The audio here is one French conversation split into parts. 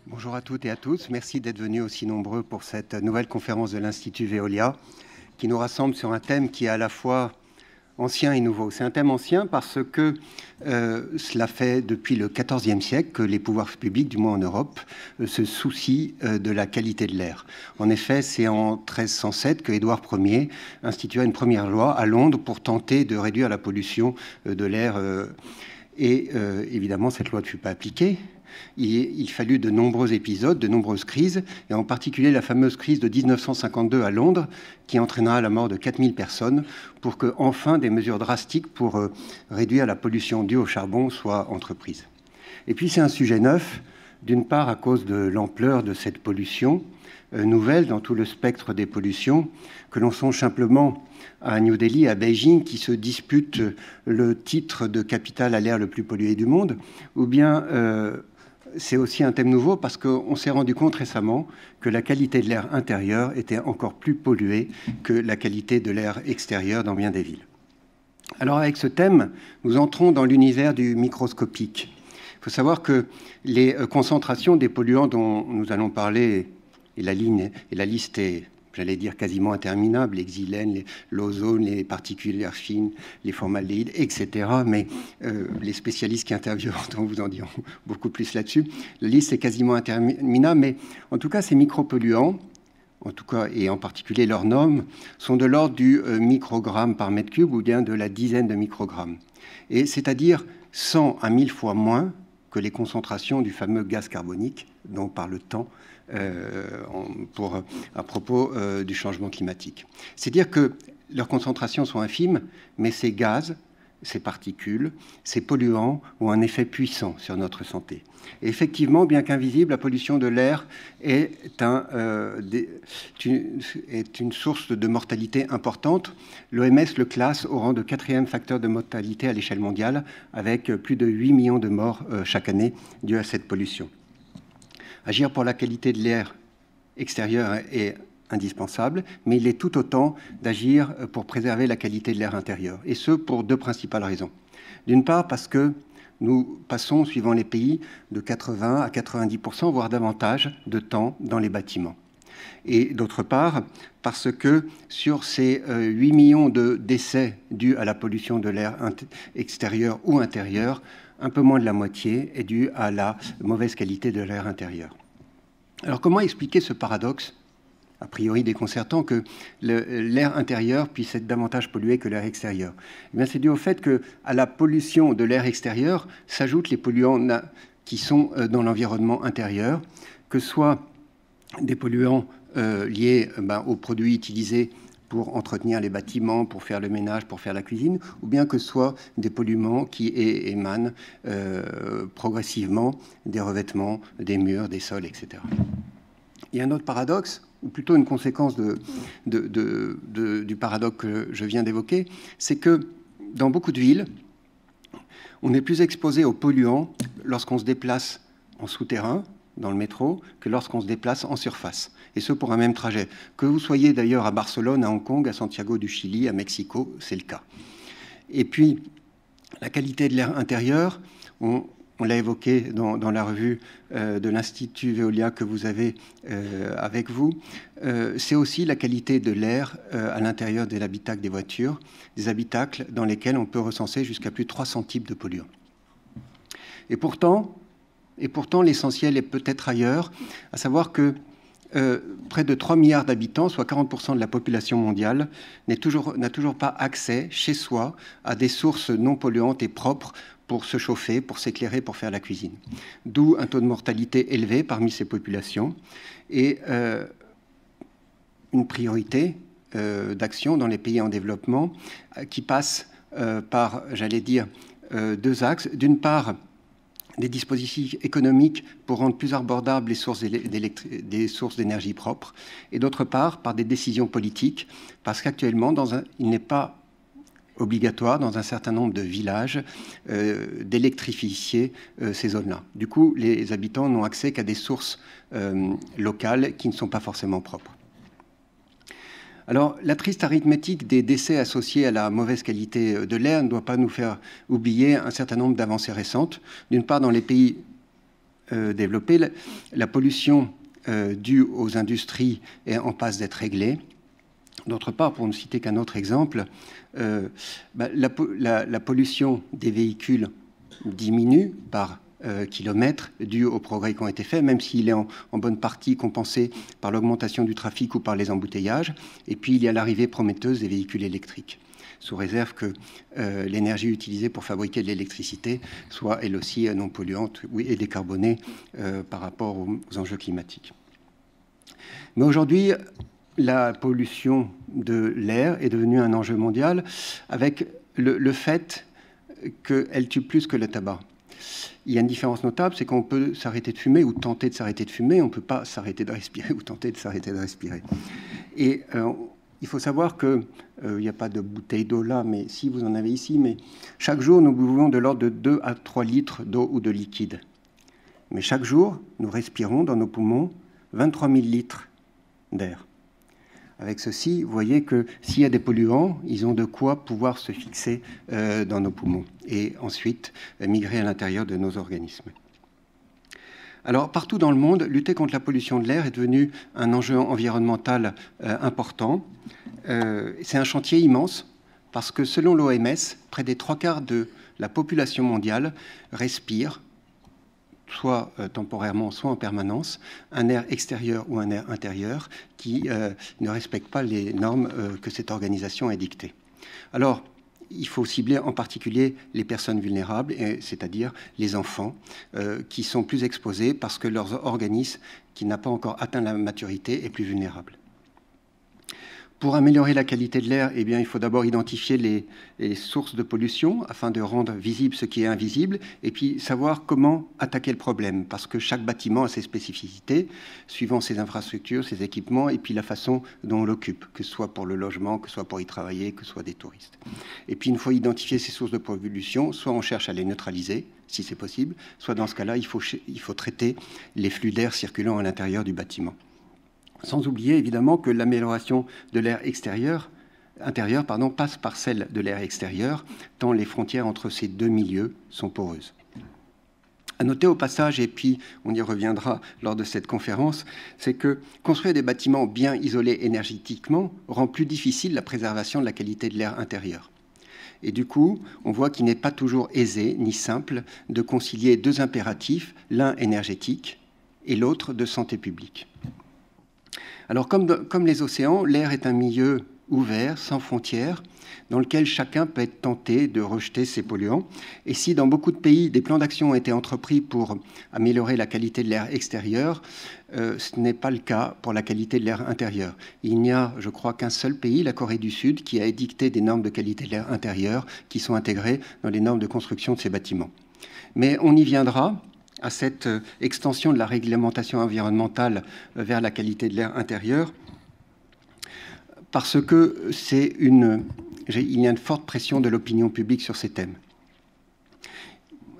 Bonjour à toutes et à tous. Merci d'être venus aussi nombreux pour cette nouvelle conférence de l'Institut Veolia qui nous rassemble sur un thème qui est à la fois ancien et nouveau. C'est un thème ancien parce que cela fait depuis le XIVe siècle que les pouvoirs publics, du moins en Europe, se soucient de la qualité de l'air. En effet, c'est en 1307 que Édouard Ier institua une première loi à Londres pour tenter de réduire la pollution de l'air. Évidemment, cette loi ne fut pas appliquée. Il fallut de nombreux épisodes, de nombreuses crises, et en particulier la fameuse crise de 1952 à Londres, qui entraînera la mort de 4000 personnes, pour que, enfin, des mesures drastiques pour réduire la pollution due au charbon soient entreprises. Et puis, c'est un sujet neuf, d'une part à cause de l'ampleur de cette pollution nouvelle dans tout le spectre des pollutions, que l'on songe simplement à New Delhi, à Beijing, qui se disputent le titre de capitale à l'air le plus pollué du monde, ou bien c'est aussi un thème nouveau parce qu'on s'est rendu compte récemment que la qualité de l'air intérieur était encore plus polluée que la qualité de l'air extérieur dans bien des villes. Alors avec ce thème, nous entrons dans l'univers du microscopique. Il faut savoir que les concentrations des polluants dont nous allons parler, et la liste est, j'allais dire, quasiment interminable, les xylènes, l'ozone, les particules fines, les formaldéhydes, etc. Mais les spécialistes qui interviewent vous en diront beaucoup plus là-dessus. La liste est quasiment interminable, mais en tout cas, ces micropolluants, en tout cas, et en particulier leurs normes, sont de l'ordre du microgramme par mètre cube ou bien de la dizaine de microgrammes. Et c'est-à-dire 100 à 1000 fois moins que les concentrations du fameux gaz carbonique dont parle tant à propos du changement climatique. C'est dire que leurs concentrations sont infimes, mais ces gaz, ces particules, ces polluants ont un effet puissant sur notre santé. Et effectivement, bien qu'invisible, la pollution de l'air est une source de mortalité importante. L'OMS le classe au rang de 4e facteur de mortalité à l'échelle mondiale, avec plus de 8 millions de morts chaque année dues à cette pollution. Agir pour la qualité de l'air extérieur est indispensable, mais il est tout autant d'agir pour préserver la qualité de l'air intérieur, et ce pour deux principales raisons. D'une part, parce que nous passons, suivant les pays, de 80 à 90%, voire davantage, de temps dans les bâtiments. Et d'autre part, parce que sur ces 8 millions de décès dus à la pollution de l'air extérieur ou intérieur, un peu moins de la moitié est due à la mauvaise qualité de l'air intérieur. Alors comment expliquer ce paradoxe, a priori déconcertant, que l'air intérieur puisse être davantage pollué que l'air extérieur? Eh bien, c'est dû au fait qu'à la pollution de l'air extérieur s'ajoutent les polluants qui sont dans l'environnement intérieur, que ce soit des polluants liés aux produits utilisés pour entretenir les bâtiments, pour faire le ménage, pour faire la cuisine, ou bien que ce soit des polluants qui émanent progressivement des revêtements, des murs, des sols, etc. Il y a un autre paradoxe, ou plutôt une conséquence du paradoxe que je viens d'évoquer, c'est que dans beaucoup de villes, on est plus exposé aux polluants lorsqu'on se déplace en souterrain, dans le métro, que lorsqu'on se déplace en surface. Et ce, pour un même trajet. Que vous soyez d'ailleurs à Barcelone, à Hong Kong, à Santiago du Chili, à Mexico, c'est le cas. Et puis, la qualité de l'air intérieur, on l'a évoqué dans la revue de l'Institut Veolia que vous avez avec vous, c'est aussi la qualité de l'air à l'intérieur des habitacles des voitures, des habitacles dans lesquels on peut recenser jusqu'à plus de 300 types de polluants. Et pourtant, l'essentiel est peut-être ailleurs, à savoir que près de 3 milliards d'habitants, soit 40% de la population mondiale, n'a toujours pas accès chez soi à des sources non polluantes et propres pour se chauffer, pour s'éclairer, pour faire la cuisine. D'où un taux de mortalité élevé parmi ces populations et une priorité d'action dans les pays en développement qui passe par, j'allais dire, deux axes. D'une part, des dispositifs économiques pour rendre plus abordables les sources d'énergie propres, et d'autre part, par des décisions politiques, parce qu'actuellement, il n'est pas obligatoire dans un certain nombre de villages d'électrifier ces zones-là. Du coup, les habitants n'ont accès qu'à des sources locales qui ne sont pas forcément propres. Alors, la triste arithmétique des décès associés à la mauvaise qualité de l'air ne doit pas nous faire oublier un certain nombre d'avancées récentes. D'une part, dans les pays développés, la pollution due aux industries est en passe d'être réglée. D'autre part, pour ne citer qu'un autre exemple, la pollution des véhicules diminue par kilomètres dû aux progrès qui ont été faits, même s'il est en bonne partie compensé par l'augmentation du trafic ou par les embouteillages. Et puis, il y a l'arrivée prometteuse des véhicules électriques, sous réserve que l'énergie utilisée pour fabriquer de l'électricité soit, elle aussi, non polluante et décarbonée par rapport aux enjeux climatiques. Mais aujourd'hui, la pollution de l'air est devenue un enjeu mondial avec le fait qu'elle tue plus que le tabac. Il y a une différence notable, c'est qu'on peut s'arrêter de fumer ou tenter de s'arrêter de fumer, on ne peut pas s'arrêter de respirer ou tenter de s'arrêter de respirer. Et il faut savoir qu'il n'y a pas de bouteille d'eau là, mais si vous en avez ici, mais chaque jour, nous buvons de l'ordre de 2 à 3 litres d'eau ou de liquide. Mais chaque jour, nous respirons dans nos poumons 23 000 litres d'air. Avec ceci, vous voyez que s'il y a des polluants, ils ont de quoi pouvoir se fixer dans nos poumons et ensuite migrer à l'intérieur de nos organismes. Alors, partout dans le monde, lutter contre la pollution de l'air est devenu un enjeu environnemental important. C'est un chantier immense parce que selon l'OMS, près des 3/4 de la population mondiale respire, soit temporairement, soit en permanence, un air extérieur ou un air intérieur qui ne respecte pas les normes que cette organisation a dictées. Alors, il faut cibler en particulier les personnes vulnérables, c'est-à-dire les enfants, qui sont plus exposés parce que leur organisme, qui n'a pas encore atteint la maturité, est plus vulnérable. Pour améliorer la qualité de l'air, eh bien, il faut d'abord identifier les sources de pollution afin de rendre visible ce qui est invisible et puis savoir comment attaquer le problème parce que chaque bâtiment a ses spécificités suivant ses infrastructures, ses équipements et puis la façon dont on l'occupe, que ce soit pour le logement, que ce soit pour y travailler, que ce soit des touristes. Et puis une fois identifié ces sources de pollution, soit on cherche à les neutraliser si c'est possible, soit dans ce cas-là, il faut traiter les flux d'air circulant à l'intérieur du bâtiment. Sans oublier évidemment que l'amélioration de l'air intérieur passe par celle de l'air extérieur, tant les frontières entre ces deux milieux sont poreuses. À noter au passage, et puis on y reviendra lors de cette conférence, c'est que construire des bâtiments bien isolés énergétiquement rend plus difficile la préservation de la qualité de l'air intérieur. Et du coup, on voit qu'il n'est pas toujours aisé ni simple de concilier deux impératifs, l'un énergétique et l'autre de santé publique. Alors, comme les océans, l'air est un milieu ouvert, sans frontières, dans lequel chacun peut être tenté de rejeter ses polluants. Et si dans beaucoup de pays, des plans d'action ont été entrepris pour améliorer la qualité de l'air extérieur, ce n'est pas le cas pour la qualité de l'air intérieur. Il n'y a, je crois, qu'un seul pays, la Corée du Sud, qui a édicté des normes de qualité de l'air intérieur qui sont intégrées dans les normes de construction de ces bâtiments. Mais on y viendra à cette extension de la réglementation environnementale vers la qualité de l'air intérieur, parce que il y a une forte pression de l'opinion publique sur ces thèmes.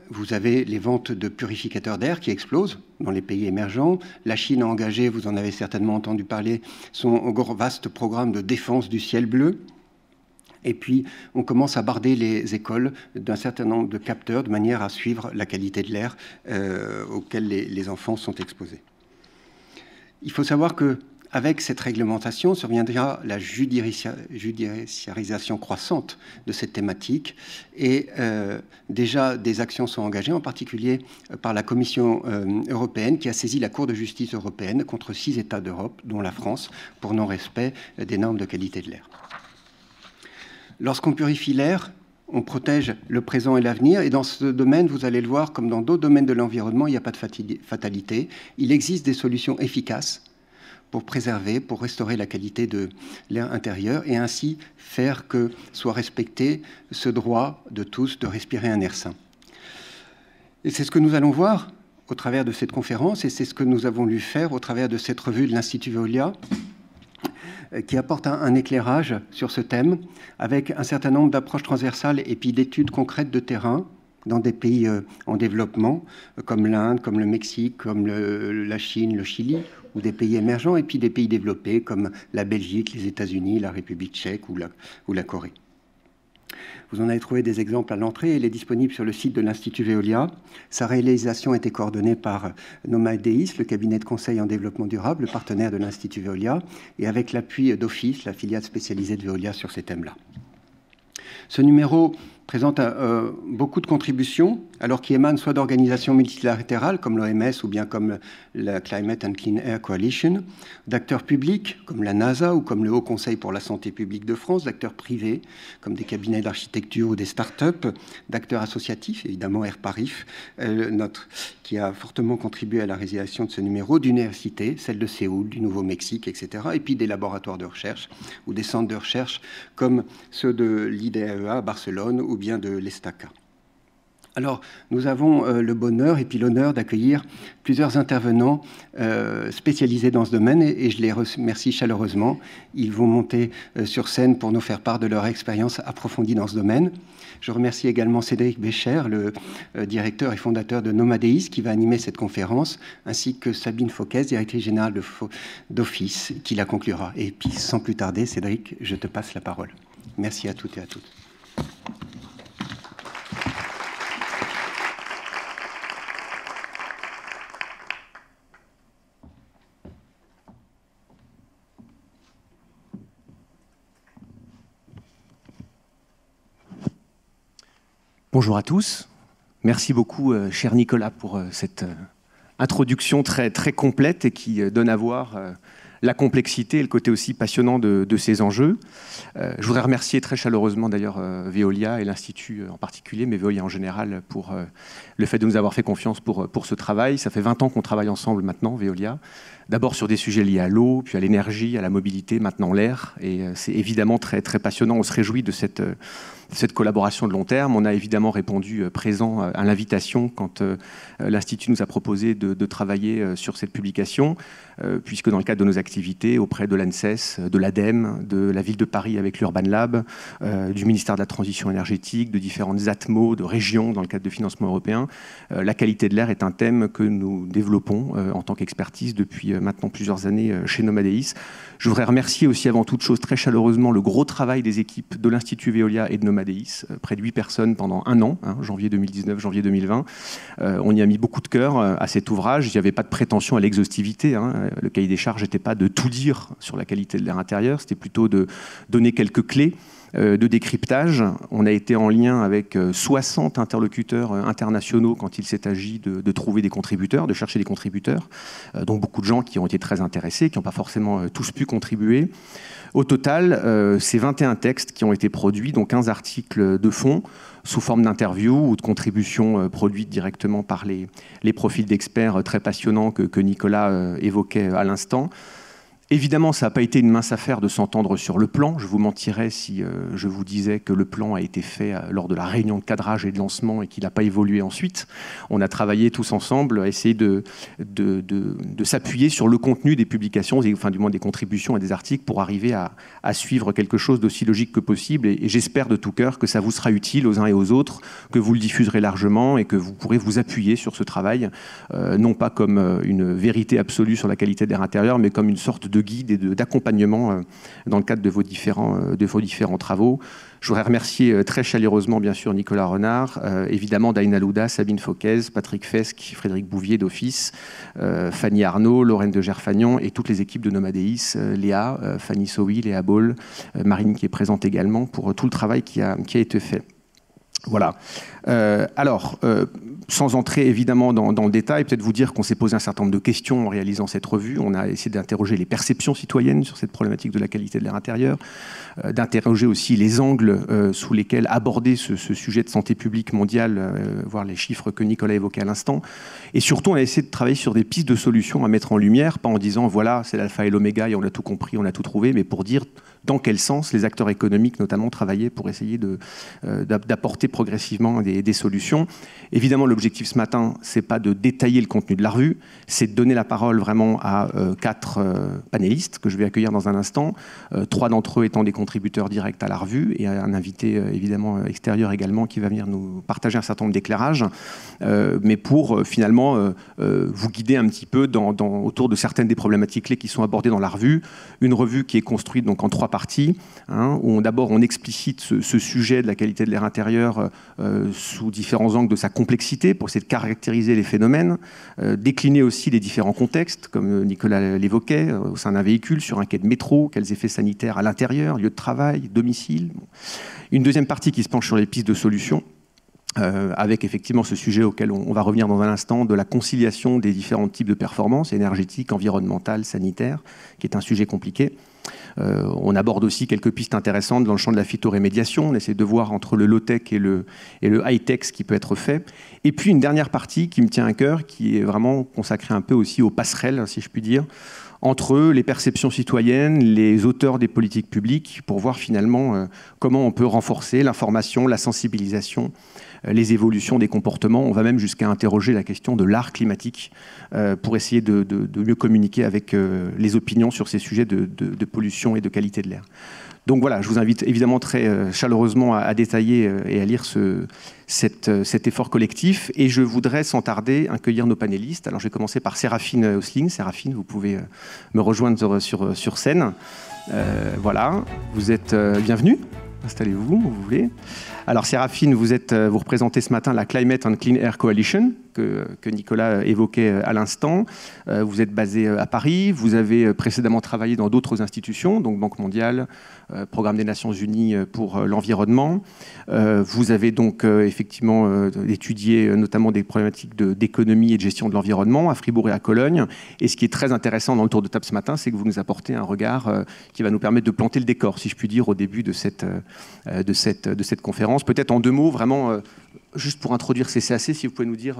Vous avez les ventes de purificateurs d'air qui explosent dans les pays émergents. La Chine a engagé, vous en avez certainement entendu parler, son vaste programme de défense du ciel bleu. Et puis, on commence à barder les écoles d'un certain nombre de capteurs de manière à suivre la qualité de l'air auquel les enfants sont exposés. Il faut savoir qu'avec cette réglementation surviendra la judiciarisation croissante de cette thématique et déjà des actions sont engagées, en particulier par la Commission européenne qui a saisi la Cour de justice européenne contre 6 États d'Europe, dont la France, pour non-respect des normes de qualité de l'air. Lorsqu'on purifie l'air, on protège le présent et l'avenir. Et dans ce domaine, vous allez le voir, comme dans d'autres domaines de l'environnement, il n'y a pas de fatalité. Il existe des solutions efficaces pour préserver, pour restaurer la qualité de l'air intérieur et ainsi faire que soit respecté ce droit de tous de respirer un air sain. Et c'est ce que nous allons voir au travers de cette conférence et c'est ce que nous avons voulu faire au travers de cette revue de l'Institut Veolia, qui apporte un éclairage sur ce thème, avec un certain nombre d'approches transversales et puis d'études concrètes de terrain dans des pays en développement, comme l'Inde, comme le Mexique, comme la Chine, le Chili, ou des pays émergents, et puis des pays développés comme la Belgique, les États-Unis, la République tchèque ou la Corée. Vous en avez trouvé des exemples à l'entrée. Elle est disponible sur le site de l'Institut Veolia. Sa réalisation a été coordonnée par Nomadeis, le cabinet de conseil en développement durable, le partenaire de l'Institut Veolia, et avec l'appui d'Office, la filiale spécialisée de Veolia sur ces thèmes-là. Ce numéro présente beaucoup de contributions, alors qui émanent soit d'organisations multilatérales comme l'OMS ou bien comme la Climate and Clean Air Coalition, d'acteurs publics comme la NASA ou comme le Haut Conseil pour la santé publique de France, d'acteurs privés comme des cabinets d'architecture ou des start-up, d'acteurs associatifs, évidemment Airparif, qui a fortement contribué à la réalisation de ce numéro, d'universités, celle de Séoul, du Nouveau-Mexique, etc., et puis des laboratoires de recherche ou des centres de recherche comme ceux de l'IDAEA à Barcelone ou bien de l'Estaca. Alors, nous avons le bonheur et puis l'honneur d'accueillir plusieurs intervenants spécialisés dans ce domaine et je les remercie chaleureusement. Ils vont monter sur scène pour nous faire part de leur expérience approfondie dans ce domaine. Je remercie également Cédric Bécher, le directeur et fondateur de Nomadeis, qui va animer cette conférence, ainsi que Sabine Fauquez, directrice générale d'Office, qui la conclura. Et puis, sans plus tarder, Cédric, je te passe la parole. Merci à toutes et à tous. Bonjour à tous. Merci beaucoup, cher Nicolas, pour cette introduction très complète et qui donne à voir la complexité et le côté aussi passionnant de ces enjeux. Je voudrais remercier très chaleureusement d'ailleurs Veolia et l'Institut en particulier, mais Veolia en général, pour le fait de nous avoir fait confiance pour ce travail. Ça fait 20 ans qu'on travaille ensemble maintenant, Veolia. D'abord sur des sujets liés à l'eau, puis à l'énergie, à la mobilité, maintenant l'air. Et c'est évidemment très passionnant. On se réjouit de cette collaboration de long terme. On a évidemment répondu présent à l'invitation quand l'Institut nous a proposé de travailler sur cette publication, puisque dans le cadre de nos activités auprès de l'ANSES, de l'ADEME, de la Ville de Paris avec l'Urban Lab, du ministère de la Transition énergétique, de différentes ATMO, de régions dans le cadre de financement européen, la qualité de l'air est un thème que nous développons en tant qu'expertise depuis maintenant plusieurs années chez Nomadeis. Je voudrais remercier aussi avant toute chose très chaleureusement le gros travail des équipes de l'Institut Veolia et de Nomadeis, près de 8 personnes pendant un an, janvier 2019, janvier 2020. On y a mis beaucoup de cœur à cet ouvrage. Il n'y avait pas de prétention à l'exhaustivité. Le cahier des charges n'était pas de tout dire sur la qualité de l'air intérieur, c'était plutôt de donner quelques clés de décryptage. On a été en lien avec 60 interlocuteurs internationaux quand il s'est agi de trouver des contributeurs, de chercher des contributeurs, donc beaucoup de gens qui ont été très intéressés, qui n'ont pas forcément tous pu contribuer. Au total, c'est 21 textes qui ont été produits, dont 15 articles de fond, sous forme d'interviews ou de contributions produites directement par les profils d'experts très passionnants que Nicolas évoquait à l'instant. Évidemment, ça n'a pas été une mince affaire de s'entendre sur le plan. Je vous mentirais si je vous disais que le plan a été fait lors de la réunion de cadrage et de lancement et qu'il n'a pas évolué ensuite. On a travaillé tous ensemble à essayer de s'appuyer sur le contenu des publications, enfin du moins des contributions et des articles pour arriver à suivre quelque chose d'aussi logique que possible. Et j'espère de tout cœur que ça vous sera utile aux uns et aux autres, que vous le diffuserez largement et que vous pourrez vous appuyer sur ce travail, non pas comme une vérité absolue sur la qualité de l'air intérieur, mais comme une sorte de guide et d'accompagnement dans le cadre de vos différents travaux. Je voudrais remercier très chaleureusement, bien sûr, Nicolas Renard, évidemment Daïna Louda, Sabine Fauquez, Patrick Fesque, Frédéric Bouvier d'Office, Fanny Arnaud, Lorraine de Gerfagnon et toutes les équipes de Nomadeis, Léa, Fanny Sowi, Léa Ball, Marine qui est présente également pour tout le travail qui a été fait. Voilà. Sans entrer évidemment dans le détail, peut-être vous dire qu'on s'est posé un certain nombre de questions en réalisant cette revue. On a essayé d'interroger les perceptions citoyennes sur cette problématique de la qualité de l'air intérieur, d'interroger aussi les angles sous lesquels aborder ce sujet de santé publique mondiale, voir les chiffres que Nicolas évoquait à l'instant. Et surtout, on a essayé de travailler sur des pistes de solutions à mettre en lumière, pas en disant voilà, c'est l'alpha et l'oméga et on a tout compris, on a tout trouvé, mais pour dire dans quel sens les acteurs économiques notamment travaillaient pour essayer d'apporter progressivement des solutions. Évidemment, l'objectif ce matin, c'est pas de détailler le contenu de la revue, c'est de donner la parole vraiment à 4 panélistes que je vais accueillir dans un instant, 3 d'entre eux étant des contributeurs directs à la revue et un invité évidemment extérieur également qui va venir nous partager un certain nombre d'éclairages, mais pour finalement vous guider un petit peu autour de certaines des problématiques clés qui sont abordées dans la revue. Une revue qui est construite donc en 3 parties, où d'abord on explicite ce sujet de la qualité de l'air intérieur sous différents angles de sa complexité pour essayer de caractériser les phénomènes, décliner aussi les différents contextes, comme Nicolas l'évoquait, au sein d'un véhicule, sur un quai de métro, quels effets sanitaires à l'intérieur, lieu de travail, domicile. Une deuxième partie qui se penche sur les pistes de solutions, avec effectivement ce sujet auquel on va revenir dans un instant, de la conciliation des différents types de performances énergétiques, environnementales, sanitaires, qui est un sujet compliqué. On aborde aussi quelques pistes intéressantes dans le champ de la phytorémédiation. On essaie de voir entre le low-tech et le high-tech ce qui peut être fait. Et puis une dernière partie qui me tient à cœur, qui est vraiment consacrée un peu aussi aux passerelles, si je puis dire, entre les perceptions citoyennes, les auteurs des politiques publiques, pour voir finalement comment on peut renforcer l'information, la sensibilisation, les évolutions des comportements. On va même jusqu'à interroger la question de l'art climatique pour essayer de mieux communiquer avec les opinions sur ces sujets de pollution et de qualité de l'air. Donc voilà, je vous invite évidemment très chaleureusement à détailler et à lire cet effort collectif. Et je voudrais sans tarder accueillir nos panélistes. Alors je vais commencer par Séraphine Osling. Séraphine, vous pouvez me rejoindre sur scène. Voilà, vous êtes bienvenue. Installez-vous, où vous voulez. Alors Séraphine, vous représentez ce matin la Climate and Clean Air Coalition que Nicolas évoquait à l'instant. Vous êtes basée à Paris, vous avez précédemment travaillé dans d'autres institutions, donc Banque mondiale, Programme des Nations Unies pour l'environnement. Vous avez donc effectivement étudié notamment des problématiques d'économie et de gestion de l'environnement à Fribourg et à Cologne. Et ce qui est très intéressant dans le tour de table ce matin, c'est que vous nous apportez un regard qui va nous permettre de planter le décor, si je puis dire, au début de cette conférence. Peut-être en 2 mots, vraiment, juste pour introduire CCAC, si vous pouvez nous dire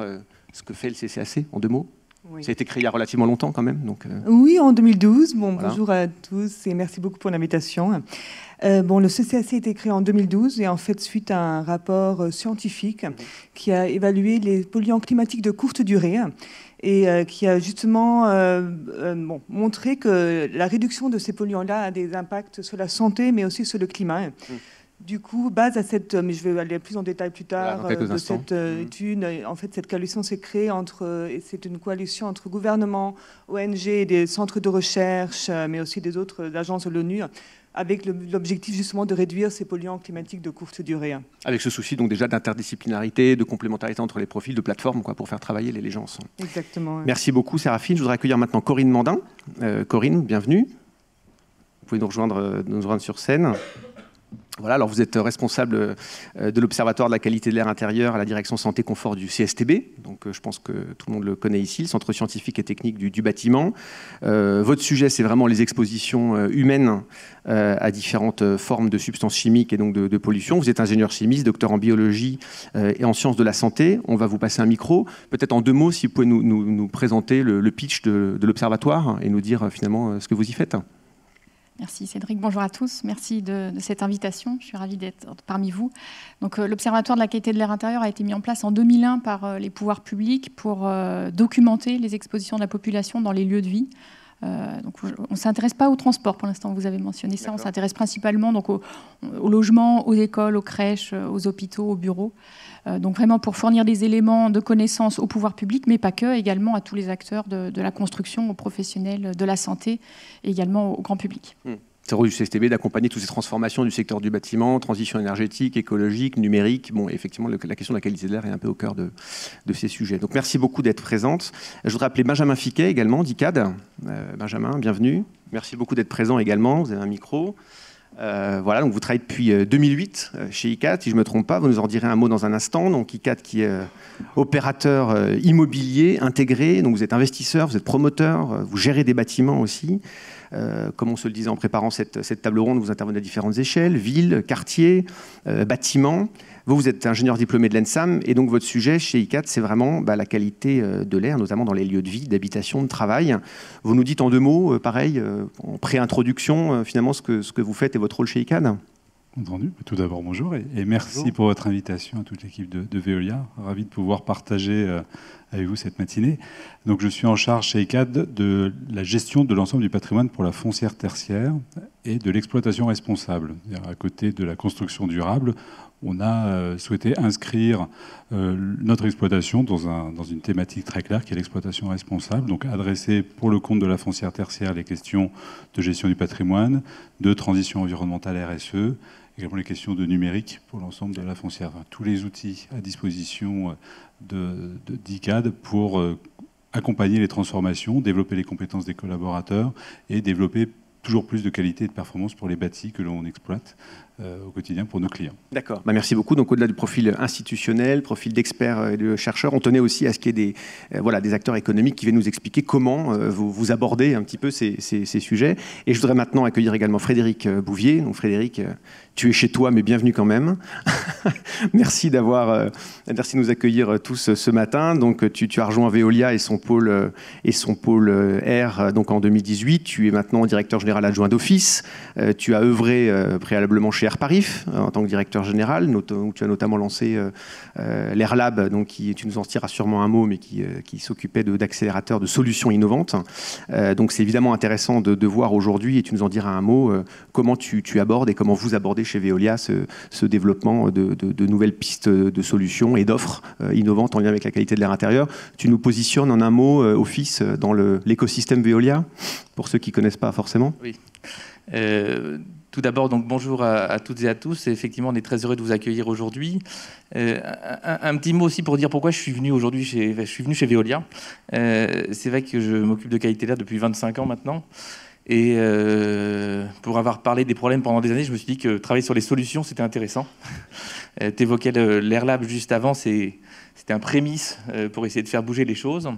ce que fait le CCAC en 2 mots. Oui. Ça a été créé il y a relativement longtemps quand même. Donc, Oui, en 2012. Bon, voilà. Bonjour à tous et merci beaucoup pour l'invitation. Le CCAC a été créé en 2012 et en fait suite à un rapport scientifique qui a évalué les polluants climatiques de courte durée et qui a justement montré que la réduction de ces polluants-là a des impacts sur la santé mais aussi sur le climat. Du coup, base à cette, mais je vais aller plus en détail plus tard, de cette étude, en fait, cette coalition s'est créée c'est une coalition entre gouvernements, ONG, des centres de recherche, mais aussi des autres agences de l'ONU, avec l'objectif justement de réduire ces polluants climatiques de courte durée. Avec ce souci donc déjà d'interdisciplinarité, de complémentarité entre les profils de plateforme, pour faire travailler les gens ensemble. Exactement. Ouais. Merci beaucoup, Séraphine. Je voudrais accueillir maintenant Corinne Mandin. Corinne, bienvenue. Vous pouvez nous rejoindre sur scène. Voilà, alors vous êtes responsable de l'Observatoire de la qualité de l'air intérieur à la direction santé confort du CSTB. Donc je pense que tout le monde le connaît ici, le Centre scientifique et technique du bâtiment. Votre sujet, c'est vraiment les expositions humaines à différentes formes de substances chimiques et donc de pollution. Vous êtes ingénieur chimiste, docteur en biologie et en sciences de la santé. On va vous passer un micro. Peut-être en 2 mots, si vous pouvez nous présenter le pitch de l'Observatoire et nous dire finalement ce que vous y faites. Merci Cédric, bonjour à tous. Merci de cette invitation. Je suis ravie d'être parmi vous. Donc, l'Observatoire de la qualité de l'air intérieur a été mis en place en 2001 par les pouvoirs publics pour documenter les expositions de la population dans les lieux de vie. Donc, on ne s'intéresse pas au transport pour l'instant, vous avez mentionné ça. On s'intéresse principalement donc, au logement, aux écoles, aux crèches, aux hôpitaux, aux bureaux. Donc vraiment pour fournir des éléments de connaissance au pouvoir public, mais pas que, également à tous les acteurs de la construction, aux professionnels de la santé et également au grand public. C'est le rôle du CSTB d'accompagner toutes ces transformations du secteur du bâtiment, transition énergétique, écologique, numérique. Bon, effectivement, la question de la qualité de l'air est un peu au cœur de ces sujets. Donc merci beaucoup d'être présente. Je voudrais appeler Benjamin Fiquet également, d'ICAD. Benjamin, bienvenue. Merci beaucoup d'être présent également. Vous avez un micro. Voilà, donc vous travaillez depuis 2008 chez ICAD, si je ne me trompe pas, vous nous en direz un mot dans un instant. Donc ICAD qui est opérateur immobilier intégré, donc vous êtes investisseur, vous êtes promoteur, vous gérez des bâtiments aussi. Comme on se le disait en préparant cette table ronde, vous intervenez à différentes échelles, villes, quartiers, bâtiments. Vous êtes ingénieur diplômé de l'ENSAM et donc votre sujet chez ICAT, c'est vraiment la qualité de l'air, notamment dans les lieux de vie, d'habitation, de travail. Vous nous dites en 2 mots, pareil, en pré-introduction, finalement, ce que vous faites et votre rôle chez ICAT. Entendu. Tout d'abord, bonjour et merci Bonjour. pour votre invitation à toute l'équipe de Veolia. Ravi de pouvoir partager avec vous cette matinée. Donc, je suis en charge chez ICAT de la gestion de l'ensemble du patrimoine pour la foncière tertiaire et de l'exploitation responsable. À côté de la construction durable, on a souhaité inscrire notre exploitation dans une thématique très claire qui est l'exploitation responsable, donc adresser pour le compte de la foncière tertiaire les questions de gestion du patrimoine, de transition environnementale RSE, également les questions de numérique pour l'ensemble de la foncière. Enfin, tous les outils à disposition d'ICAD pour accompagner les transformations, développer les compétences des collaborateurs et développer toujours plus de qualité et de performance pour les bâtis que l'on exploite au quotidien pour nos clients. D'accord, merci beaucoup. Donc au-delà du profil institutionnel, profil d'experts et de chercheurs, on tenait aussi à ce qu'il y ait des acteurs économiques qui viennent nous expliquer comment vous abordez un petit peu ces sujets. Et je voudrais maintenant accueillir également Frédéric Bouvier. Donc Frédéric, tu es chez toi, mais bienvenue quand même. Merci de nous accueillir tous ce matin. Donc tu as rejoint Veolia et son pôle R donc en 2018. Tu es maintenant directeur général adjoint d'Office. Tu as œuvré préalablement chez Airparif en tant que directeur général, où tu as notamment lancé l'Airlab, donc tu nous en diras sûrement un mot, mais qui s'occupait d'accélérateurs de solutions innovantes. Donc c'est évidemment intéressant de voir aujourd'hui, et tu nous en diras un mot, comment tu abordes et comment vous abordez chez Veolia ce développement de nouvelles pistes de solutions et d'offres innovantes en lien avec la qualité de l'air intérieur. Tu nous positionnes en un mot, Office, dans l'écosystème Veolia, pour ceux qui ne connaissent pas forcément. Oui. Tout d'abord, donc bonjour à toutes et à tous. Et effectivement, on est très heureux de vous accueillir aujourd'hui. Un petit mot aussi pour dire pourquoi je suis venu aujourd'hui chez Veolia. C'est vrai que je m'occupe de qualité d'air depuis 25 ans maintenant. Et pour avoir parlé des problèmes pendant des années, je me suis dit que travailler sur les solutions, c'était intéressant. Tu évoquais l'Airlab juste avant, c'était un prémisse pour essayer de faire bouger les choses.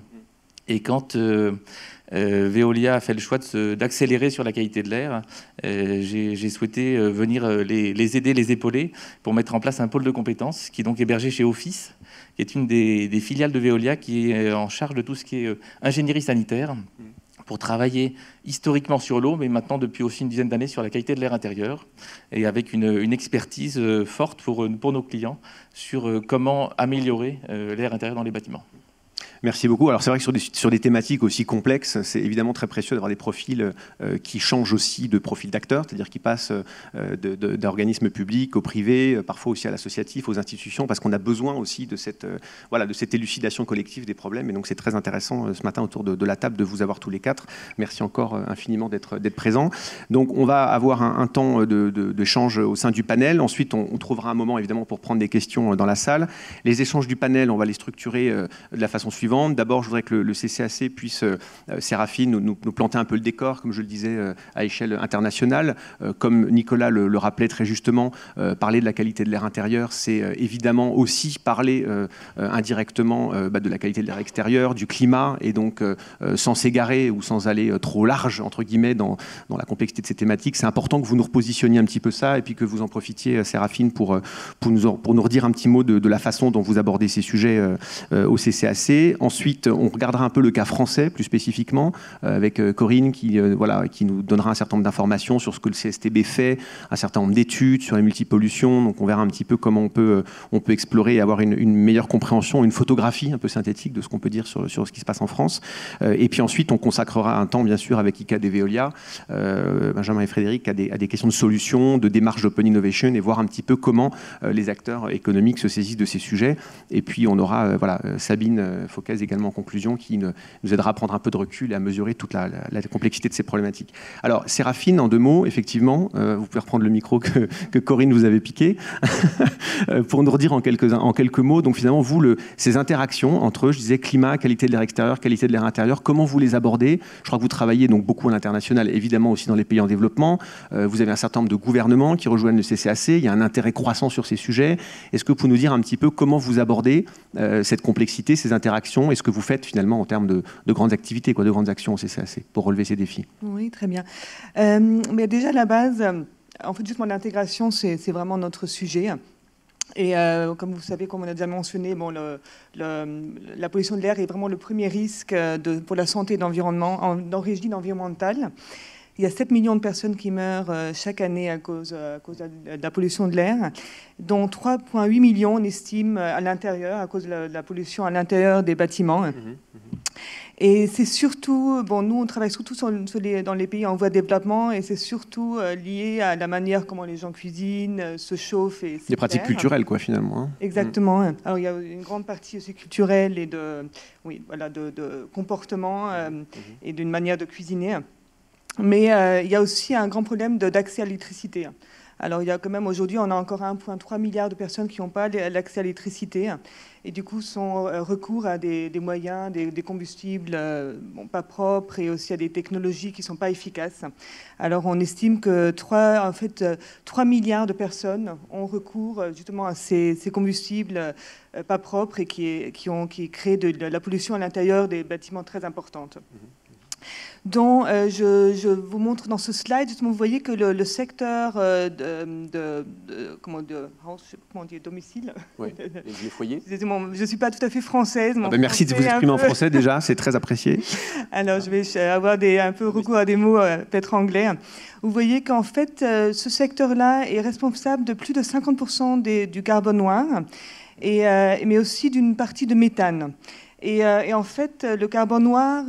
Et quand Veolia a fait le choix d'accélérer sur la qualité de l'air, j'ai souhaité venir les aider, les épauler pour mettre en place un pôle de compétences qui est donc hébergé chez Office, qui est une des filiales de Veolia qui est en charge de tout ce qui est ingénierie sanitaire, pour travailler historiquement sur l'eau, mais maintenant depuis aussi une dizaine d'années sur la qualité de l'air intérieur, et avec une expertise forte pour nos clients sur comment améliorer l'air intérieur dans les bâtiments. Merci beaucoup. Alors c'est vrai que sur des thématiques aussi complexes, c'est évidemment très précieux d'avoir des profils qui changent aussi de profil d'acteurs, c'est-à-dire qui passent d'organismes publics au privé, parfois aussi à l'associatif, aux institutions, parce qu'on a besoin aussi de cette élucidation collective des problèmes. Et donc c'est très intéressant ce matin autour de la table de vous avoir tous les quatre. Merci encore infiniment d'être présents. Donc on va avoir un temps d'échange au sein du panel. Ensuite on trouvera un moment évidemment pour prendre des questions dans la salle. Les échanges du panel, on va les structurer de la façon suivante. D'abord, je voudrais que le CCAC puisse, Séraphine, nous planter un peu le décor, comme je le disais, à échelle internationale. Comme Nicolas le rappelait très justement, parler de la qualité de l'air intérieur, c'est évidemment aussi parler indirectement de la qualité de l'air extérieur, du climat, et donc sans s'égarer ou sans aller trop large, entre guillemets, dans la complexité de ces thématiques. C'est important que vous nous repositionniez un petit peu ça, et puis que vous en profitiez, Séraphine, pour nous redire un petit mot de la façon dont vous abordez ces sujets au CCAC. Ensuite, on regardera un peu le cas français, plus spécifiquement, avec Corinne qui nous donnera un certain nombre d'informations sur ce que le CSTB fait, un certain nombre d'études sur les multipollutions. Donc, on verra un petit peu comment on peut explorer et avoir une meilleure compréhension, une photographie un peu synthétique de ce qu'on peut dire sur ce qui se passe en France. Et puis ensuite, on consacrera un temps, bien sûr, avec ICAD et Veolia, Benjamin et Frédéric, à des questions de solutions, de démarches d'open innovation, et voir un petit peu comment les acteurs économiques se saisissent de ces sujets. Et puis, on aura Sabine Fauquez également en conclusion, qui nous aidera à prendre un peu de recul et à mesurer toute la complexité de ces problématiques. Alors, Séraphine, en 2 mots, effectivement, vous pouvez reprendre le micro que Corinne vous avait piqué, pour nous redire en quelques mots, donc finalement, vous, ces interactions entre, je disais, climat, qualité de l'air extérieur, qualité de l'air intérieur, comment vous les abordez? Je crois que vous travaillez donc beaucoup à l'international, évidemment aussi dans les pays en développement. Vous avez un certain nombre de gouvernements qui rejoignent le CCAC, il y a un intérêt croissant sur ces sujets. Est-ce que vous pouvez nous dire un petit peu comment vous abordez cette complexité, ces interactions, et ce que vous faites finalement en termes de grandes activités, de grandes actions au CCAC pour relever ces défis? Oui, très bien. Mais déjà, à la base, en fait, justement, l'intégration, c'est vraiment notre sujet. Et comme vous savez, comme on a déjà mentionné, bon, la pollution de l'air est vraiment le premier risque pour la santé d'origine environnementale. Il y a 7 millions de personnes qui meurent chaque année à cause de la pollution de l'air, dont 3,8 millions, on estime, à l'intérieur, à cause de la pollution à l'intérieur des bâtiments. Et c'est surtout, bon, nous on travaille surtout dans les pays en voie de développement, et c'est surtout lié à la manière comment les gens cuisinent, se chauffent. Et des pratiques culturelles, quoi, finalement. Hein. Exactement. Alors il y a une grande partie aussi culturelle et de comportement et d'une manière de cuisiner. Mais il y a aussi un grand problème d'accès à l'électricité. Alors il y a quand même aujourd'hui, on a encore 1,3 milliard de personnes qui n'ont pas l'accès à l'électricité et du coup sont recours à des moyens, des combustibles pas propres et aussi à des technologies qui ne sont pas efficaces. Alors on estime que 3 milliards de personnes ont recours justement à ces combustibles pas propres et qui créent de la pollution à l'intérieur des bâtiments très importante. dont je vous montre dans ce slide. Justement, vous voyez que le secteur domicile. Oui, les foyers. Je ne suis pas tout à fait française. Merci de vous exprimer en français déjà, c'est très apprécié. Alors, je vais avoir un peu recours à des mots peut-être anglais. Vous voyez qu'en fait, ce secteur-là est responsable de plus de 50% du carbone noir, mais aussi d'une partie de méthane. Et en fait, le carbone noir,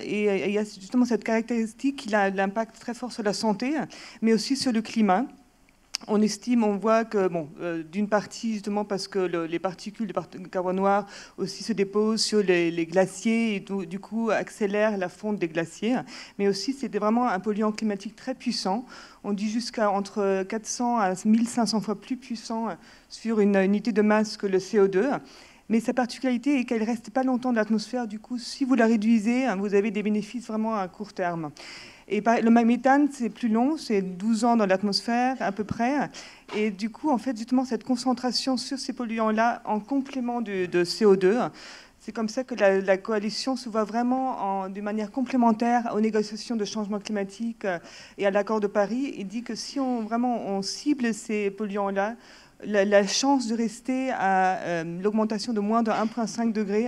il y a justement cette caractéristique qu'il a l'impact très fort sur la santé, mais aussi sur le climat. On estime, on voit que, d'une partie, justement, parce que les particules de carbone noir aussi se déposent sur les glaciers et du coup accélèrent la fonte des glaciers. Mais aussi, c'était vraiment un polluant climatique très puissant. On dit jusqu'à entre 400 à 1500 fois plus puissant sur une unité de masse que le CO2. Mais sa particularité est qu'elle ne reste pas longtemps dans l'atmosphère. Du coup, si vous la réduisez, vous avez des bénéfices vraiment à court terme. Et le méthane, c'est plus long, c'est 12 ans dans l'atmosphère à peu près. Et du coup, en fait, justement, cette concentration sur ces polluants-là en complément de CO2, c'est comme ça que la coalition se voit vraiment de manière complémentaire aux négociations de changement climatique et à l'accord de Paris. Et dit que si on cible ces polluants-là, la chance de rester à l'augmentation de moins de 1,5 degré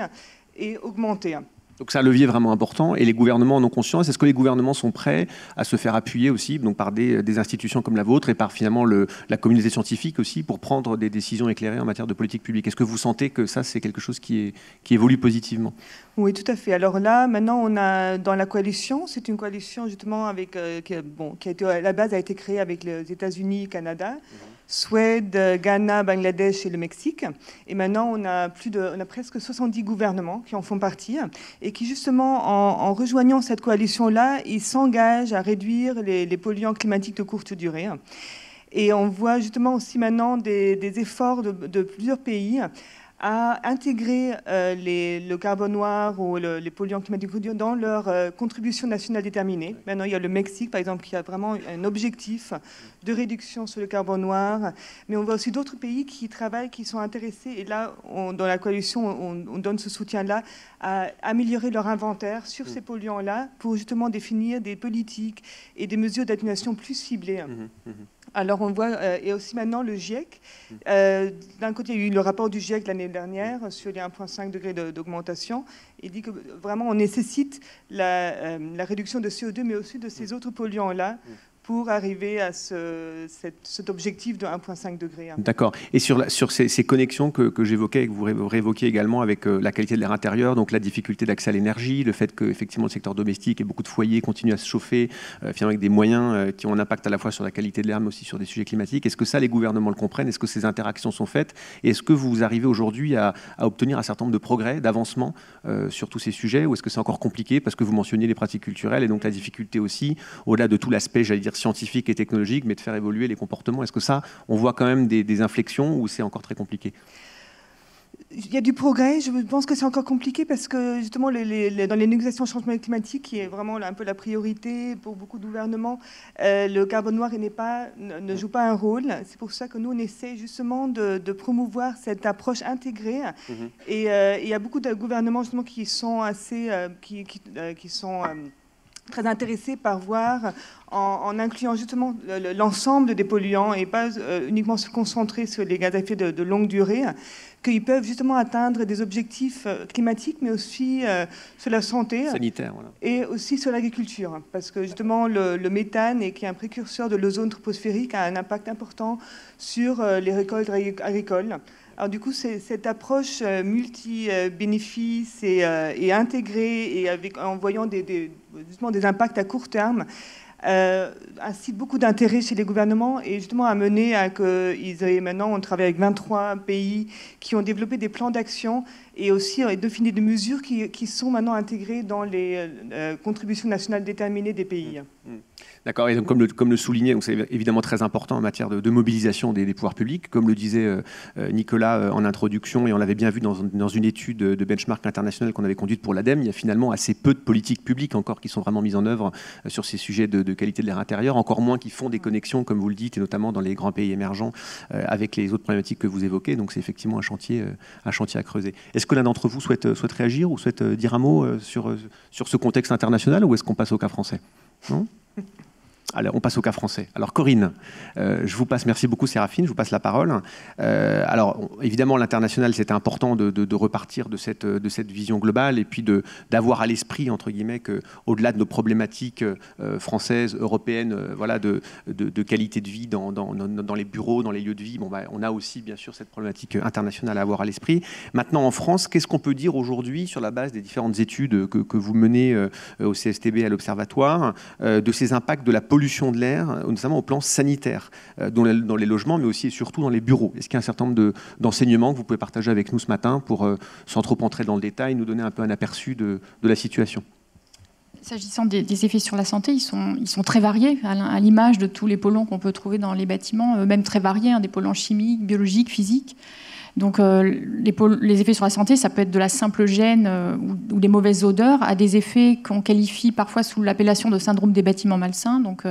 est augmentée. Donc c'est un levier vraiment important et les gouvernements en ont conscience. Est-ce que les gouvernements sont prêts à se faire appuyer aussi donc par des institutions comme la vôtre et par finalement la communauté scientifique aussi pour prendre des décisions éclairées en matière de politique publique? Est-ce que vous sentez que ça c'est quelque chose qui évolue positivement? Oui, tout à fait. Alors là, maintenant, on a dans la coalition, c'est une coalition justement qui a été à la base a été créée avec les États-Unis, Canada, Suède, Ghana, Bangladesh et le Mexique. Et maintenant, on a presque 70 gouvernements qui en font partie et qui justement, en rejoignant cette coalition-là, ils s'engagent à réduire les polluants climatiques de courte durée. Et on voit justement aussi maintenant des efforts de plusieurs pays à intégrer le carbone noir ou les polluants climatiques dans leur contribution nationale déterminée. Maintenant, il y a le Mexique, par exemple, qui a vraiment un objectif de réduction sur le carbone noir. Mais on voit aussi d'autres pays qui travaillent, qui sont intéressés. Et là, dans la coalition, on donne ce soutien-là à améliorer leur inventaire sur ces polluants-là pour justement définir des politiques et des mesures d'atténuation plus ciblées. Alors on voit, et aussi maintenant le GIEC, d'un côté il y a eu le rapport du GIEC l'année dernière sur les 1,5 degrés d'augmentation, il dit que vraiment on nécessite la réduction de CO2 mais aussi de ces autres polluants-là pour arriver à cet objectif de 1,5 degré. D'accord. Et sur ces connexions que j'évoquais et que vous réévoquiez également avec la qualité de l'air intérieur, donc la difficulté d'accès à l'énergie, le fait que effectivement le secteur domestique et beaucoup de foyers continuent à se chauffer, finalement avec des moyens qui ont un impact à la fois sur la qualité de l'air mais aussi sur des sujets climatiques. Est-ce que ça, les gouvernements le comprennent? Est-ce que ces interactions sont faites? Et est-ce que vous arrivez aujourd'hui à obtenir un certain nombre de progrès, d'avancement sur tous ces sujets? Ou est-ce que c'est encore compliqué parce que vous mentionniez les pratiques culturelles et donc la difficulté aussi, au-delà de tout l'aspect, j'allais dire, scientifique et technologique, mais de faire évoluer les comportements? Est-ce que ça, on voit quand même des inflexions ou c'est encore très compliqué? Il y a du progrès. Je pense que c'est encore compliqué parce que justement, dans les négociations de changement climatique, qui est vraiment un peu la priorité pour beaucoup de gouvernements, le carbone noir ne joue pas un rôle. C'est pour ça que nous, on essaie justement de promouvoir cette approche intégrée. Et il y a beaucoup de gouvernements justement qui sont très intéressés par voir, en incluant justement l'ensemble des polluants et pas uniquement se concentrer sur les gaz à effet de longue durée, qu'ils peuvent justement atteindre des objectifs climatiques, mais aussi sur la santé sanitaire, voilà. Et aussi sur l'agriculture. Parce que justement, le méthane, qui est un précurseur de l'ozone troposphérique, a un impact important sur les récoltes agricoles. Alors du coup, cette approche multi-bénéfices et intégrée, et en voyant justement des impacts à court terme, incite beaucoup d'intérêt chez les gouvernements et justement a mené à qu'ils aient maintenant, on travaille avec 23 pays qui ont développé des plans d'action et aussi défini des mesures qui sont maintenant intégrées dans les contributions nationales déterminées des pays. D'accord, et donc, comme le soulignait, c'est évidemment très important en matière de mobilisation des pouvoirs publics, comme le disait Nicolas en introduction, et on l'avait bien vu dans une étude de benchmark international qu'on avait conduite pour l'ADEME, il y a finalement assez peu de politiques publiques encore qui sont vraiment mises en œuvre sur ces sujets de qualité de l'air intérieur, encore moins qui font des connexions, comme vous le dites, et notamment dans les grands pays émergents, avec les autres problématiques que vous évoquez, donc c'est effectivement un chantier à creuser. Est-ce que l'un d'entre vous souhaite réagir ou souhaite dire un mot sur ce contexte international, ou est-ce qu'on passe au cas français? Non ? Alors, on passe au cas français. Alors, Corinne, merci beaucoup Séraphine, je vous passe la parole. Alors, évidemment, l'international, c'était important de repartir de cette vision globale et puis d'avoir à l'esprit, entre guillemets, qu'au-delà de nos problématiques françaises, européennes, voilà, de qualité de vie dans les bureaux, dans les lieux de vie, on a aussi, bien sûr, cette problématique internationale à avoir à l'esprit. Maintenant, en France, qu'est-ce qu'on peut dire aujourd'hui sur la base des différentes études que vous menez au CSTB, à l'Observatoire, de ces impacts de la pollution de l'air, notamment au plan sanitaire, dans les logements, mais aussi et surtout dans les bureaux? Est-ce qu'il y a un certain nombre d'enseignements que vous pouvez partager avec nous ce matin pour, sans trop entrer dans le détail, nous donner un peu un aperçu de la situation? S'agissant des effets sur la santé, ils sont très variés, à l'image de tous les polluants qu'on peut trouver dans les bâtiments, même très variés, des polluants chimiques, biologiques, physiques. Donc les effets sur la santé, ça peut être de la simple gêne ou des mauvaises odeurs, à des effets qu'on qualifie parfois sous l'appellation de syndrome des bâtiments malsains, donc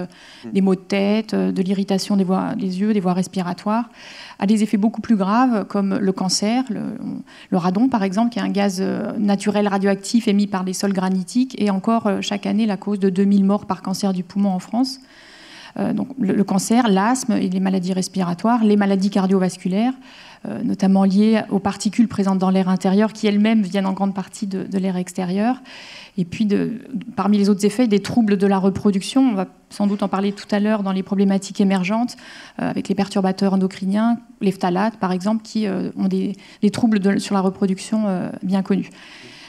des maux de tête, de l'irritation des yeux, des voies respiratoires, à des effets beaucoup plus graves comme le cancer, le radon par exemple, qui est un gaz naturel radioactif émis par des sols granitiques et encore chaque année la cause de 2000 morts par cancer du poumon en France. Donc le cancer, l'asthme et les maladies respiratoires, les maladies cardiovasculaires, notamment liées aux particules présentes dans l'air intérieur qui elles-mêmes viennent en grande partie de l'air extérieur. Et puis parmi les autres effets, des troubles de la reproduction, on va sans doute en parler tout à l'heure dans les problématiques émergentes, avec les perturbateurs endocriniens, les phtalates par exemple, qui ont des troubles sur la reproduction bien connus.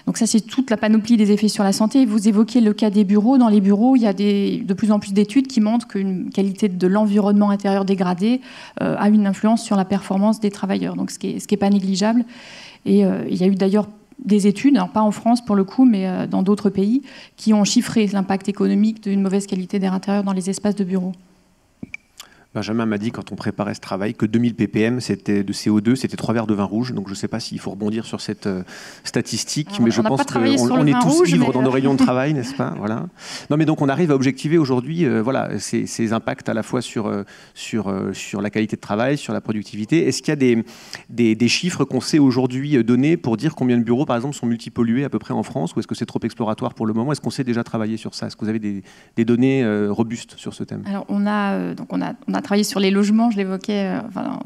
Donc ça, c'est toute la panoplie des effets sur la santé. Vous évoquez le cas des bureaux. Dans les bureaux, il y a de plus en plus d'études qui montrent qu'une qualité de l'environnement intérieur dégradé a une influence sur la performance des travailleurs, donc ce qui est pas négligeable. Et il y a eu d'ailleurs des études, pas en France pour le coup, mais dans d'autres pays, qui ont chiffré l'impact économique d'une mauvaise qualité d'air intérieur dans les espaces de bureaux. Benjamin m'a dit, quand on préparait ce travail, que 2000 ppm de CO2, c'était 3 verres de vin rouge. Donc je ne sais pas s'il faut rebondir sur cette statistique, mais je pense qu'on est tous ivres dans nos réunions de travail, n'est-ce pas? Voilà. Non, mais donc on arrive à objectiver aujourd'hui ces impacts à la fois sur la qualité de travail, sur la productivité. Est-ce qu'il y a des chiffres qu'on sait aujourd'hui donner pour dire combien de bureaux, par exemple, sont multipollués à peu près en France, ou est-ce que c'est trop exploratoire pour le moment? Est-ce qu'on sait déjà travailler sur ça? Est-ce que vous avez des données robustes sur ce thème? Alors on a travaillé sur les logements, je l'évoquais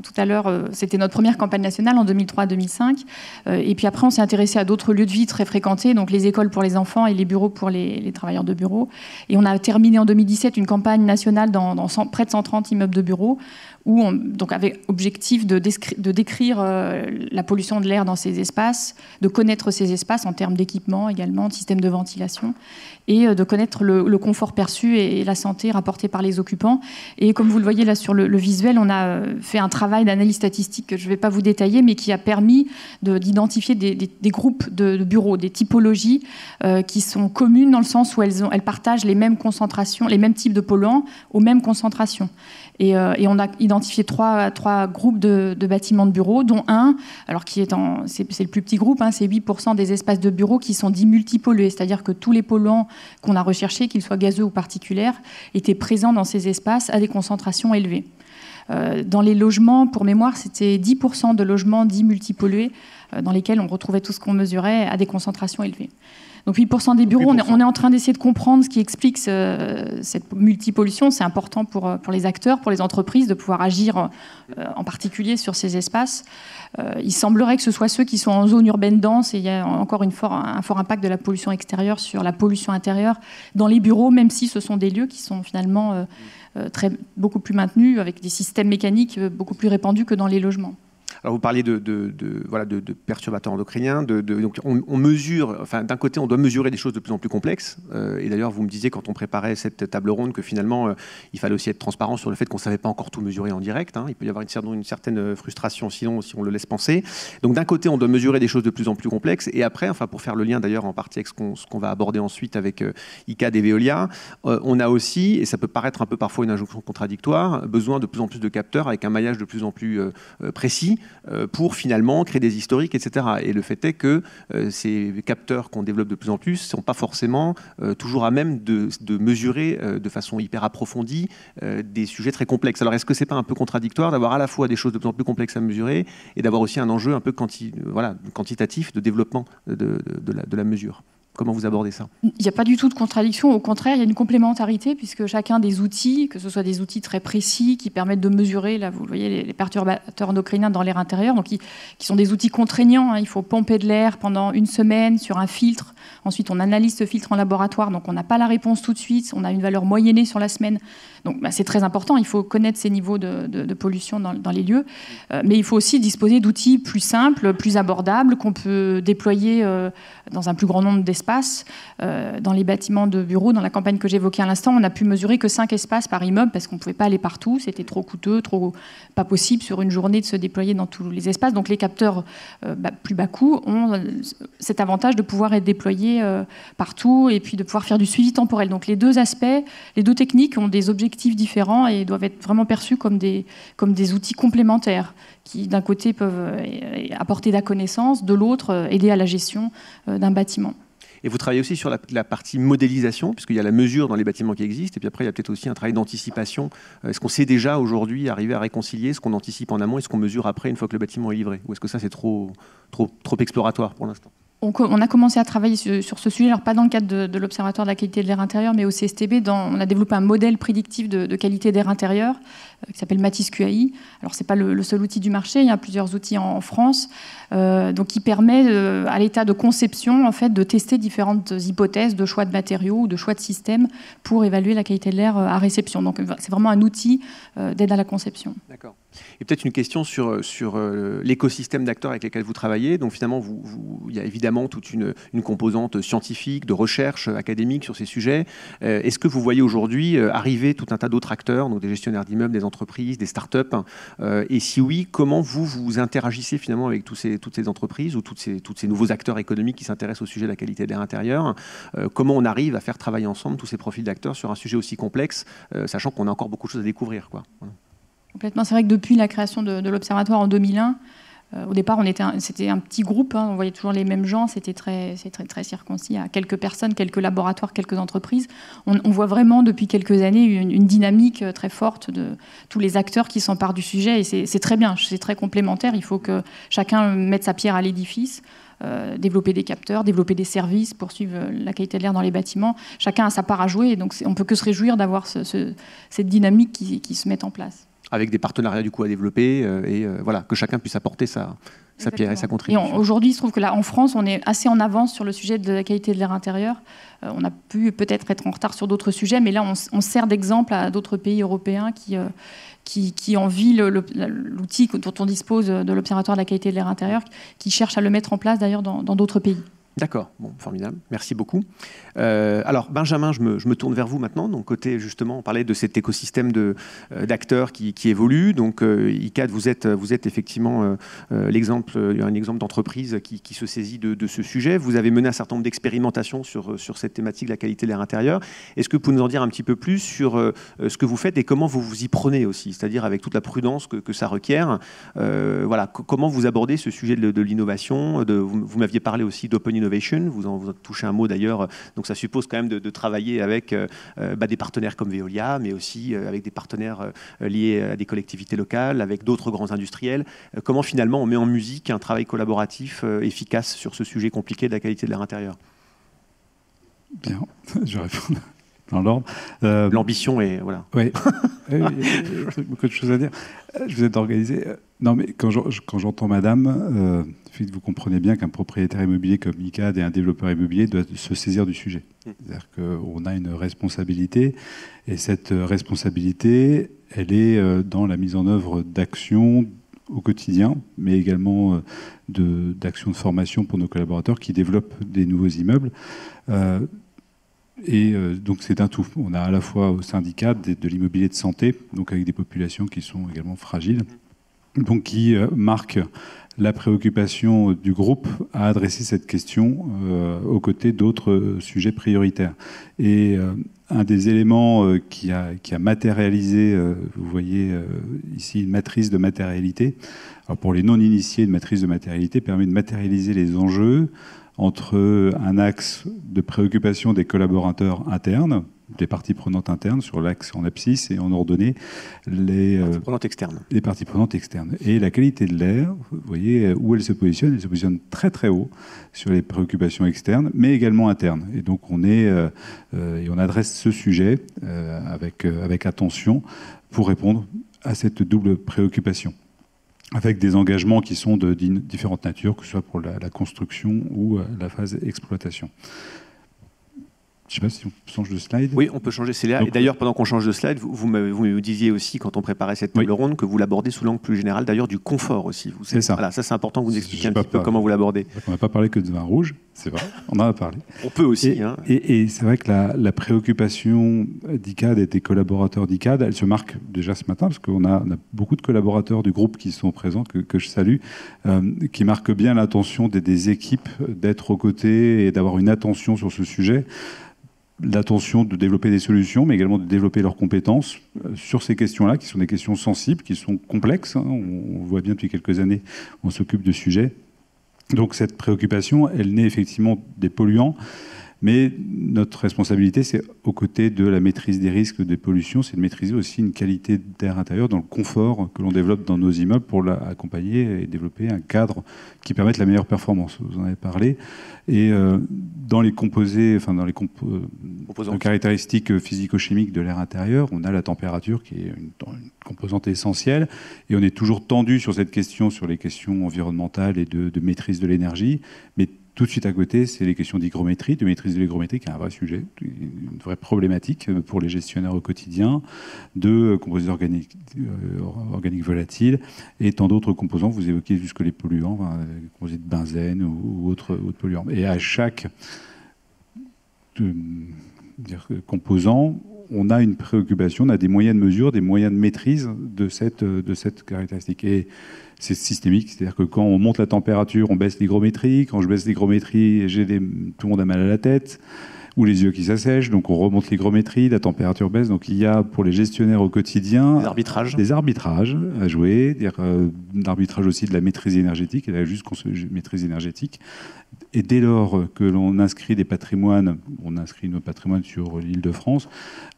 tout à l'heure, c'était notre première campagne nationale en 2003-2005. Et puis après, on s'est intéressé à d'autres lieux de vie très fréquentés, donc les écoles pour les enfants et les bureaux pour les travailleurs de bureau. Et on a terminé en 2017 une campagne nationale dans près de 130 immeubles de bureaux, où donc avec objectif de décrire la pollution de l'air dans ces espaces, de connaître ces espaces en termes d'équipement également, de système de ventilation, et de connaître le confort perçu et la santé rapportée par les occupants. Et comme vous le voyez là sur le visuel, on a fait un travail d'analyse statistique que je ne vais pas vous détailler, mais qui a permis d'identifier des groupes de bureaux, des typologies qui sont communes dans le sens où elles partagent les mêmes concentrations, les mêmes types de polluants aux mêmes concentrations. Et on a identifié trois groupes de bâtiments de bureaux, dont un, alors c'est le plus petit groupe, c'est 8% des espaces de bureaux qui sont dits multipollués, c'est-à-dire que tous les polluants qu'on a recherchés, qu'ils soient gazeux ou particuliers, étaient présents dans ces espaces à des concentrations élevées. Dans les logements, pour mémoire, c'était 10% de logements dits multipollués dans lesquels on retrouvait tout ce qu'on mesurait à des concentrations élevées. Donc 8% des bureaux, on est en train d'essayer de comprendre ce qui explique cette multipollution. C'est important pour les acteurs, pour les entreprises, de pouvoir agir en particulier sur ces espaces. Il semblerait que ce soit ceux qui sont en zone urbaine dense, et il y a encore un fort impact de la pollution extérieure sur la pollution intérieure dans les bureaux, même si ce sont des lieux qui sont finalement beaucoup plus maintenus, avec des systèmes mécaniques beaucoup plus répandus que dans les logements. Alors vous parliez de perturbateurs endocriniens. Donc on mesure, enfin d'un côté on doit mesurer des choses de plus en plus complexes. Et d'ailleurs vous me disiez quand on préparait cette table ronde que finalement il fallait aussi être transparent sur le fait qu'on ne savait pas encore tout mesurer en direct. Il peut y avoir une certaine frustration sinon si on le laisse penser. Donc d'un côté on doit mesurer des choses de plus en plus complexes. Et après, enfin pour faire le lien d'ailleurs en partie avec ce qu'on va aborder ensuite avec ICAD et Veolia, on a aussi, et ça peut paraître un peu parfois une injonction contradictoire, besoin de plus en plus de capteurs avec un maillage de plus en plus précis pour finalement créer des historiques, etc. Et le fait est que ces capteurs qu'on développe de plus en plus ne sont pas forcément toujours à même de mesurer de façon hyper approfondie des sujets très complexes. Alors est-ce que ce n'est pas un peu contradictoire d'avoir à la fois des choses de plus en plus complexes à mesurer et d'avoir aussi un enjeu un peu quantitatif de développement de la mesure ? Comment vous abordez ça ? Il n'y a pas du tout de contradiction, au contraire, il y a une complémentarité puisque chacun des outils, que ce soit des outils très précis qui permettent de mesurer, là vous voyez, les perturbateurs endocriniens dans l'air intérieur, donc qui sont des outils contraignants, il faut pomper de l'air pendant une semaine sur un filtre, ensuite on analyse ce filtre en laboratoire, donc on n'a pas la réponse tout de suite, on a une valeur moyennée sur la semaine, donc c'est très important, il faut connaître ces niveaux de pollution dans les lieux, mais il faut aussi disposer d'outils plus simples, plus abordables, qu'on peut déployer dans un plus grand nombre d'espaces. Dans les bâtiments de bureaux, dans la campagne que j'évoquais à l'instant, on n'a pu mesurer que 5 espaces par immeuble parce qu'on ne pouvait pas aller partout, c'était trop coûteux, pas possible sur une journée de se déployer dans tous les espaces. Donc les capteurs plus bas coût ont cet avantage de pouvoir être déployés partout et puis de pouvoir faire du suivi temporel. Donc les deux aspects, les deux techniques ont des objectifs différents et doivent être vraiment perçus comme des outils complémentaires qui d'un côté peuvent apporter de la connaissance, de l'autre aider à la gestion d'un bâtiment. Et vous travaillez aussi sur la partie modélisation, puisqu'il y a la mesure dans les bâtiments qui existent, et puis après il y a peut-être aussi un travail d'anticipation. Est-ce qu'on sait déjà aujourd'hui arriver à réconcilier ce qu'on anticipe en amont et ce qu'on mesure après une fois que le bâtiment est livré ? Ou est-ce que ça c'est trop exploratoire pour l'instant ? On a commencé à travailler sur ce sujet, alors pas dans le cadre de l'Observatoire de la qualité de l'air intérieur, mais au CSTB, on a développé un modèle prédictif de qualité d'air intérieur qui s'appelle Matisse QAI. Alors c'est pas le seul outil du marché, il y a plusieurs outils en France, donc qui permet à l'état de conception en fait de tester différentes hypothèses de choix de matériaux ou de choix de systèmes pour évaluer la qualité de l'air à réception. Donc c'est vraiment un outil d'aide à la conception. D'accord. Et peut-être une question sur l'écosystème d'acteurs avec lesquels vous travaillez. Donc finalement, il y a évidemment toute une composante scientifique, de recherche académique sur ces sujets. Est-ce que vous voyez aujourd'hui arriver tout un tas d'autres acteurs, donc des gestionnaires d'immeubles, des entreprises, des start-up et si oui, comment vous interagissez finalement avec toutes ces entreprises ou tous ces nouveaux acteurs économiques qui s'intéressent au sujet de la qualité de l'air intérieur? Comment on arrive à faire travailler ensemble tous ces profils d'acteurs sur un sujet aussi complexe, sachant qu'on a encore beaucoup de choses à découvrir, quoi. Voilà. Complètement. C'est vrai que depuis la création de l'Observatoire en 2001, au départ, c'était un petit groupe, on voyait toujours les mêmes gens, c'était très circoncis à quelques personnes, quelques laboratoires, quelques entreprises. On voit vraiment depuis quelques années une dynamique très forte de tous les acteurs qui s'emparent du sujet, et c'est très bien, c'est très complémentaire. Il faut que chacun mette sa pierre à l'édifice. Développer des capteurs, développer des services pour suivre la qualité de l'air dans les bâtiments. Chacun a sa part à jouer, et donc on ne peut que se réjouir d'avoir cette dynamique qui se met en place. Avec des partenariats du coup à développer voilà, que chacun puisse apporter sa pierre et sa contribution. Et aujourd'hui, il se trouve que là, en France, on est assez en avance sur le sujet de la qualité de l'air intérieur. On a pu peut-être être en retard sur d'autres sujets, mais là, on sert d'exemple à d'autres pays européens qui envient l'outil dont on dispose de l'Observatoire de la qualité de l'air intérieur, qui cherchent à le mettre en place d'ailleurs dans d'autres pays. D'accord, bon, formidable, merci beaucoup. Alors Benjamin, je me tourne vers vous maintenant. Donc côté justement, on parlait de cet écosystème d'acteurs qui évolue. Donc ICAD, vous êtes effectivement un exemple d'entreprise qui se saisit de ce sujet. Vous avez mené un certain nombre d'expérimentations sur cette thématique de la qualité de l'air intérieur. Est-ce que vous pouvez nous en dire un petit peu plus sur ce que vous faites et comment vous vous y prenez aussi, c'est-à-dire avec toute la prudence que ça requiert. Voilà, comment vous abordez ce sujet de l'innovation. Vous m'aviez parlé aussi d'open innovation, vous en touchez un mot d'ailleurs, donc ça suppose quand même de travailler avec des partenaires comme Veolia, mais aussi avec des partenaires liés à des collectivités locales, avec d'autres grands industriels. Comment finalement on met en musique un travail collaboratif efficace sur ce sujet compliqué de la qualité de l'air intérieur? Bien, je vais répondre dans l'ordre. L'ambition est... Voilà. Oui, il y a beaucoup de choses à dire. Je vous ai organisé. Non, mais quand j'entends madame, vous comprenez bien qu'un propriétaire immobilier comme ICAD et un développeur immobilier doivent se saisir du sujet. C'est-à-dire qu'on a une responsabilité, et cette responsabilité, elle est dans la mise en œuvre d'actions au quotidien, mais également d'actions de formation pour nos collaborateurs qui développent des nouveaux immeubles. Donc c'est un tout. On a à la fois au syndicat de l'immobilier de santé, donc avec des populations qui sont également fragiles, donc qui marquent la préoccupation du groupe à adresser cette question aux côtés d'autres sujets prioritaires. Et un des éléments qui a matérialisé, vous voyez ici une matrice de matérialité. Alors pour les non-initiés, une matrice de matérialité permet de matérialiser les enjeux entre un axe de préoccupation des collaborateurs internes, des parties prenantes internes sur l'axe en abscisse et en ordonnée, les parties prenantes externes. Et la qualité de l'air, vous voyez où elle se positionne très très haut sur les préoccupations externes, mais également internes. Et donc on adresse ce sujet avec attention pour répondre à cette double préoccupation, avec des engagements qui sont de différentes natures, que ce soit pour la construction ou la phase exploitation. Je ne sais pas si on change de slide. Oui, on peut changer. C'est là. Et d'ailleurs, pendant qu'on change de slide, vous me disiez aussi, quand on préparait cette table ronde, que vous l'abordez sous l'angle plus général, d'ailleurs, du confort aussi. C'est ça. Voilà, ça, c'est important que vous nous expliquiez un petit peu comment vous l'abordez. On n'a pas parlé que de vin rouge, c'est vrai. On en a parlé. On peut aussi. Et c'est vrai que la préoccupation d'ICAD et des collaborateurs d'ICAD, elle se marque déjà ce matin, parce qu'on a beaucoup de collaborateurs du groupe qui sont présents, que je salue, qui marquent bien l'attention des équipes d'être aux côtés et d'avoir une attention sur ce sujet. L'attention de développer des solutions, mais également de développer leurs compétences sur ces questions-là, qui sont des questions sensibles, qui sont complexes. On voit bien depuis quelques années, on s'occupe de sujets. Donc cette préoccupation, elle naît effectivement des polluants, mais notre responsabilité, c'est aux côtés de la maîtrise des risques des pollutions, c'est de maîtriser aussi une qualité d'air intérieur dans le confort que l'on développe dans nos immeubles pour accompagner et développer un cadre qui permette la meilleure performance. Vous en avez parlé. Et dans les composés, enfin dans les caractéristiques physico-chimiques de l'air intérieur, on a la température qui est une composante essentielle, et on est toujours tendu sur cette question, sur les questions environnementales et de maîtrise de l'énergie, mais tout de suite à côté, c'est les questions d'hygrométrie, de maîtrise de l'hygrométrie, qui est un vrai sujet, une vraie problématique pour les gestionnaires au quotidien, de composés organiques volatiles, et tant d'autres composants. Vous évoquiez jusque les polluants, les composés de benzène ou autres polluants. Et à chaque composant, on a une préoccupation, on a des moyens de mesure, des moyens de maîtrise de cette caractéristique. Et c'est systémique, c'est-à-dire que quand on monte la température, on baisse l'hygrométrie. Quand je baisse l'hygrométrie, tout le monde a mal à la tête ou les yeux qui s'assèchent, donc on remonte l'hygrométrie, la température baisse. Donc il y a pour les gestionnaires au quotidien des arbitrages à jouer, l'arbitrage aussi de la maîtrise énergétique et la juste maîtrise énergétique. Et dès lors que l'on inscrit des patrimoines, on inscrit nos patrimoines sur l'Île-de-France,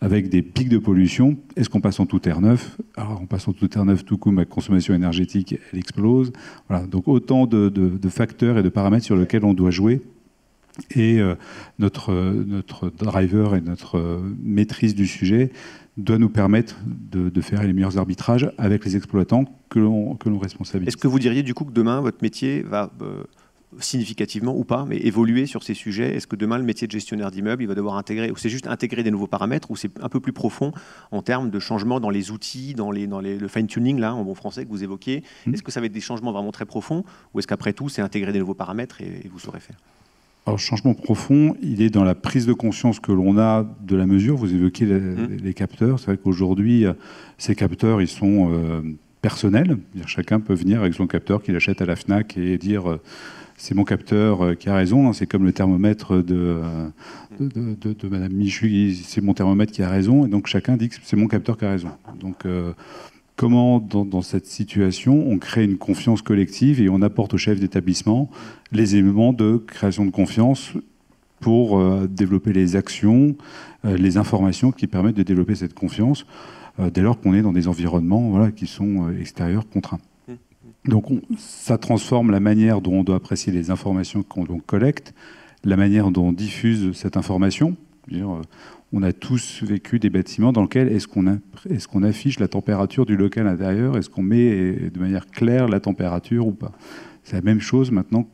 avec des pics de pollution, est-ce qu'on passe en tout air neuf? Alors, en passant en tout air neuf, tout coup, ma consommation énergétique, elle explose. Voilà, donc autant de facteurs et de paramètres sur lesquels on doit jouer. Et notre driver et notre maîtrise du sujet doit nous permettre de faire les meilleurs arbitrages avec les exploitants que l'on responsabilise. Est-ce que vous diriez du coup que demain, votre métier va significativement ou pas, mais évoluer sur ces sujets? Est-ce que demain, le métier de gestionnaire d'immeuble, il va devoir intégrer, ou c'est juste intégrer des nouveaux paramètres, ou c'est un peu plus profond en termes de changements dans les outils, dans le fine-tuning, là, en bon français, que vous évoquiez? Est-ce que ça va être des changements vraiment très profonds, ou est-ce qu'après tout, c'est intégrer des nouveaux paramètres et vous saurez faire? Alors, le changement profond, il est dans la prise de conscience que l'on a de la mesure. Vous évoquez les capteurs. C'est vrai qu'aujourd'hui, ces capteurs, ils sont personnels. Chacun peut venir avec son capteur qu'il achète à la FNAC et dire c'est mon capteur qui a raison. C'est comme le thermomètre de Madame Michu, c'est mon thermomètre qui a raison. Et donc, chacun dit que c'est mon capteur qui a raison. Donc, comment, dans cette situation, on crée une confiance collective et on apporte au chef d'établissement les éléments de création de confiance pour développer les actions, les informations qui permettent de développer cette confiance dès lors qu'on est dans des environnements qui sont extérieurs, contraints. Donc ça transforme la manière dont on doit apprécier les informations qu'on collecte, la manière dont on diffuse cette information. On a tous vécu des bâtiments dans lesquels est-ce qu'on affiche la température du local intérieur, est-ce qu'on met de manière claire la température ou pas. C'est la même chose maintenant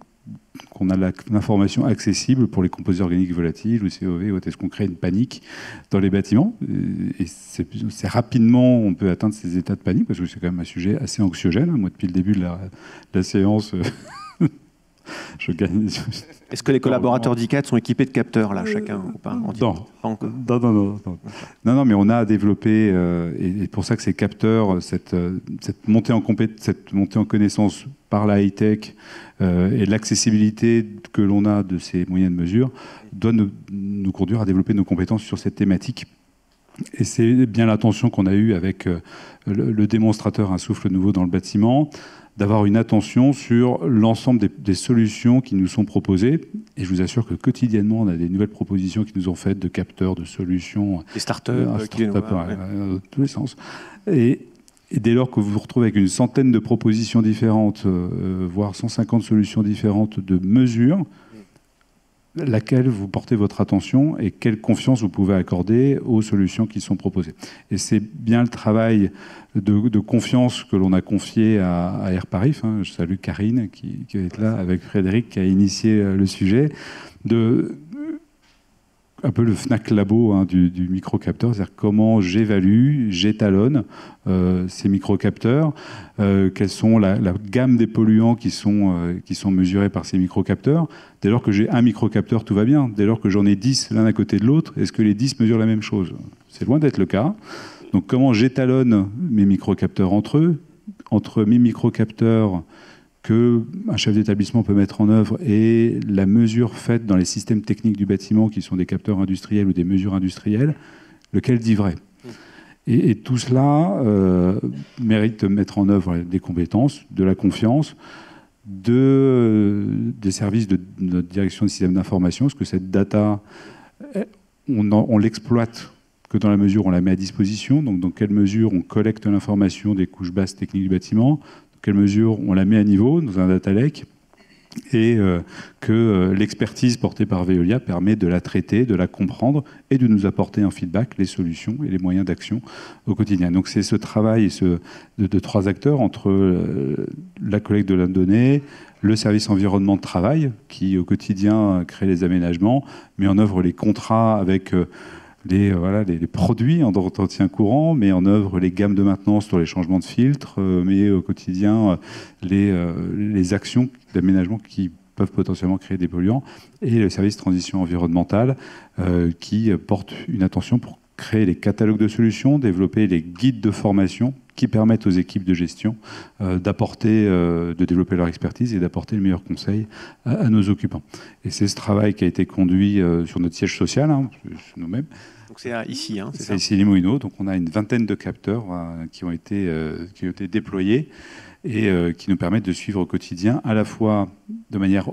qu'on a l'information accessible pour les composés organiques volatiles ou COV. Est-ce qu'on crée une panique dans les bâtiments? Et c'est rapidement, on peut atteindre ces états de panique, parce que c'est quand même un sujet assez anxiogène. Moi, depuis le début de la séance, je gagne. Est-ce que les collaborateurs d'ICAD sont équipés de capteurs, là, chacun ou pas? Non, mais on a développé, et c'est pour ça que ces capteurs, cette montée en connaissance par la high-tech et l'accessibilité que l'on a de ces moyens de mesure doit nous conduire à développer nos compétences sur cette thématique. Et c'est bien l'attention qu'on a eue avec le démonstrateur Un souffle nouveau dans le bâtiment, d'avoir une attention sur l'ensemble des solutions qui nous sont proposées. Et je vous assure que quotidiennement, on a des nouvelles propositions qui nous sont faites de capteurs, de solutions. Des startups dans tous les sens. Et dès lors que vous vous retrouvez avec une centaine de propositions différentes, voire 150 solutions différentes de mesures, laquelle vous portez votre attention et quelle confiance vous pouvez accorder aux solutions qui sont proposées. Et c'est bien le travail de confiance que l'on a confié à Airparif. Je salue Karine qui est là avec Frédéric, qui a initié le sujet, un peu le Fnac Labo du microcapteur, c'est-à-dire comment j'évalue, j'étalonne ces microcapteurs, quelles sont la gamme des polluants qui sont mesurés par ces microcapteurs. Dès lors que j'ai un microcapteur, tout va bien. Dès lors que j'en ai 10 l'un à côté de l'autre, est-ce que les 10 mesurent la même chose? C'est loin d'être le cas. Donc comment j'étalonne mes microcapteurs entre eux, entre mes microcapteurs qu'un chef d'établissement peut mettre en œuvre et la mesure faite dans les systèmes techniques du bâtiment, qui sont des capteurs industriels ou des mesures industrielles, lequel dit vrai? Et tout cela mérite de mettre en œuvre des compétences, de la confiance, des services de notre direction des systèmes d'information, parce que cette data, on l'exploite que dans la mesure où on la met à disposition, donc dans quelle mesure on collecte l'information des couches basses techniques du bâtiment, dans quelle mesure on la met à niveau dans un data lake, et que l'expertise portée par Veolia permet de la traiter, de la comprendre et de nous apporter un feedback, les solutions et les moyens d'action au quotidien. Donc c'est ce travail de trois acteurs entre la collecte de la donnée, le service environnement de travail qui au quotidien crée les aménagements, met en œuvre les contrats avec les produits en entretien courant, met en œuvre les gammes de maintenance sur les changements de filtres, met au quotidien les actions d'aménagement qui peuvent potentiellement créer des polluants, et le service transition environnementale qui porte une attention pour créer les catalogues de solutions, développer les guides de formation qui permettent aux équipes de gestion de développer leur expertise et d'apporter le meilleur conseil à nos occupants. Et c'est ce travail qui a été conduit sur notre siège social, nous-mêmes. Donc c'est ici, c'est ça? C'est ici les Moulineaux. Donc on a une vingtaine de capteurs qui ont été déployés et qui nous permettent de suivre au quotidien à la fois de manière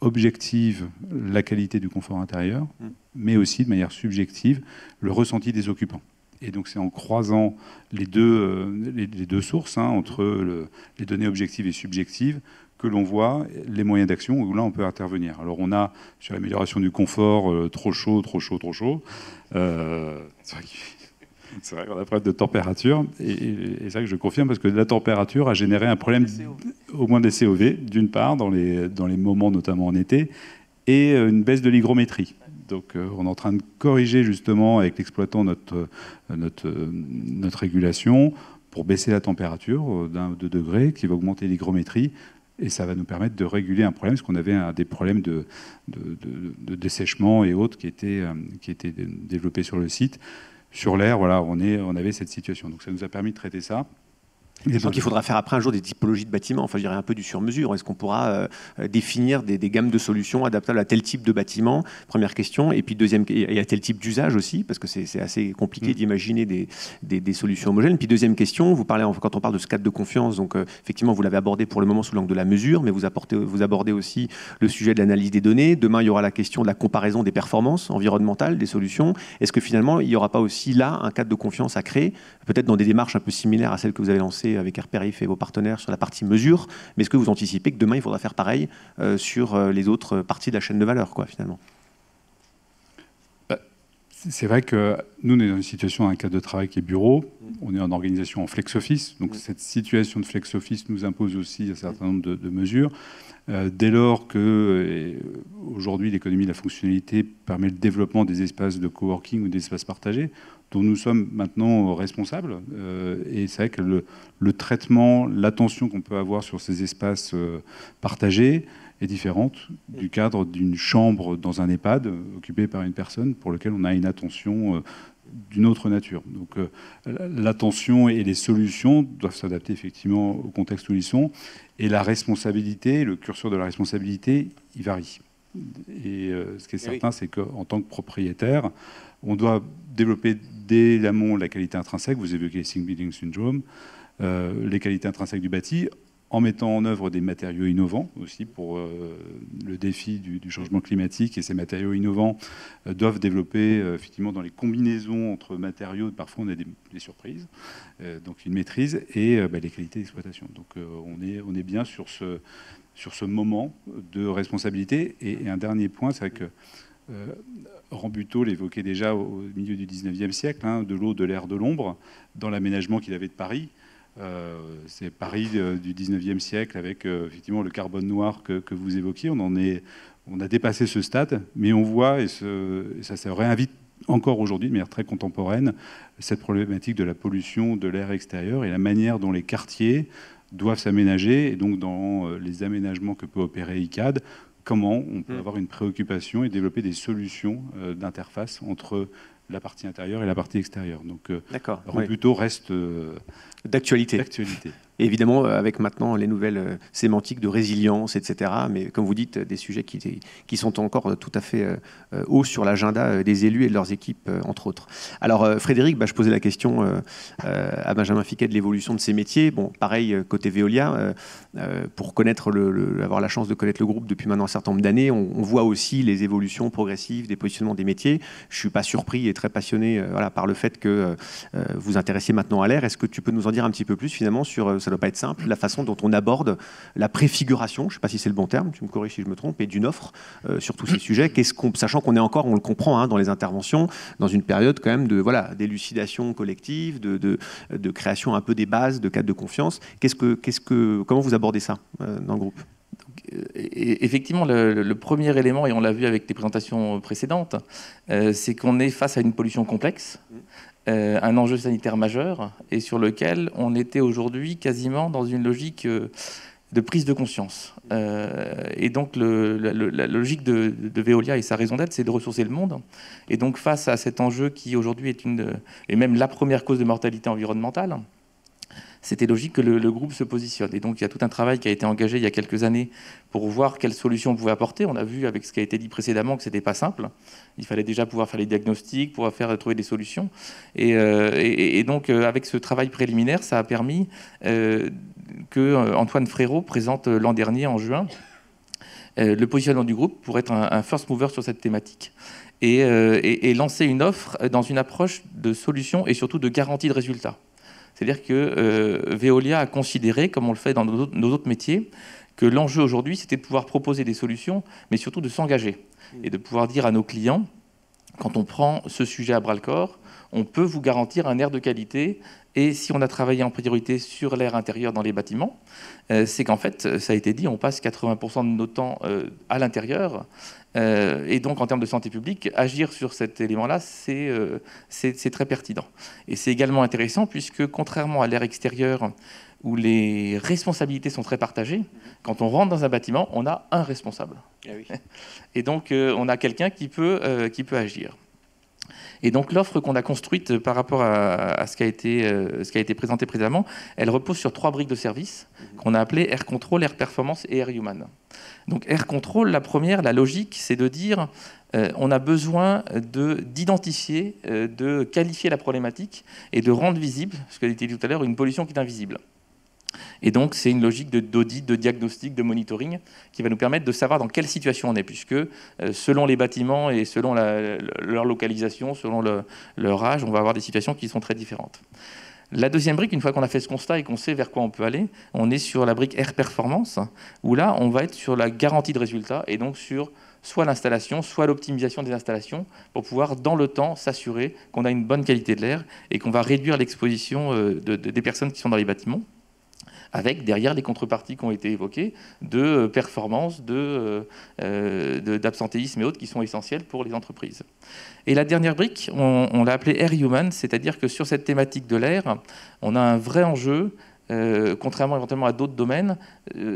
objective la qualité du confort intérieur, mais aussi de manière subjective le ressenti des occupants. Et donc c'est en croisant les deux sources, entre les données objectives et subjectives, que l'on voit les moyens d'action où là on peut intervenir. Alors on a sur l'amélioration du confort trop chaud. C'est vrai qu'on a un problème de température, et c'est vrai que je confirme parce que la température a généré un problème au moins des COV, d'une part, dans les moments notamment en été, et une baisse de l'hygrométrie. Donc on est en train de corriger justement avec l'exploitant notre régulation pour baisser la température de degrés, qui va augmenter l'hygrométrie, et ça va nous permettre de réguler un problème, parce qu'on avait des problèmes de dessèchement et autres qui étaient développés sur le site. Sur l'air, voilà, on avait cette situation. Donc ça nous a permis de traiter ça. Et donc il faudra faire après un jour des typologies de bâtiments, enfin je dirais un peu du sur-mesure. Est-ce qu'on pourra définir des gammes de solutions adaptables à tel type de bâtiment? Première question. Et puis deuxième, et à tel type d'usage aussi, parce que c'est assez compliqué d'imaginer des solutions homogènes. Puis deuxième question, vous parlez, quand on parle de ce cadre de confiance, donc effectivement vous l'avez abordé pour le moment sous l'angle de la mesure, mais vous abordez aussi le sujet de l'analyse des données. Demain il y aura la question de la comparaison des performances environnementales des solutions. Est-ce que finalement il n'y aura pas aussi là un cadre de confiance à créer, peut-être dans des démarches un peu similaires à celles que vous avez lancées commencé avec Airperif et vos partenaires sur la partie mesure, mais est-ce que vous anticipez que demain, il faudra faire pareil sur les autres parties de la chaîne de valeur, quoi, finalement? C'est vrai que nous, on est dans une situation, un cadre de travail qui est bureau. On est en organisation en flex-office. Donc, cette situation de flex-office nous impose aussi un certain nombre de mesures. Dès lors que, aujourd'hui, l'économie de la fonctionnalité permet le développement des espaces de coworking ou des espaces partagés, dont nous sommes maintenant responsables. Et c'est vrai que le traitement, l'attention qu'on peut avoir sur ces espaces partagés est différente du cadre d'une chambre dans un EHPAD occupée par une personne pour lequel on a une attention d'une autre nature. Donc l'attention et les solutions doivent s'adapter effectivement au contexte où ils sont. Et la responsabilité, le curseur de la responsabilité, il varie. Et ce qui est certain, c'est qu'en tant que propriétaire, on doit développer dès l'amont la qualité intrinsèque. Vous évoquez Think Building Syndrome, les qualités intrinsèques du bâti, en mettant en œuvre des matériaux innovants aussi pour le défi du changement climatique. Et ces matériaux innovants doivent développer effectivement dans les combinaisons entre matériaux. Parfois, on a des surprises, donc une maîtrise et les qualités d'exploitation. Donc, on est bien sur ce moment de responsabilité. Et un dernier point, c'est vrai que Rambuteau l'évoquait déjà au milieu du 19e siècle, de l'eau, de l'air, de l'ombre, dans l'aménagement qu'il avait de Paris. C'est Paris du 19e siècle avec effectivement le carbone noir que vous évoquiez. On a dépassé ce stade, mais on voit, et ça se réinvite encore aujourd'hui de manière très contemporaine, cette problématique de la pollution de l'air extérieur et la manière dont les quartiers doivent s'aménager, et donc dans les aménagements que peut opérer ICAD, comment on peut avoir une préoccupation et développer des solutions d'interface entre la partie intérieure et la partie extérieure. Donc Rambuteau reste d'actualité. Et évidemment, avec maintenant les nouvelles sémantiques de résilience, etc. Mais comme vous dites, des sujets qui sont encore tout à fait hauts sur l'agenda des élus et de leurs équipes, entre autres. Alors, Frédéric, je posais la question à Benjamin Fiquet de l'évolution de ces métiers. Bon, pareil, côté Veolia, pour avoir la chance de connaître le groupe depuis maintenant un certain nombre d'années, on voit aussi les évolutions progressives des positionnements des métiers. Je ne suis pas surpris et très passionné par le fait que vous intéressiez maintenant à l'air. Est-ce que tu peux nous en dire un petit peu plus, finalement, sur... Ça ne doit pas être simple, la façon dont on aborde la préfiguration, je ne sais pas si c'est le bon terme, tu me corriges si je me trompe, et d'une offre sur tous ces sujets, sachant qu'on est encore, on le comprend dans les interventions, dans une période quand même d'élucidation collective, de création un peu des bases, de cadres de confiance. Comment vous abordez ça dans le groupe ? Effectivement, le premier élément, et on l'a vu avec les présentations précédentes, c'est qu'on est face à une pollution complexe, un enjeu sanitaire majeur, et sur lequel on était aujourd'hui quasiment dans une logique de prise de conscience. Et donc la logique de Veolia et sa raison d'être, c'est de ressourcer le monde. Et donc face à cet enjeu qui aujourd'hui est même la première cause de mortalité environnementale, c'était logique que le groupe se positionne. Et donc, il y a tout un travail qui a été engagé il y a quelques années pour voir quelles solutions on pouvait apporter. On a vu, avec ce qui a été dit précédemment, que ce n'était pas simple. Il fallait déjà pouvoir faire les diagnostics, pouvoir trouver des solutions. Et donc, avec ce travail préliminaire, ça a permis que Antoine Frérot présente l'an dernier, en juin, le positionnement du groupe pour être un first mover sur cette thématique. Et lancer une offre dans une approche de solution et surtout de garantie de résultats. C'est-à-dire que Veolia a considéré, comme on le fait dans nos autres métiers, que l'enjeu aujourd'hui, c'était de pouvoir proposer des solutions, mais surtout de s'engager et de pouvoir dire à nos clients, quand on prend ce sujet à bras-le-corps, on peut vous garantir un air de qualité. Et si on a travaillé en priorité sur l'air intérieur dans les bâtiments, c'est qu'en fait, ça a été dit, on passe 80% de nos temps à l'intérieur. Et donc, en termes de santé publique, agir sur cet élément-là, c'est très pertinent. Et c'est également intéressant puisque, contrairement à l'air extérieur, où les responsabilités sont très partagées, quand on rentre dans un bâtiment, on a un responsable. Ah oui. Et donc, on a quelqu'un qui peut agir. Et donc l'offre qu'on a construite par rapport à ce qui a été présenté précédemment, elle repose sur 3 briques de service qu'on a appelées Air Control, Air Performance et Air Human. Donc Air Control, la première, la logique, c'est de dire on a besoin d'identifier, de qualifier la problématique et de rendre visible, ce que j'ai dit tout à l'heure, une pollution qui est invisible. Et donc, c'est une logique d'audit, de diagnostic, de monitoring qui va nous permettre de savoir dans quelle situation on est, puisque selon les bâtiments et selon leur localisation, selon leur âge, on va avoir des situations qui sont très différentes. La deuxième brique, une fois qu'on a fait ce constat et qu'on sait vers quoi on peut aller, on est sur la brique Air Performance, où là, on va être sur la garantie de résultat et donc sur soit l'installation, soit l'optimisation des installations pour pouvoir, dans le temps, s'assurer qu'on a une bonne qualité de l'air et qu'on va réduire l'exposition des personnes qui sont dans les bâtiments, avec derrière les contreparties qui ont été évoquées de performance, d'absentéisme et autres qui sont essentiels pour les entreprises. Et la dernière brique, on l'a appelée Air Human, c'est-à-dire que sur cette thématique de l'air, on a un vrai enjeu, contrairement éventuellement à d'autres domaines,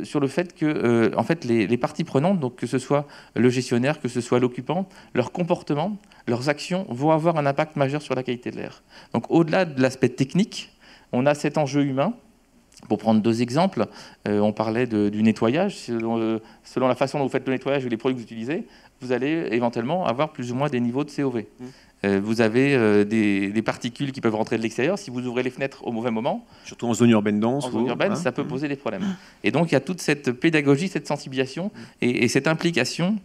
sur le fait que en fait, les parties prenantes, donc que ce soit le gestionnaire, que ce soit l'occupant, leur comportement, leurs actions vont avoir un impact majeur sur la qualité de l'air. Donc au-delà de l'aspect technique, on a cet enjeu humain. Pour prendre 2 exemples, on parlait du nettoyage. Selon la façon dont vous faites le nettoyage ou les produits que vous utilisez, vous allez éventuellement avoir plus ou moins des niveaux de COV. Vous avez des particules qui peuvent rentrer de l'extérieur. Si vous ouvrez les fenêtres au mauvais moment, surtout en zone urbaine dense, en zone urbaine, ça peut poser des problèmes. Et donc il y a toute cette pédagogie, cette sensibilisation et cette implication.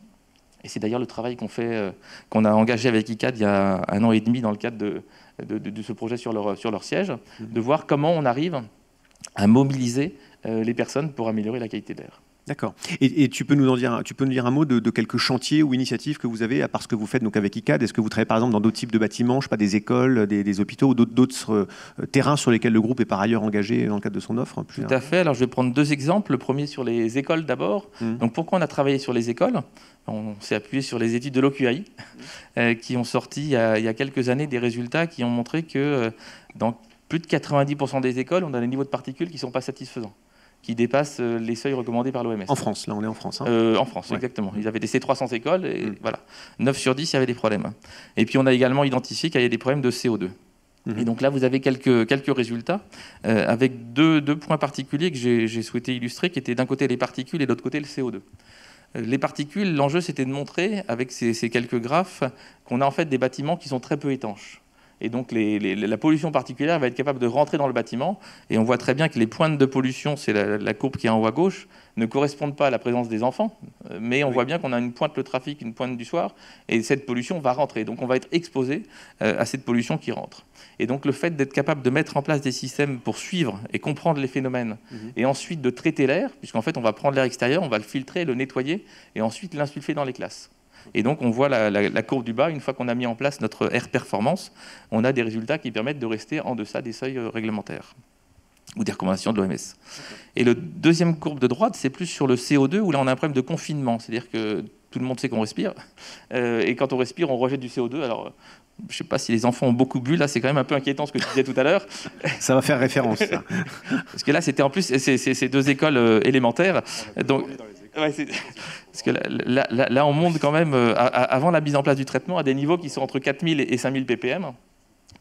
Et c'est d'ailleurs le travail qu'on a engagé avec ICAD il y a 1 an et demi dans le cadre de ce projet sur leur siège, de voir comment on arrive à mobiliser les personnes pour améliorer la qualité de l'air. D'accord. Et tu peux nous dire un mot de quelques chantiers ou initiatives que vous avez, à part ce que vous faites donc avec ICAD. Est-ce que vous travaillez par exemple dans d'autres types de bâtiments, je sais pas, des écoles, des hôpitaux ou d'autres terrains sur lesquels le groupe est par ailleurs engagé dans le cadre de son offre? Tout à fait. Alors je vais prendre 2 exemples. Le premier sur les écoles d'abord. Donc pourquoi on a travaillé sur les écoles? On s'est appuyé sur les études de l'OQI qui ont sorti il y a quelques années des résultats qui ont montré que dans plus de 90% des écoles, on a des niveaux de particules qui ne sont pas satisfaisants, qui dépassent les seuils recommandés par l'OMS. En France, là on est en France. Hein. En France, ouais. Exactement. Ils avaient testé 300 écoles et voilà, 9 sur 10, il y avait des problèmes. Et puis on a également identifié qu'il y avait des problèmes de CO2. Et donc là, vous avez quelques résultats avec deux points particuliers que j'ai souhaité illustrer, qui étaient d'un côté les particules et de l'autre côté le CO2. Les particules, l'enjeu c'était de montrer avec ces quelques graphes qu'on a en fait des bâtiments qui sont très peu étanches. Et donc la pollution particulière va être capable de rentrer dans le bâtiment. Et on voit très bien que les pointes de pollution, c'est la courbe qui est en haut à gauche, ne correspondent pas à la présence des enfants. Mais on voit bien qu'on a une pointe le trafic, une pointe du soir. Et cette pollution va rentrer. Donc on va être exposé à cette pollution qui rentre. Et donc le fait d'être capable de mettre en place des systèmes pour suivre et comprendre les phénomènes, et ensuite de traiter l'air, puisqu'en fait on va prendre l'air extérieur, on va le filtrer, le nettoyer, et ensuite l'insuffler dans les classes. Et donc, on voit la courbe du bas. Une fois qu'on a mis en place notre Air Performance, on a des résultats qui permettent de rester en deçà des seuils réglementaires ou des recommandations de l'OMS. Et le deuxième courbe de droite, c'est plus sur le CO2, où là, on a un problème de confinement. C'est-à-dire que tout le monde sait qu'on respire. Et quand on respire, on rejette du CO2. Alors, je ne sais pas si les enfants ont beaucoup bu. Là, c'est quand même un peu inquiétant ce que tu disais tout à l'heure. Ça va faire référence, ça. Parce que là, c'était en plus ces 2 écoles élémentaires. Donc, ouais, parce que là, on monte quand même, avant la mise en place du traitement, à des niveaux qui sont entre 4000 et 5000 ppm.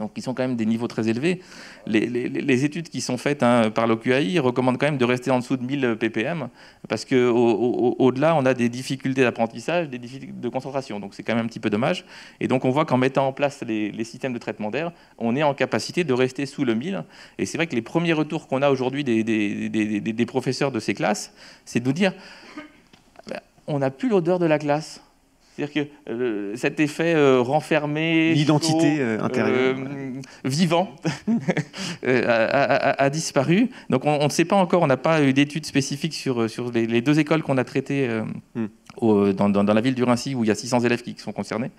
Donc, qui sont quand même des niveaux très élevés. Les études qui sont faites par l'OQI recommandent quand même de rester en dessous de 1000 ppm, parce qu'au-delà, on a des difficultés d'apprentissage, des difficultés de concentration. Donc, c'est quand même un petit peu dommage. Et donc, on voit qu'en mettant en place les systèmes de traitement d'air, on est en capacité de rester sous le 1000. Et c'est vrai que les premiers retours qu'on a aujourd'hui des professeurs de ces classes, c'est de nous dire... on n'a plus l'odeur de la classe. C'est-à-dire que cet effet renfermé, l'identité intérieure, vivant, a disparu. Donc on ne sait pas encore, on n'a pas eu d'études spécifiques sur les 2 écoles qu'on a traitées dans la ville du Raincy, où il y a 600 élèves qui sont concernés.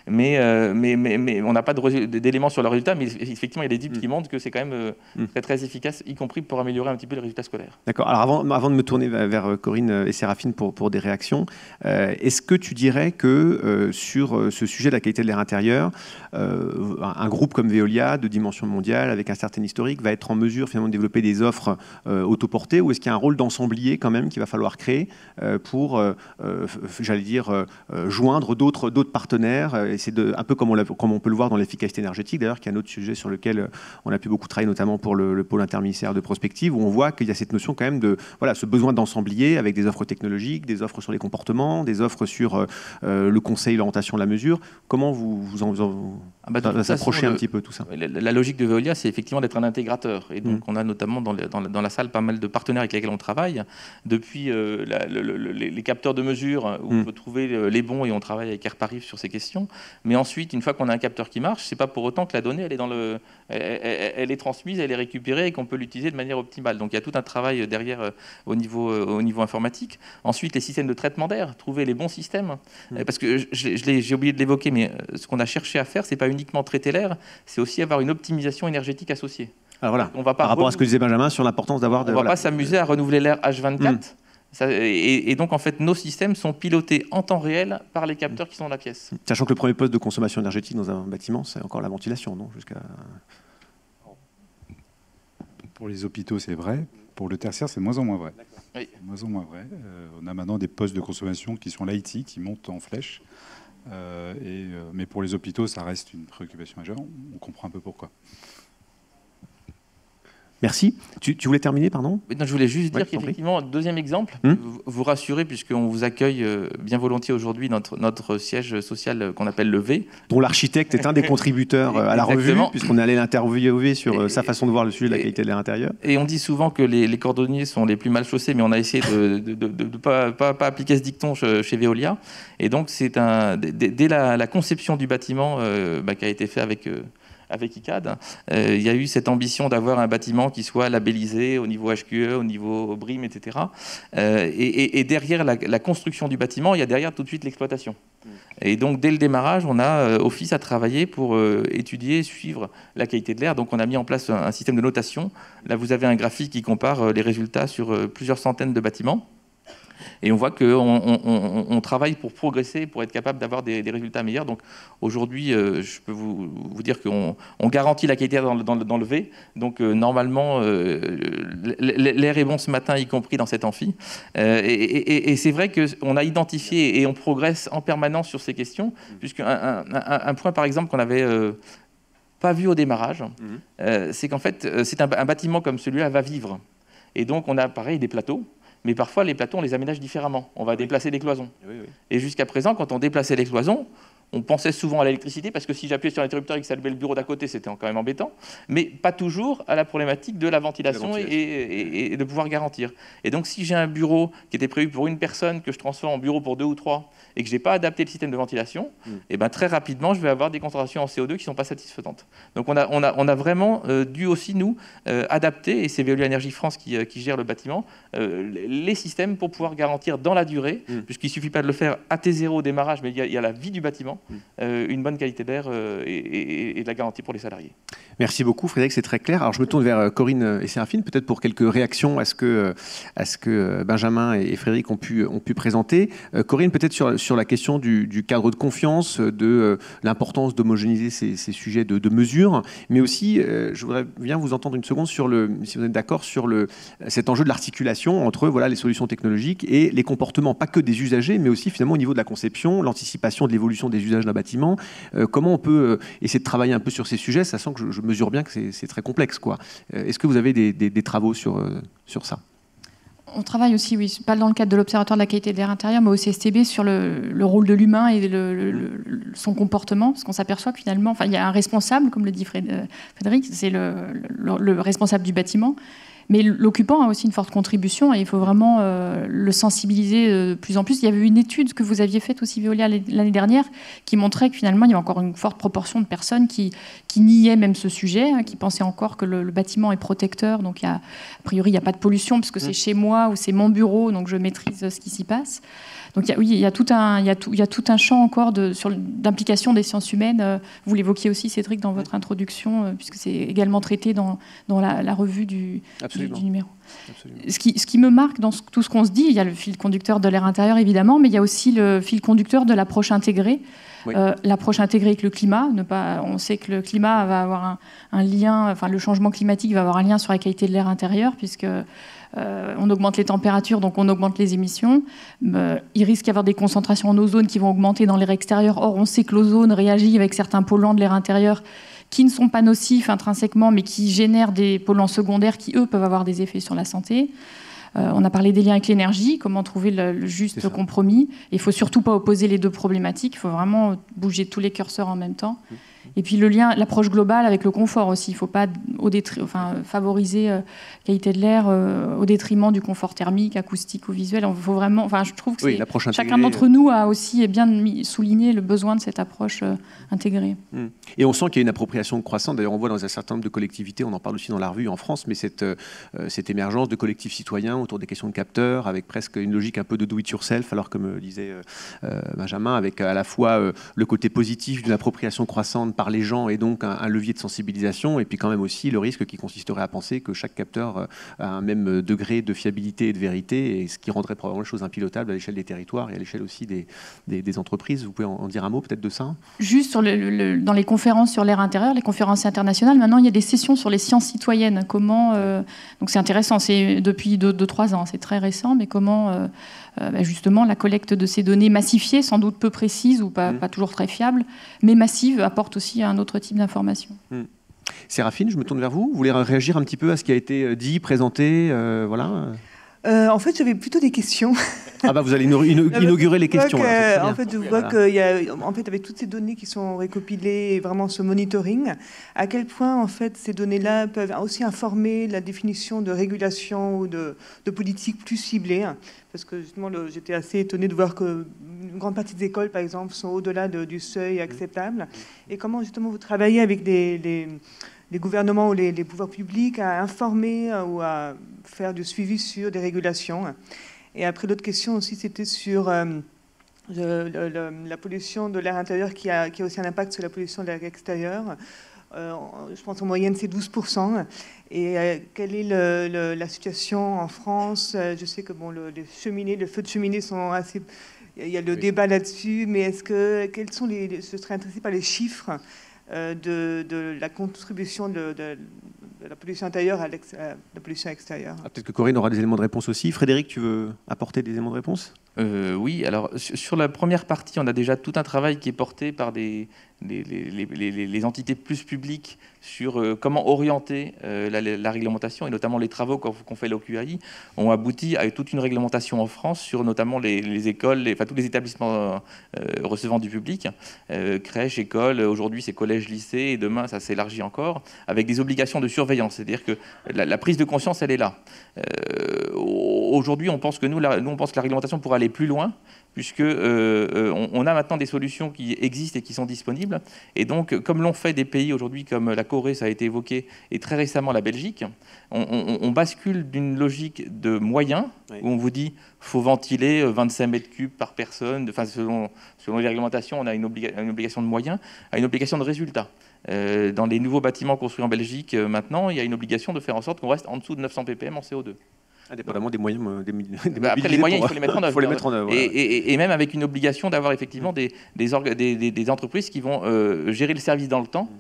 Mais on n'a pas d'éléments sur leurs résultats, mais effectivement, il y a des études qui montrent que c'est quand même très, très efficace, y compris pour améliorer un petit peu les résultats scolaires. D'accord. Alors avant de me tourner vers Corinne et Séraphine pour des réactions, est-ce que tu dirais que sur ce sujet de la qualité de l'air intérieur, un groupe comme Veolia, de dimension mondiale, avec un certain historique, va être en mesure finalement de développer des offres autoportées, ou est-ce qu'il y a un rôle d'ensemblier quand même qu'il va falloir créer pour, j'allais dire, joindre d'autres partenaires, et c'est un peu comme on peut le voir dans l'efficacité énergétique, d'ailleurs, qui est un autre sujet sur lequel on a pu beaucoup travailler, notamment pour le pôle interministériel de prospective, où on voit qu'il y a cette notion quand même de, voilà, ce besoin d'ensemblier avec des offres technologiques, des offres sur les comportements, des offres sur le conseil, l'orientation de la mesure. Comment vous approchez un petit peu tout ça? La logique de Veolia, c'est effectivement d'être un intégrateur. Et donc, on a notamment dans la salle pas mal de partenaires avec lesquels on travaille, depuis les capteurs de mesure mesure où on peut trouver les bons, et on travaille avec AirParif sur ces questions. Mais ensuite, une fois qu'on a un capteur qui marche, c'est pas pour autant que la donnée elle est transmise, elle est récupérée et qu'on peut l'utiliser de manière optimale. Donc il y a tout un travail derrière au niveau informatique. Ensuite, les systèmes de traitement d'air, trouver les bons systèmes. Parce que j'ai oublié de l'évoquer, mais ce qu'on a cherché à faire, c'est pas uniquement traiter l'air, c'est aussi avoir une optimisation énergétique associée. Alors voilà, on va pas par rapport à ce que disait Benjamin sur l'importance d'avoir... On ne va pas s'amuser à renouveler l'air H24. Et donc, en fait, nos systèmes sont pilotés en temps réel par les capteurs qui sont dans la pièce. Sachant que le premier poste de consommation énergétique dans un bâtiment, c'est encore la ventilation, non? Pour les hôpitaux, c'est vrai. Pour le tertiaire, c'est de moins en moins vrai. Oui. De moins en moins vrai. On a maintenant des postes de consommation qui sont l'IT, qui montent en flèche. Mais pour les hôpitaux, ça reste une préoccupation majeure. On comprend un peu pourquoi. Merci. Tu voulais terminer, pardon? Non, je voulais juste dire qu'effectivement, deuxième exemple, vous rassurer, puisqu'on vous accueille bien volontiers aujourd'hui notre siège social qu'on appelle le V. Dont l'architecte est un des contributeurs à la revue, puisqu'on est allé l'interviewer sur sa façon de voir le sujet de la qualité de l'air intérieur. Et on dit souvent que les cordonniers sont les plus mal chaussés, mais on a essayé de pas appliquer ce dicton chez Veolia. Et donc, c'est dès la conception du bâtiment qui a été fait avec ICAD, il y a eu cette ambition d'avoir un bâtiment qui soit labellisé au niveau HQE, au niveau BREEAM, etc. Et derrière la construction du bâtiment, il y a derrière tout de suite l'exploitation. Et donc, dès le démarrage, on a Office à travailler pour étudier, suivre la qualité de l'air. Donc, on a mis en place un système de notation. Là, vous avez un graphique qui compare les résultats sur plusieurs centaines de bâtiments. Et on voit qu'on travaille pour progresser, pour être capable d'avoir des résultats meilleurs. Donc aujourd'hui, je peux vous dire qu'on garantit la qualité dans le V. Donc normalement, l'air est bon ce matin, y compris dans cet amphi. Et c'est vrai qu'on a identifié et on progresse en permanence sur ces questions, puisqu'un point, par exemple, qu'on avait pas vu au démarrage, c'est qu'en fait, c'est un bâtiment comme celui-là va vivre. Et donc, on a, pareil, des plateaux. Mais parfois, les plateaux, on les aménage différemment. On va déplacer des cloisons. Oui. Et jusqu'à présent, quand on déplaçait les cloisons, on pensait souvent à l'électricité, parce que si j'appuyais sur l'interrupteur et que ça allumait le bureau d'à côté, c'était quand même embêtant, mais pas toujours à la problématique de la ventilation et de pouvoir garantir. Et donc, si j'ai un bureau qui était prévu pour une personne, que je transforme en bureau pour 2 ou 3, et que je n'ai pas adapté le système de ventilation, et ben, très rapidement, je vais avoir des concentrations en CO2 qui ne sont pas satisfaisantes. Donc, on a vraiment dû aussi, nous, adapter, et c'est Veolia Énergie France qui gère le bâtiment, les systèmes pour pouvoir garantir dans la durée, puisqu'il ne suffit pas de le faire à T0 au démarrage, mais il y a la vie du bâtiment, une bonne qualité d'air et de la garantie pour les salariés. Merci beaucoup Frédéric, c'est très clair. Alors je me tourne vers Corinne et Séraphine, peut-être pour quelques réactions à ce que Benjamin et Frédéric ont pu présenter. Corinne, peut-être sur la question du cadre de confiance, de l'importance d'homogénéiser ces sujets de mesure, mais aussi, je voudrais bien vous entendre une seconde sur si vous êtes d'accord, sur cet enjeu de l'articulation entre les solutions technologiques et les comportements, pas que des usagers, mais aussi finalement au niveau de la conception, l'anticipation de l'évolution des usages d'un bâtiment. Comment on peut essayer de travailler un peu sur ces sujets, sachant que je mesure bien que c'est très complexe, quoi. Est-ce que vous avez des travaux sur ça? On travaille aussi, oui, pas dans le cadre de l'Observatoire de la qualité de l'air intérieur, mais au CSTB sur le rôle de l'humain et son comportement, parce qu'on s'aperçoit que finalement, il y a un responsable, comme le dit Frédéric, c'est le responsable du bâtiment. Mais l'occupant a aussi une forte contribution et il faut vraiment le sensibiliser de plus en plus. Il y avait une étude que vous aviez faite aussi, Veolia, l'année dernière, qui montrait que finalement, il y avait encore une forte proportion de personnes qui niaient même ce sujet, qui pensaient encore que le bâtiment est protecteur. Donc, a priori, il n'y a pas de pollution parce que c'est chez moi ou c'est mon bureau, donc je maîtrise ce qui s'y passe. Donc il y a tout un champ encore d'implication des sciences humaines. Vous l'évoquiez aussi, Cédric, dans votre introduction, puisque c'est également traité dans la revue du numéro. Ce qui me marque dans tout ce qu'on se dit, il y a le fil conducteur de l'air intérieur, évidemment, mais il y a aussi le fil conducteur de l'approche intégrée. Oui. L'approche intégrée avec le climat. On sait que le climat va avoir un lien, le changement climatique va avoir un lien sur la qualité de l'air intérieur, puisque on augmente les températures, donc on augmente les émissions. Il risque d'y avoir des concentrations en ozone qui vont augmenter dans l'air extérieur. Or, on sait que l'ozone réagit avec certains polluants de l'air intérieur qui ne sont pas nocifs intrinsèquement, mais qui génèrent des polluants secondaires qui, eux, peuvent avoir des effets sur la santé. On a parlé des liens avec l'énergie, comment trouver le juste compromis. Il ne faut surtout pas opposer les deux problématiques, il faut vraiment bouger tous les curseurs en même temps. Et puis l'approche globale avec le confort aussi. Il ne faut pas favoriser la qualité de l'air au détriment du confort thermique, acoustique ou visuel. Il faut vraiment, je trouve que chacun d'entre nous a aussi bien souligné le besoin de cette approche intégrée. Et on sent qu'il y a une appropriation croissante. D'ailleurs, on voit dans un certain nombre de collectivités, on en parle aussi dans la revue en France, mais cette émergence de collectifs citoyens autour des questions de capteurs, avec presque une logique un peu de do-it-yourself, alors comme disait Benjamin, avec à la fois le côté positif d'une appropriation croissante par les gens et donc un levier de sensibilisation, et puis quand même aussi le risque qui consisterait à penser que chaque capteur a un même degré de fiabilité et de vérité, et ce qui rendrait probablement les choses impilotables à l'échelle des territoires et à l'échelle aussi des entreprises. Vous pouvez en dire un mot peut-être de ça? Juste dans les conférences sur l'air intérieur, les conférences internationales, maintenant il y a des sessions sur les sciences citoyennes. Donc c'est intéressant, c'est depuis 2-3 ans, c'est très récent, mais comment justement la collecte de ces données massifiées, sans doute peu précises ou pas toujours très fiables, mais massives, apporte aussi un autre type d'information. Séraphine, je me tourne vers vous. Vous voulez réagir un petit peu à ce qui a été dit, présenté, voilà. En fait, j'avais plutôt des questions. Ah bah vous allez inaugurer les questions. En fait, je vois qu'il y a, avec toutes ces données qui sont récopilées et vraiment ce monitoring, à quel point en fait ces données-là peuvent aussi informer la définition de régulation ou de politique plus ciblée. Parce que justement, j'étais assez étonnée de voir qu'une grande partie des écoles, par exemple, sont au-delà du seuil acceptable. Et comment justement vous travaillez avec les gouvernements ou les pouvoirs publics à informer ou à faire du suivi sur des régulations. Et après, l'autre question aussi, c'était sur la pollution de l'air intérieur qui a aussi un impact sur la pollution de l'air extérieur. Je pense en moyenne, c'est 12%. Et quelle est la situation en France? Je sais que les feux de cheminée sont assez... Il y a le débat là-dessus, mais je serais intéressée par les chiffres de la contribution de la pollution intérieure à la pollution extérieure. Peut-être que Corinne aura des éléments de réponse aussi. Frédéric, tu veux apporter des éléments de réponse? Oui, alors sur la première partie, on a déjà tout un travail qui est porté par les entités plus publiques sur comment orienter la réglementation, et notamment les travaux qu'ont fait l'OQAI ont abouti à toute une réglementation en France sur notamment les écoles, tous les établissements recevant du public, crèches, écoles, aujourd'hui c'est collège, lycée, et demain ça s'élargit encore, avec des obligations de surveillance, c'est-à-dire que la prise de conscience elle est là. Aujourd'hui on pense que on pense que la réglementation pourrait aller plus loin, puisque on a maintenant des solutions qui existent et qui sont disponibles. Et donc, comme l'ont fait des pays aujourd'hui comme la Corée, ça a été évoqué, et très récemment la Belgique, on bascule d'une logique de moyens, où on vous dit faut ventiler 25 mètres cubes par personne, selon les réglementations, on a une obligation de moyens, à une obligation de résultats. Dans les nouveaux bâtiments construits en Belgique, maintenant, il y a une obligation de faire en sorte qu'on reste en dessous de 900 ppm en CO2. Indépendamment des moyens. Après, les moyens, il faut les mettre en œuvre. Faut les mettre en œuvre, voilà. Et même avec une obligation d'avoir effectivement des entreprises qui vont gérer le service dans le temps,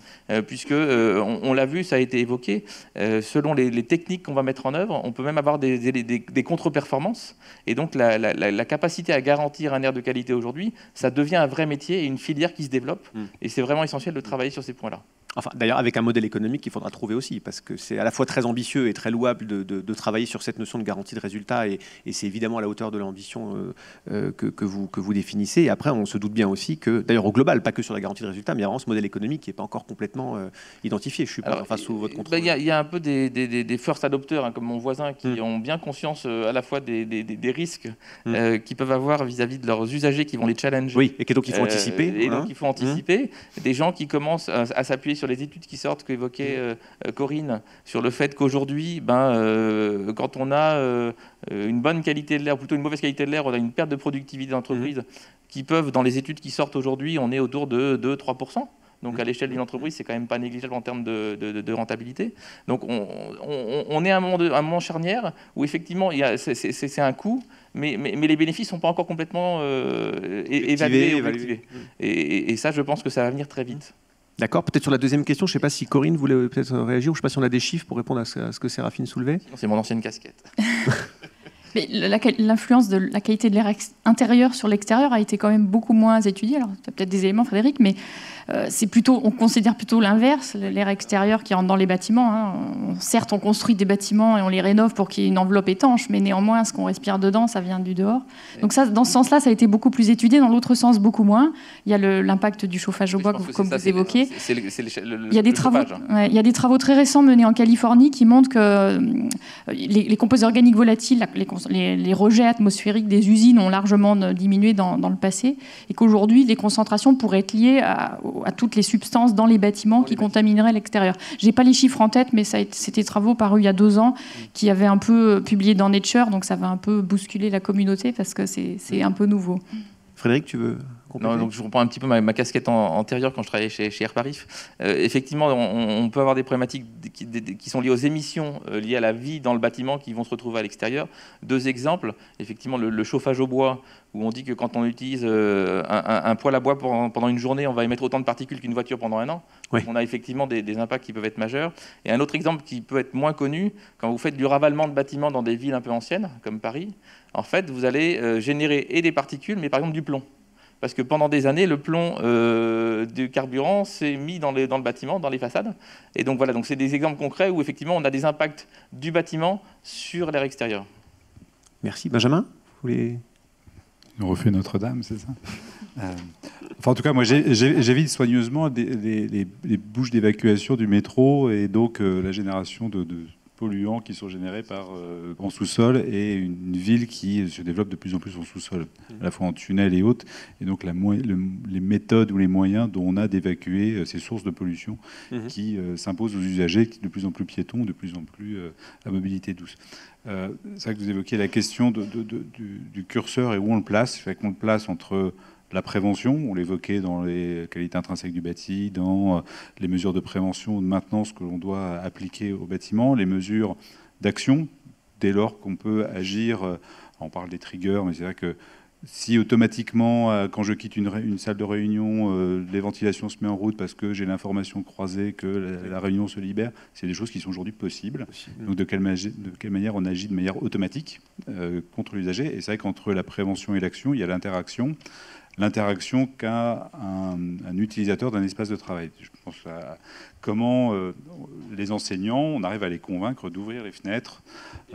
puisque on l'a vu, ça a été évoqué. Selon les techniques qu'on va mettre en œuvre, on peut même avoir des contre-performances. Et donc la capacité à garantir un air de qualité aujourd'hui, ça devient un vrai métier et une filière qui se développe. Et c'est vraiment essentiel de travailler sur ces points-là. Enfin, d'ailleurs, avec un modèle économique qu'il faudra trouver aussi, parce que c'est à la fois très ambitieux et très louable de travailler sur cette notion de garantie de résultat, et c'est évidemment à la hauteur de l'ambition que vous définissez. Et après, on se doute bien aussi que, d'ailleurs au global, pas que sur la garantie de résultat, mais il y a vraiment ce modèle économique qui n'est pas encore complètement identifié. Je suis pas sous votre contrôle. Il y a un peu des first adopters, comme mon voisin, qui ont bien conscience à la fois des risques qu'ils peuvent avoir vis-à-vis de leurs usagers qui vont les challenger. Oui, et donc il faut anticiper. Et donc il faut anticiper. Des gens qui commencent à s'appuyer sur les études qui sortent, qu'évoquait Corinne, sur le fait qu'aujourd'hui, quand on a une bonne qualité de l'air, ou plutôt une mauvaise qualité de l'air, on a une perte de productivité d'entreprise qui peuvent, dans les études qui sortent aujourd'hui, on est autour de 2-3%. Donc à l'échelle d'une entreprise, c'est quand même pas négligeable en termes de rentabilité. Donc on est à un moment charnière où effectivement c'est un coût, mais les bénéfices sont pas encore complètement évalués. Et ça, je pense que ça va venir très vite. D'accord, peut-être sur la deuxième question, je ne sais pas si Corinne voulait peut-être réagir, ou je ne sais pas si on a des chiffres pour répondre à ce que Séraphine soulevait. C'est mon ancienne casquette. Mais l'influence de la qualité de l'air intérieur sur l'extérieur a été quand même beaucoup moins étudiée. Alors, tu as peut-être des éléments, Frédéric, mais on considère plutôt l'inverse, l'air extérieur qui rentre dans les bâtiments. Hein. Certes, on construit des bâtiments et on les rénove pour qu'il y ait une enveloppe étanche, mais néanmoins, ce qu'on respire dedans, ça vient du dehors. Donc ça, dans ce sens-là, ça a été beaucoup plus étudié. Dans l'autre sens, beaucoup moins. Il y a l'impact du chauffage au bois, comme vous évoquez. Il y a des travaux très récents menés en Californie qui montrent que les composés organiques volatiles, les rejets atmosphériques des usines ont largement diminué dans le passé et qu'aujourd'hui, les concentrations pourraient être liées à toutes les substances dans les bâtiments qui contamineraient l'extérieur. Je n'ai pas les chiffres en tête, mais c'était des travaux parus il y a 2 ans qui avaient un peu publié dans Nature, donc ça va un peu bousculer la communauté parce que c'est un peu nouveau. Frédéric, tu veux compléter ? Non, donc je reprends un petit peu ma casquette antérieure quand je travaillais chez Air Paris. Effectivement, on peut avoir des problématiques qui sont liées aux émissions liées à la vie dans le bâtiment qui vont se retrouver à l'extérieur. 2 exemples, effectivement le chauffage au bois, où on dit que quand on utilise un poêle à bois pendant une journée, on va émettre autant de particules qu'une voiture pendant un an. Oui. On a effectivement des impacts qui peuvent être majeurs. Et un autre exemple qui peut être moins connu, quand vous faites du ravalement de bâtiments dans des villes un peu anciennes, comme Paris, en fait, vous allez générer des particules, mais par exemple du plomb. Parce que pendant des années, le plomb du carburant s'est mis dans le bâtiment, dans les façades. Et donc voilà, donc c'est des exemples concrets où effectivement on a des impacts du bâtiment sur l'air extérieur. Merci. Benjamin, vous voulez... On refait Notre-Dame, c'est ça Enfin, en tout cas, moi, j'évite soigneusement les bouches d'évacuation du métro et donc la génération de polluants qui sont générés en sous-sol et une ville qui se développe de plus en plus en sous-sol, à la fois en tunnel et autres. Et donc les méthodes ou les moyens dont on a d'évacuer ces sources de pollution qui s'imposent aux usagers de plus en plus piétons, de plus en plus à mobilité douce. C'est vrai que vous évoquiez la question du curseur et où on le place. C'est vrai qu'on le place entre la prévention, on l'évoquait dans les qualités intrinsèques du bâti, dans les mesures de prévention ou de maintenance que l'on doit appliquer au bâtiment, les mesures d'action, dès lors qu'on peut agir, on parle des triggers, mais c'est vrai que si automatiquement, quand je quitte une salle de réunion, les ventilations se mettent en route parce que j'ai l'information croisée que la réunion se libère, c'est des choses qui sont aujourd'hui possibles. Donc de quelle manière on agit de manière automatique contre l'usager. Et c'est vrai qu'entre la prévention et l'action, il y a l'interaction qu'a un utilisateur d'un espace de travail. Je pense à comment les enseignants, on arrive à les convaincre d'ouvrir les fenêtres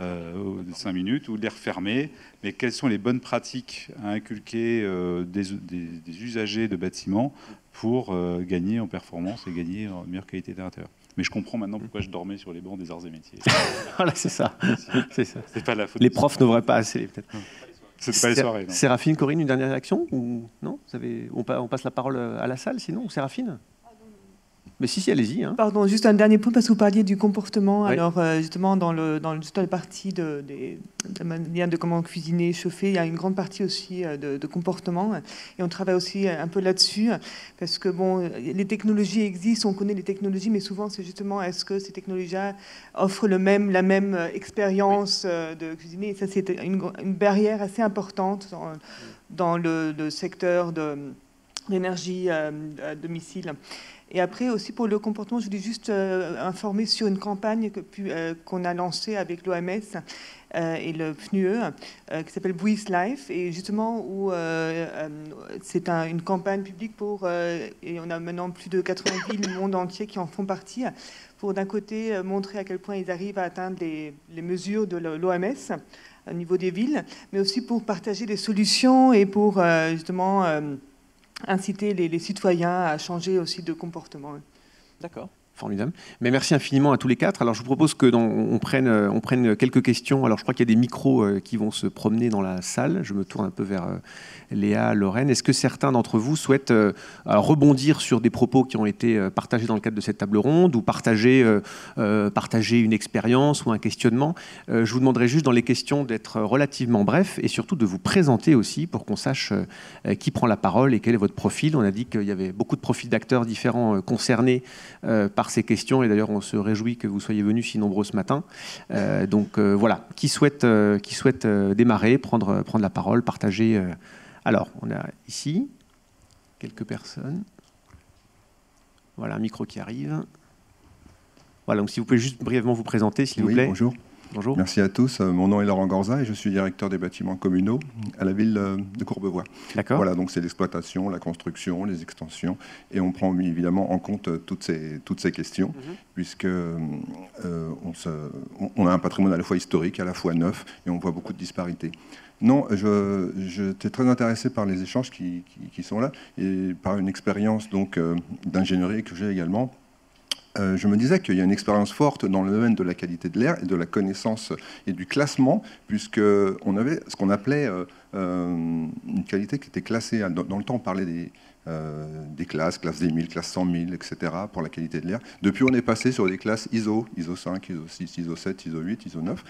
de 5 minutes ou de les refermer, mais quelles sont les bonnes pratiques à inculquer des usagers de bâtiments pour gagner en performance et gagner en meilleure qualité d'air intérieur. Mais je comprends maintenant pourquoi je dormais sur les bancs des arts et métiers. Voilà, c'est ça. C'est ça. C'est pas la faute. Les profs n'ouvraient pas assez, peut-être. C'est pas les soirées. Séraphine, Corinne, une dernière réaction ou non on passe la parole à la salle, sinon, ou Séraphine? Mais si, allez-y. Hein. Pardon, juste un dernier point, parce que vous parliez du comportement. Oui. Alors, justement, dans la partie de manière de comment cuisiner, chauffer, il y a une grande partie aussi de comportement. Et on travaille aussi un peu là-dessus, parce que, bon, les technologies existent, on connaît les technologies, mais souvent, c'est justement, est-ce que ces technologies-là offrent la même expérience de cuisiner? Et ça, c'est une barrière assez importante dans le secteur de l'énergie à domicile. Et après, aussi pour le comportement, je voulais juste informer sur une campagne qu'on a lancée avec l'OMS et le PNUE, qui s'appelle Breathe Life, et justement où c'est une campagne publique et on a maintenant plus de 80 villes du monde entier qui en font partie, pour d'un côté montrer à quel point ils arrivent à atteindre les mesures de l'OMS au niveau des villes, mais aussi pour partager des solutions et pour justement inciter les citoyens à changer aussi de comportement. D'accord. Formidable. Mais merci infiniment à tous les 4. Alors je vous propose que on prenne quelques questions. Alors je crois qu'il y a des micros qui vont se promener dans la salle. Je me tourne un peu vers Léa, Lorraine. Est-ce que certains d'entre vous souhaitent rebondir sur des propos qui ont été partagés dans le cadre de cette table ronde ou partager une expérience ou un questionnement? Je vous demanderai juste dans les questions d'être relativement bref et surtout de vous présenter aussi pour qu'on sache qui prend la parole et quel est votre profil. On a dit qu'il y avait beaucoup de profils d'acteurs différents concernés par ces questions, et d'ailleurs on se réjouit que vous soyez venus si nombreux ce matin. Donc voilà, qui souhaite démarrer, prendre la parole, partager. Alors, on a ici quelques personnes. Voilà, un micro qui arrive. Voilà, donc si vous pouvez juste brièvement vous présenter, s'il vous plaît. Bonjour. Bonjour. Merci à tous. Mon nom est Laurent Gorza et je suis directeur des bâtiments communaux à la ville de Courbevoie. D'accord. Voilà, donc c'est l'exploitation, la construction, les extensions, et on prend évidemment en compte toutes ces questions, puisque on a un patrimoine à la fois historique, à la fois neuf, et on voit beaucoup de disparités. Non, j'étais très intéressé par les échanges qui sont là, et par une expérience donc d'ingénierie que j'ai également. Je me disais qu'il y a une expérience forte dans le domaine de la qualité de l'air et de la connaissance et du classement, puisqu'on avait ce qu'on appelait une qualité qui était classée. Dans le temps, on parlait des classes, classe des 1000, classe 100 000, etc., pour la qualité de l'air. Depuis, on est passé sur des classes ISO 5, ISO 6, ISO 7, ISO 8, ISO 9.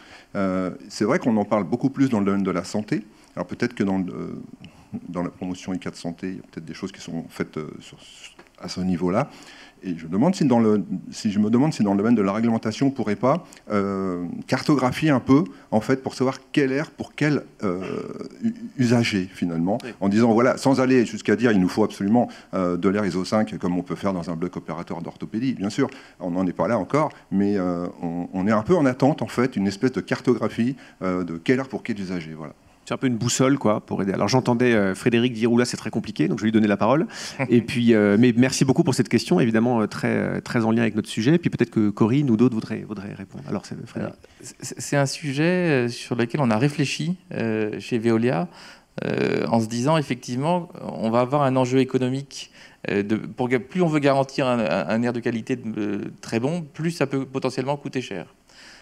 C'est vrai qu'on en parle beaucoup plus dans le domaine de la santé. Alors peut-être que dans la promotion ICAD santé, il y a peut-être des choses qui sont faites à ce niveau-là. Et je me demande si dans le domaine de la réglementation, on ne pourrait pas cartographier un peu, en fait, pour savoir quel air pour quel usager, finalement, en disant, voilà, sans aller jusqu'à dire, il nous faut absolument de l'air ISO 5, comme on peut faire dans un bloc opérateur d'orthopédie. Bien sûr, on n'en est pas là encore, mais on est un peu en attente, en fait, une espèce de cartographie de quel air pour quel usager, voilà. C'est un peu une boussole, quoi, pour aider. Alors j'entendais Frédéric dire, oula, c'est très compliqué, donc je vais lui donner la parole. Et puis, mais merci beaucoup pour cette question, évidemment très, très en lien avec notre sujet. Et puis peut-être que Corinne ou d'autres voudraient répondre. Alors, Frédéric. C'est un sujet sur lequel on a réfléchi chez Veolia, en se disant, effectivement, on va avoir un enjeu économique. Plus on veut garantir un air de qualité très bon, plus ça peut potentiellement coûter cher.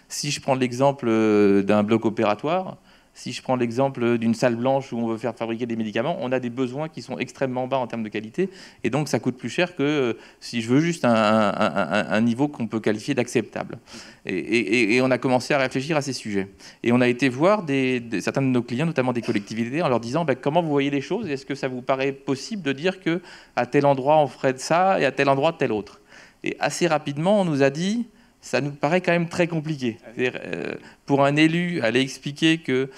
Si je prends l'exemple d'un bloc opératoire, si je prends l'exemple d'une salle blanche où on veut faire fabriquer des médicaments, on a des besoins qui sont extrêmement bas en termes de qualité, et donc ça coûte plus cher que si je veux juste un niveau qu'on peut qualifier d'acceptable. Et on a commencé à réfléchir à ces sujets. Et on a été voir certains de nos clients, notamment des collectivités, en leur disant comment vous voyez les choses, est-ce que ça vous paraît possible de dire qu'à tel endroit on ferait de ça et à tel endroit tel autre. Et assez rapidement, on nous a dit... ça nous paraît quand même très compliqué. Pour un élu, aller expliquer que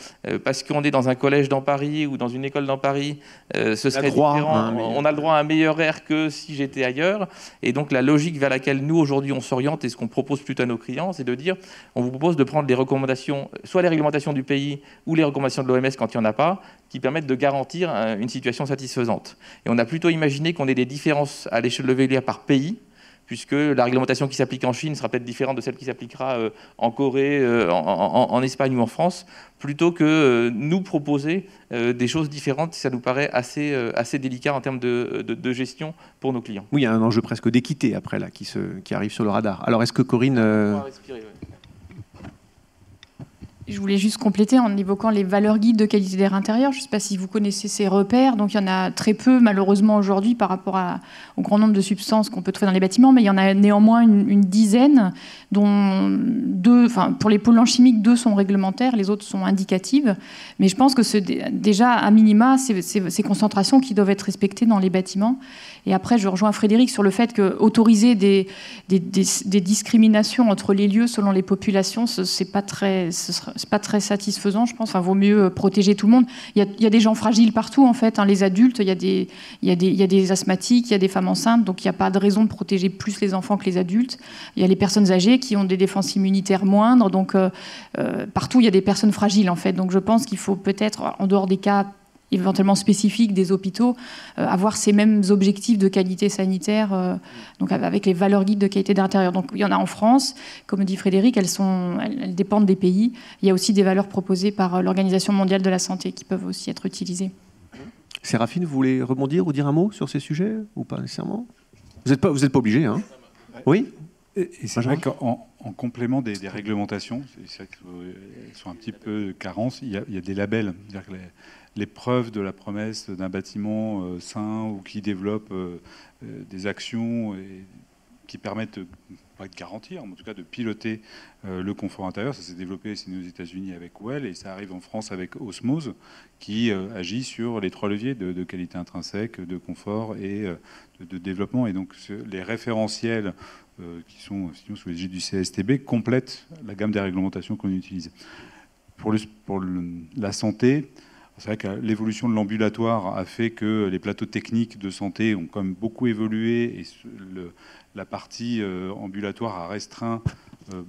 parce qu'on est dans un collège dans Paris ou dans une école dans Paris, ce serait différent, on a le droit à un meilleur air que si j'étais ailleurs. Et donc la logique vers laquelle nous, aujourd'hui, on s'oriente et ce qu'on propose plutôt à nos clients, c'est de dire, on vous propose de prendre les recommandations, soit les réglementations du pays ou les recommandations de l'OMS quand il n'y en a pas, qui permettent de garantir une situation satisfaisante. Et on a plutôt imaginé qu'on ait des différences à l'échelle de Veolia par pays, puisque la réglementation qui s'applique en Chine sera peut-être différente de celle qui s'appliquera en Corée, en Espagne ou en France, plutôt que nous proposer des choses différentes. Ça nous paraît assez délicat en termes de gestion pour nos clients. Oui, il y a un enjeu presque d'équité après, là, qui arrive sur le radar. Alors, est-ce que Corinne... Je voulais juste compléter en évoquant les valeurs guides de qualité d'air intérieur. Je ne sais pas si vous connaissez ces repères. Donc, il y en a très peu, malheureusement, aujourd'hui, par rapport au grand nombre de substances qu'on peut trouver dans les bâtiments. Mais il y en a néanmoins une dizaine, dont 2, pour les polluants chimiques, 2 sont réglementaires, les autres sont indicatives. Mais je pense que c'est déjà, à minima, ces concentrations qui doivent être respectées dans les bâtiments. Et après, je rejoins Frédéric sur le fait qu'autoriser des discriminations entre les lieux selon les populations, c'est pas très satisfaisant, je pense. Enfin, vaut mieux protéger tout le monde. Il y a des gens fragiles partout, en fait. Les adultes, il y a des asthmatiques, il y a des femmes enceintes, donc il n'y a pas de raison de protéger plus les enfants que les adultes. Il y a les personnes âgées qui ont des défenses immunitaires moindres, donc partout, il y a des personnes fragiles, en fait. Donc je pense qu'il faut peut-être, en dehors des cas éventuellement spécifiques des hôpitaux, avoir ces mêmes objectifs de qualité sanitaire, donc avec les valeurs guides de qualité d'intérieur. Donc il y en a en France, comme dit Frédéric, elles dépendent des pays. Il y a aussi des valeurs proposées par l'Organisation mondiale de la santé qui peuvent aussi être utilisées. Séraphine, vous voulez rebondir ou dire un mot sur ces sujets ou pas nécessairement ? Vous n'êtes pas obligé, hein ? Oui. Et c'est vrai qu'en complément des réglementations, c'est vrai qu'elles sont un petit peu carences, il y a des labels. C'est-à-dire que les preuves de la promesse d'un bâtiment sain ou qui développe des actions qui permettent pas de garantir, mais en tout cas de piloter le confort intérieur. Ça s'est développé aux États-Unis avec Well et ça arrive en France avec Osmose qui agit sur les 3 leviers de qualité intrinsèque, de confort et de développement. Et donc les référentiels qui sont sous l'égide du CSTB complètent la gamme des réglementations qu'on utilise. Pour la santé, c'est vrai que l'évolution de l'ambulatoire a fait que les plateaux techniques de santé ont quand même beaucoup évolué et la partie ambulatoire a restreint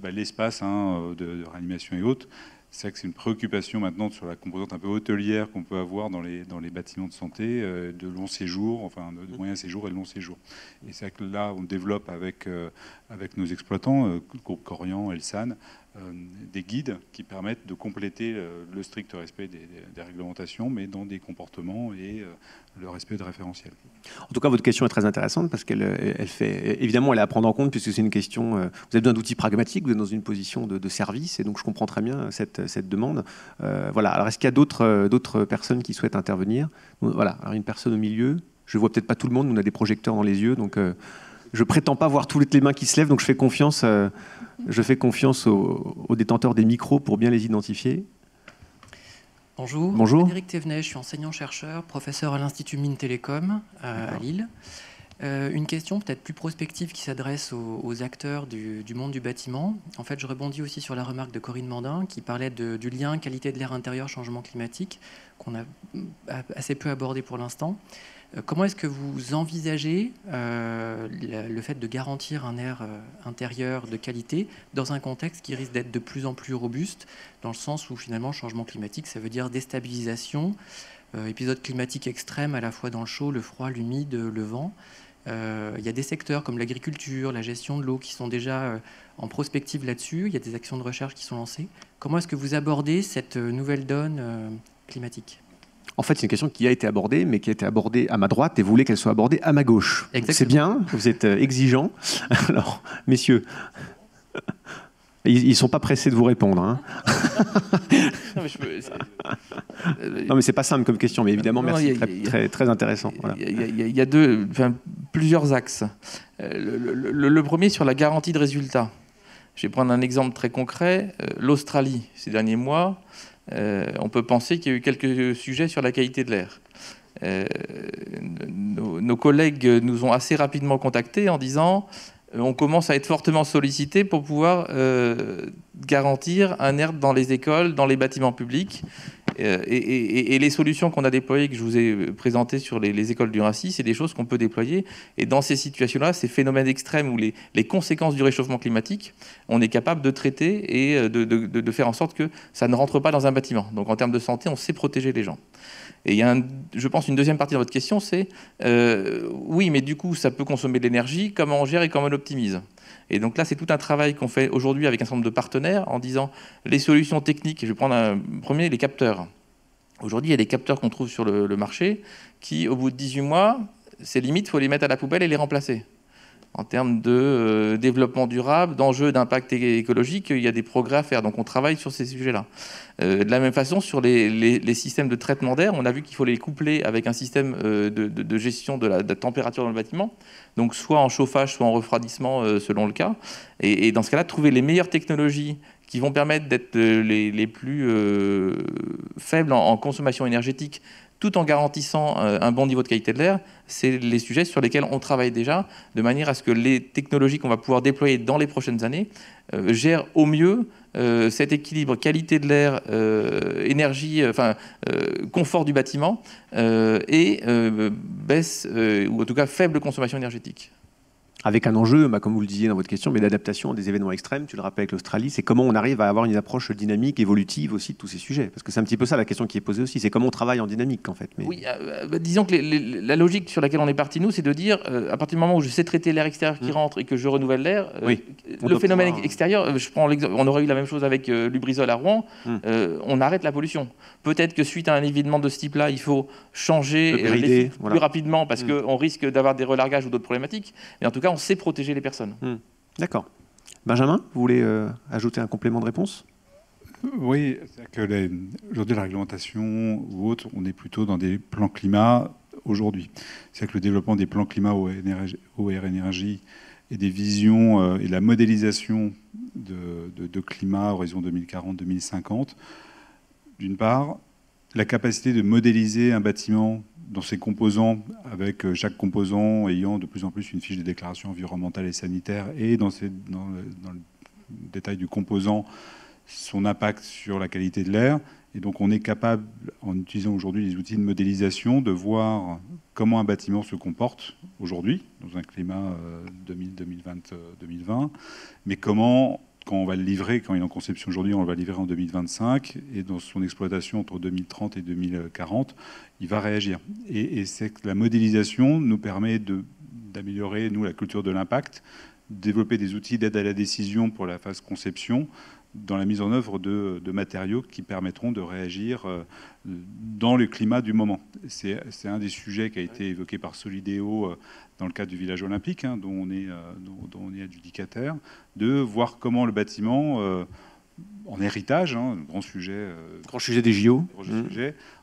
l'espace de réanimation et autres. C'est vrai que c'est une préoccupation maintenant sur la composante un peu hôtelière qu'on peut avoir dans les bâtiments de santé, de long séjour, enfin de moyen séjour et de long séjour. Et c'est vrai que là, on développe avec nos exploitants, le groupe Corian, Elsan, des guides qui permettent de compléter le strict respect des réglementations, mais dans des comportements et le respect de référentiels. En tout cas, votre question est très intéressante parce qu'elle fait, évidemment, elle est à prendre en compte puisque c'est une question. Vous avez besoin d'outils pragmatiques, vous êtes dans une position de service, et donc je comprends très bien cette demande. Voilà. Alors, est-ce qu'il y a d'autres personnes qui souhaitent intervenir? Voilà. Alors, une personne au milieu. Je vois peut-être pas tout le monde. On a des projecteurs dans les yeux, donc je prétends pas voir toutes les mains qui se lèvent, donc je fais confiance aux détenteurs des micros pour bien les identifier. Bonjour. Bonjour. Frédéric Thévenet, je suis enseignant-chercheur, professeur à l'Institut Mines Télécom à Lille. Une question peut-être plus prospective qui s'adresse aux acteurs du monde du bâtiment. En fait, je rebondis aussi sur la remarque de Corinne Mandin qui parlait du lien qualité de l'air intérieur, changement climatique, qu'on a assez peu abordé pour l'instant. Comment est-ce que vous envisagez le fait de garantir un air intérieur de qualité dans un contexte qui risque d'être de plus en plus robuste, dans le sens où finalement changement climatique, ça veut dire déstabilisation, épisode climatique extrême à la fois dans le chaud, le froid, l'humide, le vent. Il y a des secteurs comme l'agriculture, la gestion de l'eau qui sont déjà en prospective là-dessus. Il y a des actions de recherche qui sont lancées. Comment est-ce que vous abordez cette nouvelle donne climatique ? En fait, c'est une question qui a été abordée, mais qui a été abordée à ma droite et vous voulez qu'elle soit abordée à ma gauche. C'est bien, vous êtes exigeants. Alors, messieurs, ils ne sont pas pressés de vous répondre. Hein. Non, mais c'est pas simple comme question, mais évidemment, merci, très intéressant. Voilà. Il y a plusieurs axes. Le premier sur la garantie de résultat. Je vais prendre un exemple très concret. L'Australie, ces derniers mois, on peut penser qu'il y a eu quelques sujets sur la qualité de l'air. Nos collègues nous ont assez rapidement contactés en disant on commence à être fortement sollicité pour pouvoir garantir un air dans les écoles, dans les bâtiments publics. Et les solutions qu'on a déployées, que je vous ai présentées sur les écoles du Racis, c'est des choses qu'on peut déployer. Et dans ces situations-là, ces phénomènes extrêmes où les conséquences du réchauffement climatique, on est capable de traiter et de faire en sorte que ça ne rentre pas dans un bâtiment. Donc en termes de santé, on sait protéger les gens. Et il y a, je pense, une deuxième partie de votre question, c'est oui, mais du coup, ça peut consommer de l'énergie, comment on gère et comment on l'optimise. Et donc là, c'est tout un travail qu'on fait aujourd'hui avec un certain nombre de partenaires en disant les solutions techniques. Je vais prendre un premier, les capteurs. Aujourd'hui, il y a des capteurs qu'on trouve sur le marché qui, au bout de 18 mois, c'est limite, il faut les mettre à la poubelle et les remplacer. En termes de développement durable, d'enjeux d'impact écologique, il y a des progrès à faire. Donc on travaille sur ces sujets-là. De la même façon, sur les systèmes de traitement d'air, on a vu qu'il faut les coupler avec un système de gestion de la température dans le bâtiment. Donc soit en chauffage, soit en refroidissement, selon le cas. Et dans ce cas-là, trouver les meilleures technologies qui vont permettre d'être les plus faibles en consommation énergétique, tout en garantissant un bon niveau de qualité de l'air, c'est les sujets sur lesquels on travaille déjà, de manière à ce que les technologies qu'on va pouvoir déployer dans les prochaines années gèrent au mieux cet équilibre qualité de l'air, énergie, confort du bâtiment et baisse, ou en tout cas faible consommation énergétique. Avec un enjeu, comme vous le disiez dans votre question, mais d'adaptation à des événements extrêmes, tu le rappelles avec l'Australie, c'est comment on arrive à avoir une approche dynamique, évolutive aussi de tous ces sujets. Parce que c'est un petit peu ça la question qui est posée aussi, c'est comment on travaille en dynamique en fait. Mais... Oui, disons que la logique sur laquelle on est parti nous, c'est de dire, à partir du moment où je sais traiter l'air extérieur qui rentre et que je renouvelle l'air, oui. Le phénomène extérieur, je prends l'exemple, on aurait eu la même chose avec Lubrizol à Rouen, on arrête la pollution. Peut-être que suite à un événement de ce type-là, il faut changer les sites plus rapidement parce qu'on risque d'avoir des relargages ou d'autres problématiques. Mais en tout cas, on sait protéger les personnes. D'accord. Benjamin, vous voulez ajouter un complément de réponse ? Oui, c'est-à-dire que aujourd'hui, la réglementation ou autre, on est plutôt dans des plans climat aujourd'hui. C'est-à-dire que le développement des plans climat OR Énergie et des visions et la modélisation de climat horizon 2040-2050, d'une part, la capacité de modéliser un bâtiment dans ses composants, avec chaque composant ayant de plus en plus une fiche de déclaration environnementale et sanitaire, et dans le détail du composant, son impact sur la qualité de l'air. Et donc on est capable, en utilisant aujourd'hui les outils de modélisation, de voir comment un bâtiment se comporte aujourd'hui, dans un climat 2020, mais comment quand on va le livrer, quand il est en conception aujourd'hui, on va le livrer en 2025, et dans son exploitation entre 2030 et 2040, il va réagir. Et c'est que la modélisation nous permet d'améliorer, nous, la culture de l'impact, développer des outils d'aide à la décision pour la phase conception, dans la mise en œuvre de matériaux qui permettront de réagir dans le climat du moment. C'est un des sujets qui a été évoqué par Solideo dans le cadre du village olympique, hein, dont on est adjudicataire, de voir comment le bâtiment, en héritage, hein, grand sujet des JO,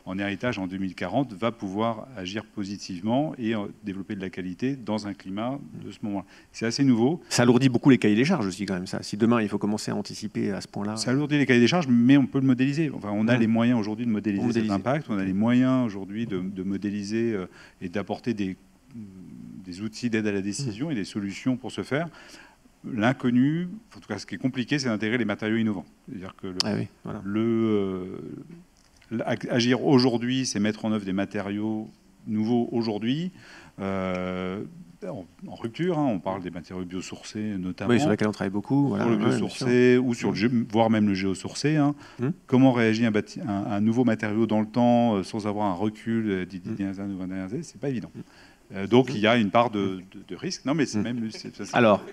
en héritage en 2040, va pouvoir agir positivement et développer de la qualité dans un climat de ce moment-là. C'est assez nouveau. Ça alourdit beaucoup les cahiers des charges aussi, quand même, ça. Si demain, il faut commencer à anticiper à ce point-là... Ça alourdit les cahiers des charges, mais on peut le modéliser. Enfin, on a les moyens aujourd'hui de modéliser cet impact, on a les moyens aujourd'hui de modéliser et d'apporter des outils d'aide à la décision et des solutions pour ce faire. L'inconnu, en tout cas ce qui est compliqué, c'est d'intégrer les matériaux innovants. C'est-à-dire que agir aujourd'hui, c'est mettre en œuvre des matériaux nouveaux aujourd'hui, en rupture. Hein, on parle des matériaux biosourcés notamment. Oui, sur lesquels on travaille beaucoup. Voilà. Sur le biosourcé ou sur voire même le géosourcé. Hein. Comment réagit un nouveau matériau dans le temps sans avoir un recul des 10 dernières années ou 20 dernières années, c'est pas évident. Donc il y a une part de risque. Non, mais c'est même... Alors...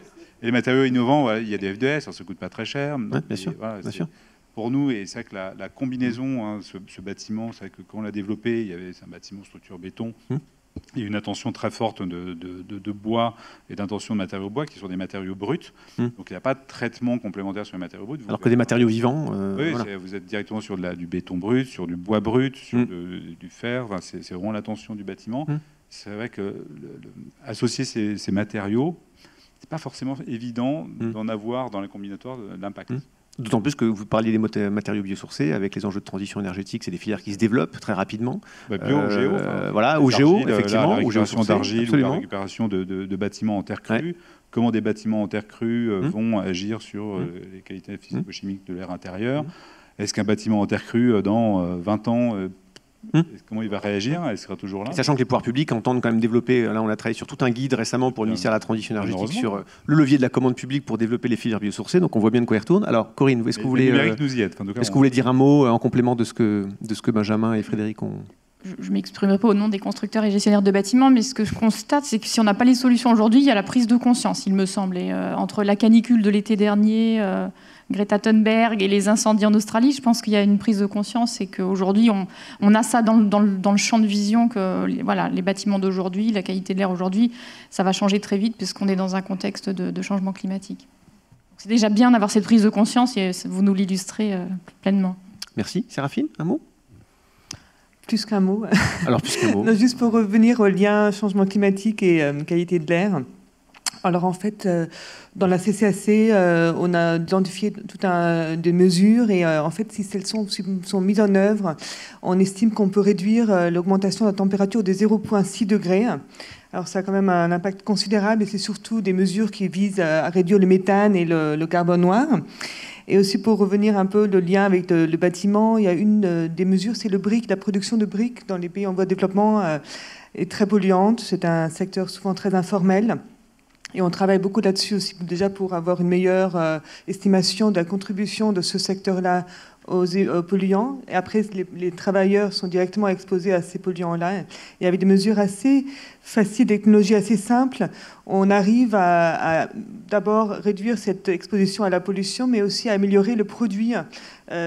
Et les matériaux innovants, il y a des FDS, ça ne coûte pas très cher. Ouais, bien sûr, voilà, bien sûr. Pour nous, et c'est vrai que la combinaison, hein, ce bâtiment, c'est vrai que quand on l'a développé, c'est un bâtiment structure béton. Il y a une intention très forte de bois et d'intention de matériaux bois qui sont des matériaux bruts. Donc il n'y a pas de traitement complémentaire sur les matériaux bruts. Alors que des matériaux vivants... oui, voilà. Vous êtes directement sur du béton brut, sur du bois brut, sur du fer. Enfin, c'est vraiment l'intention du bâtiment. C'est vrai que associer ces matériaux, c'est pas forcément évident d'en avoir dans les combinatoires d'impact. D'autant plus que vous parliez des matériaux biosourcés, avec les enjeux de transition énergétique, c'est des filières qui se développent très rapidement. Bio, géo. Voilà, au géo, effectivement. La récupération d'argile ou la récupération de bâtiments en terre crue. Comment des bâtiments en terre crue vont agir sur les qualités physico-chimiques de l'air intérieur. Est-ce qu'un bâtiment en terre crue, dans 20 ans... Comment il va réagir? Elle sera toujours là. Sachant que les pouvoirs publics entendent quand même développer, là on a travaillé sur tout un guide récemment pour le ministère de la Transition énergétique sur le levier de la commande publique pour développer les filières biosourcées, donc on voit bien de quoi il retourne. Alors Corinne, est-ce que vous voulez dire un mot en complément de ce que Benjamin et Frédéric ont... Je ne m'exprimerai pas au nom des constructeurs et gestionnaires de bâtiments, mais ce que je constate, c'est que si on n'a pas les solutions aujourd'hui, il y a la prise de conscience, il me semble. Et, entre la canicule de l'été dernier, Greta Thunberg et les incendies en Australie, je pense qu'il y a une prise de conscience et qu'aujourd'hui, on a ça dans le champ de vision que les bâtiments d'aujourd'hui, la qualité de l'air aujourd'hui, ça va changer très vite puisqu'on est dans un contexte de changement climatique. C'est déjà bien d'avoir cette prise de conscience et vous nous l'illustrez pleinement. Merci. Séraphine, un mot ? Plus qu'un mot. Alors, plus qu'un mot. Non, juste pour revenir au lien changement climatique et qualité de l'air. Alors, en fait, dans la CCAC, on a identifié tout un de mesures et en fait, si celles sont mises en œuvre, on estime qu'on peut réduire l'augmentation de la température de 0,6 degrés. Alors, ça a quand même un impact considérable et c'est surtout des mesures qui visent à réduire le méthane et le carbone noir. Et aussi pour revenir un peu le lien avec le bâtiment, il y a une des mesures, c'est le brique. La production de briques dans les pays en voie de développement est très polluante. C'est un secteur souvent très informel. Et on travaille beaucoup là-dessus aussi déjà pour avoir une meilleure estimation de la contribution de ce secteur-là aux polluants. Et après, les travailleurs sont directement exposés à ces polluants-là. Et avec des mesures assez faciles, des technologies assez simples, on arrive à d'abord réduire cette exposition à la pollution, mais aussi à améliorer le produit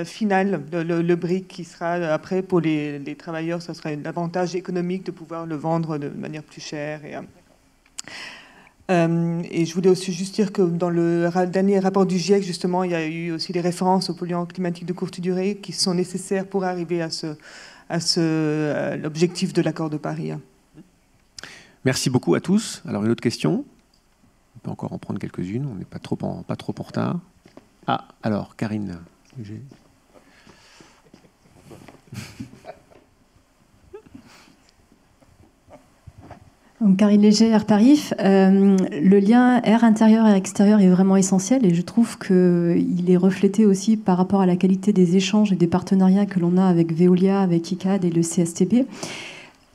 final, le brique, qui sera après pour les travailleurs, ça sera un avantage économique de pouvoir le vendre de manière plus chère. Et je voulais aussi juste dire que dans le dernier rapport du GIEC, justement, il y a eu aussi des références aux polluants climatiques de courte durée qui sont nécessaires pour arriver à l'objectif de l'accord de Paris. Merci beaucoup à tous. Alors, une autre question? On peut encore en prendre quelques-unes, on n'est pas trop en retard. Ah, alors, Karine. Donc, Karine Léger, Air Tarif. Le lien air intérieur et extérieur est vraiment essentiel et je trouve qu'il est reflété aussi par rapport à la qualité des échanges et des partenariats que l'on a avec Veolia, avec ICAD et le CSTB.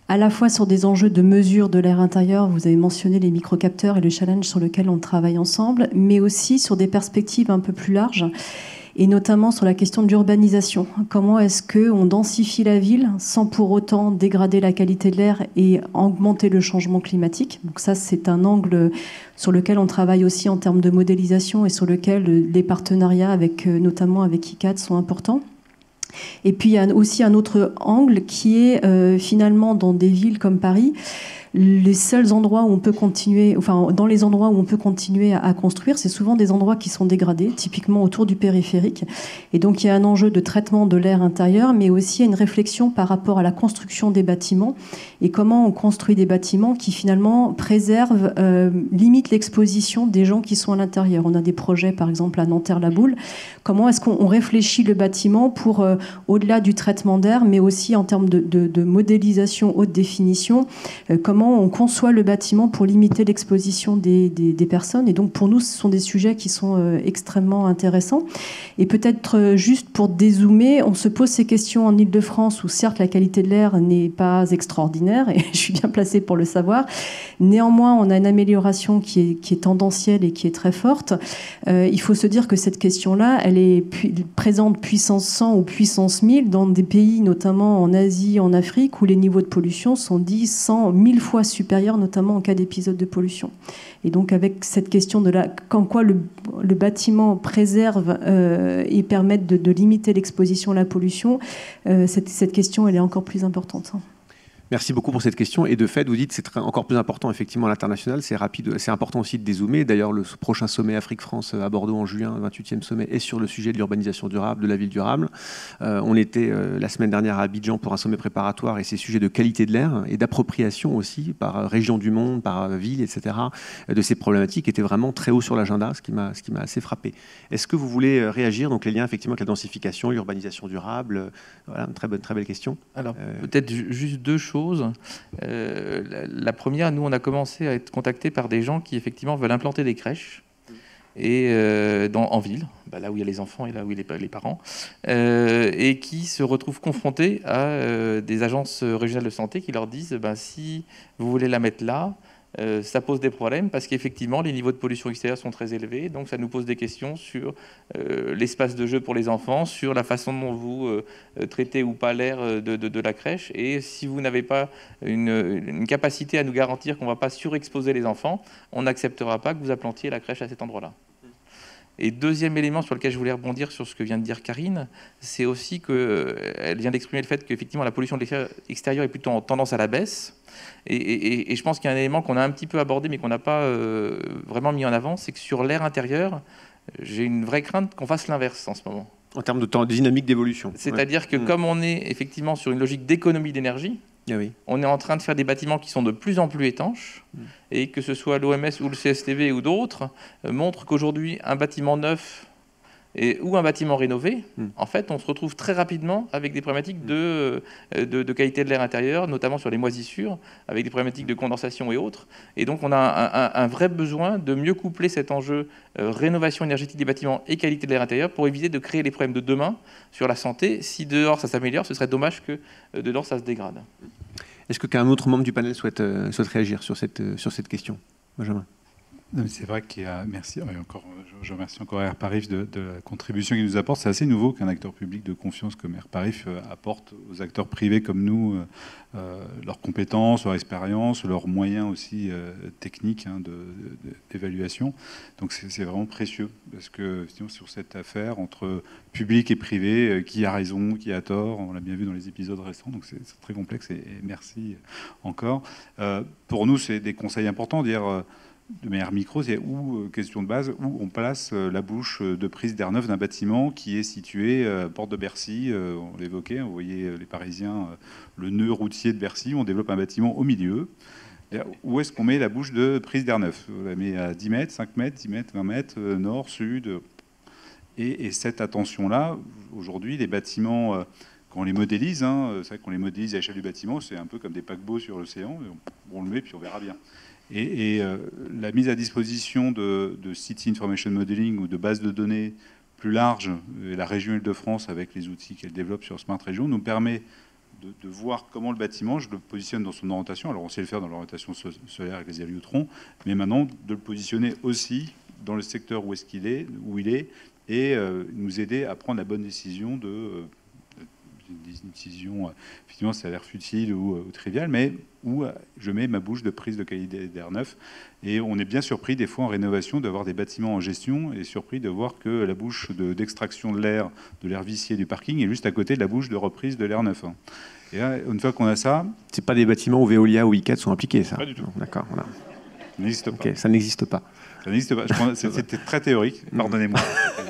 à la fois sur des enjeux de mesure de l'air intérieur, vous avez mentionné les microcapteurs et le challenge sur lequel on travaille ensemble, mais aussi sur des perspectives un peu plus larges, et notamment sur la question de l'urbanisation. Comment est-ce qu'on densifie la ville sans pour autant dégrader la qualité de l'air et augmenter le changement climatique? Donc ça, c'est un angle sur lequel on travaille aussi en termes de modélisation et sur lequel les partenariats, notamment avec ICAD, sont importants. Et puis il y a aussi un autre angle qui est finalement dans des villes comme Paris, les seuls endroits où on peut continuer, enfin dans les endroits où on peut continuer à construire, c'est souvent des endroits qui sont dégradés, typiquement autour du périphérique. Et donc il y a un enjeu de traitement de l'air intérieur, mais aussi une réflexion par rapport à la construction des bâtiments et comment on construit des bâtiments qui finalement préservent, limitent l'exposition des gens qui sont à l'intérieur. On a des projets par exemple à Nanterre-la-Boule. Comment est-ce qu'on réfléchit le bâtiment pour, au-delà du traitement d'air, mais aussi en termes de modélisation haute définition, comment on conçoit le bâtiment pour limiter l'exposition des personnes. Et donc pour nous, ce sont des sujets qui sont extrêmement intéressants. Et peut-être juste pour dézoomer, on se pose ces questions en Île-de-France où certes la qualité de l'air n'est pas extraordinaire, et je suis bien placée pour le savoir. Néanmoins, on a une amélioration qui est tendancielle et qui est très forte. Il faut se dire que cette question-là, elle est présente puissance 100 ou puissance 1000 dans des pays, notamment en Asie, en Afrique, où les niveaux de pollution sont 10, 100, 1000 fois supérieurs, notamment en cas d'épisode de pollution. Et donc avec cette question de en quoi le bâtiment préserve et permet de limiter l'exposition à la pollution, cette question elle est encore plus importante. Merci beaucoup pour cette question. Et de fait, vous dites que c'est encore plus important effectivement à l'international. C'est rapide, c'est important aussi de dézoomer. D'ailleurs, le prochain sommet Afrique-France à Bordeaux en juin, le 28e sommet, est sur le sujet de l'urbanisation durable, de la ville durable. On était la semaine dernière à Abidjan pour un sommet préparatoire et ces sujets de qualité de l'air et d'appropriation aussi par région du monde, par ville, etc. de ces problématiques étaient vraiment très haut sur l'agenda, ce qui m'a assez frappé. Est-ce que vous voulez réagir? Donc les liens effectivement avec la densification, l'urbanisation durable, voilà, une très belle question. Alors peut-être juste deux choses. La première, nous, on a commencé à être contactés par des gens qui, effectivement, veulent implanter des crèches et, en ville, là où il y a les enfants et là où il y a les parents, et qui se retrouvent confrontés à des agences régionales de santé qui leur disent si vous voulez la mettre là, ça pose des problèmes parce qu'effectivement les niveaux de pollution extérieure sont très élevés, donc ça nous pose des questions sur l'espace de jeu pour les enfants, sur la façon dont vous traitez ou pas l'air de la crèche, et si vous n'avez pas une capacité à nous garantir qu'on ne va pas surexposer les enfants, on n'acceptera pas que vous implantiez la crèche à cet endroit-là. Et deuxième élément sur lequel je voulais rebondir sur ce que vient de dire Karine, c'est aussi qu'elle vient d'exprimer le fait qu'effectivement la pollution de l'extérieur est plutôt en tendance à la baisse. Et je pense qu'il y a un élément qu'on a un petit peu abordé mais qu'on n'a pas vraiment mis en avant, c'est que sur l'air intérieur, j'ai une vraie crainte qu'on fasse l'inverse en ce moment. En termes de dynamique d'évolution. C'est-à-dire que comme on est effectivement sur une logique d'économie d'énergie, on est en train de faire des bâtiments qui sont de plus en plus étanches, et que ce soit l'OMS ou le CSTV ou d'autres, montrent qu'aujourd'hui, un bâtiment neuf ou un bâtiment rénové, en fait, on se retrouve très rapidement avec des problématiques de qualité de l'air intérieur, notamment sur les moisissures, avec des problématiques de condensation et autres. Et donc, on a un vrai besoin de mieux coupler cet enjeu rénovation énergétique des bâtiments et qualité de l'air intérieur pour éviter de créer les problèmes de demain sur la santé. Si dehors, ça s'améliore, ce serait dommage que dedans, ça se dégrade. Est-ce qu'un autre membre du panel souhaite réagir sur cette question? Benjamin. C'est vrai qu'il y a, merci, je remercie encore Airparif de la contribution qu'il nous apporte. C'est assez nouveau qu'un acteur public de confiance comme Airparif apporte aux acteurs privés comme nous leurs compétences, leur expérience, leurs moyens aussi techniques d'évaluation. Donc c'est vraiment précieux parce que sur cette affaire entre public et privé, qui a raison, qui a tort, on l'a bien vu dans les épisodes récents, donc c'est très complexe et merci encore. Pour nous, c'est des conseils importants, dire de manière micro, c'est question de base, où on place la bouche de prise d'air neuf d'un bâtiment qui est situé porte de Bercy, on l'évoquait, vous voyez les Parisiens, le nœud routier de Bercy, on développe un bâtiment au milieu. Où est-ce qu'on met la bouche de prise d'air neuf? On la met à 10 mètres, 5 mètres, 10 mètres, 20 mètres, nord, sud. Et cette attention-là, aujourd'hui, les bâtiments, quand on les modélise, c'est vrai qu'on les modélise à l'échelle du bâtiment, c'est un peu comme des paquebots sur l'océan, on le met puis on verra bien. Et la mise à disposition de City Information Modeling ou de bases de données plus larges, et la région Île-de-France avec les outils qu'elle développe sur Smart Region, nous permet de voir comment le bâtiment, je le positionne dans son orientation. Alors on sait le faire dans l'orientation solaire avec les héliotronds, mais maintenant de le positionner aussi dans le secteur où il est, et nous aider à prendre la bonne décision une décision, effectivement, ça a l'air futile ou trivial, mais où je mets ma bouche de prise de qualité d'air neuf. Et on est bien surpris, des fois, en rénovation, d'avoir des bâtiments en gestion, et surpris de voir que la bouche d'extraction de l'air vicié du parking est juste à côté de la bouche de reprise de l'air neuf. Et là, une fois qu'on a ça... C'est pas des bâtiments où Veolia ou ICAD sont impliqués, ça? Pas du tout. D'accord, voilà. Ça n'existe pas. Okay, ça n'existe pas. Ça n'existe pas. C'était très théorique, pardonnez-moi.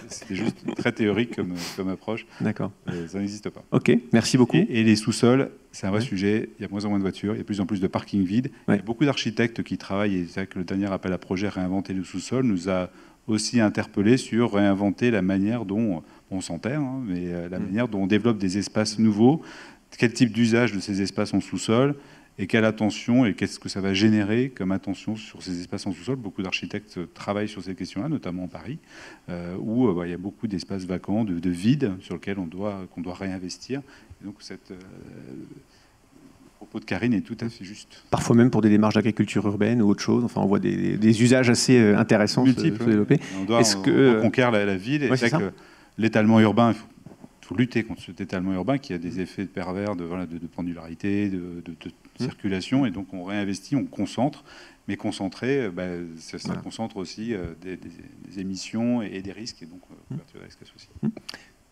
C'était juste très théorique comme approche. D'accord. Ça n'existe pas. Ok, merci beaucoup. Et les sous-sols, c'est un vrai sujet. Il y a de moins en moins de voitures, il y a de plus en plus de parkings vides. Il y a beaucoup d'architectes qui travaillent, et c'est vrai que le dernier appel à projet Réinventer le sous-sol nous a aussi interpellés sur réinventer la manière dont on s'enterre, mais la manière dont on développe des espaces nouveaux, quel type d'usage de ces espaces en sous-sol, et quelle attention et qu'est-ce que ça va générer comme attention sur ces espaces en sous-sol. Beaucoup d'architectes travaillent sur ces questions-là, notamment en Paris, où il y a beaucoup d'espaces vacants, de vides, sur lesquels qu'on doit réinvestir. Et donc, le propos de Karine est tout à fait juste. Parfois même pour des démarches d'agriculture urbaine ou autre chose. Enfin, on voit des usages assez intéressants se développer. On reconquiert la ville. Et c'est vrai que l'étalement urbain, il faut lutter contre cet étalement urbain qui a des effets pervers de pendularité, de circulation, et donc on réinvestit, on concentre, mais concentrer, ça concentre aussi des émissions et des risques, et donc couverture des risques associés.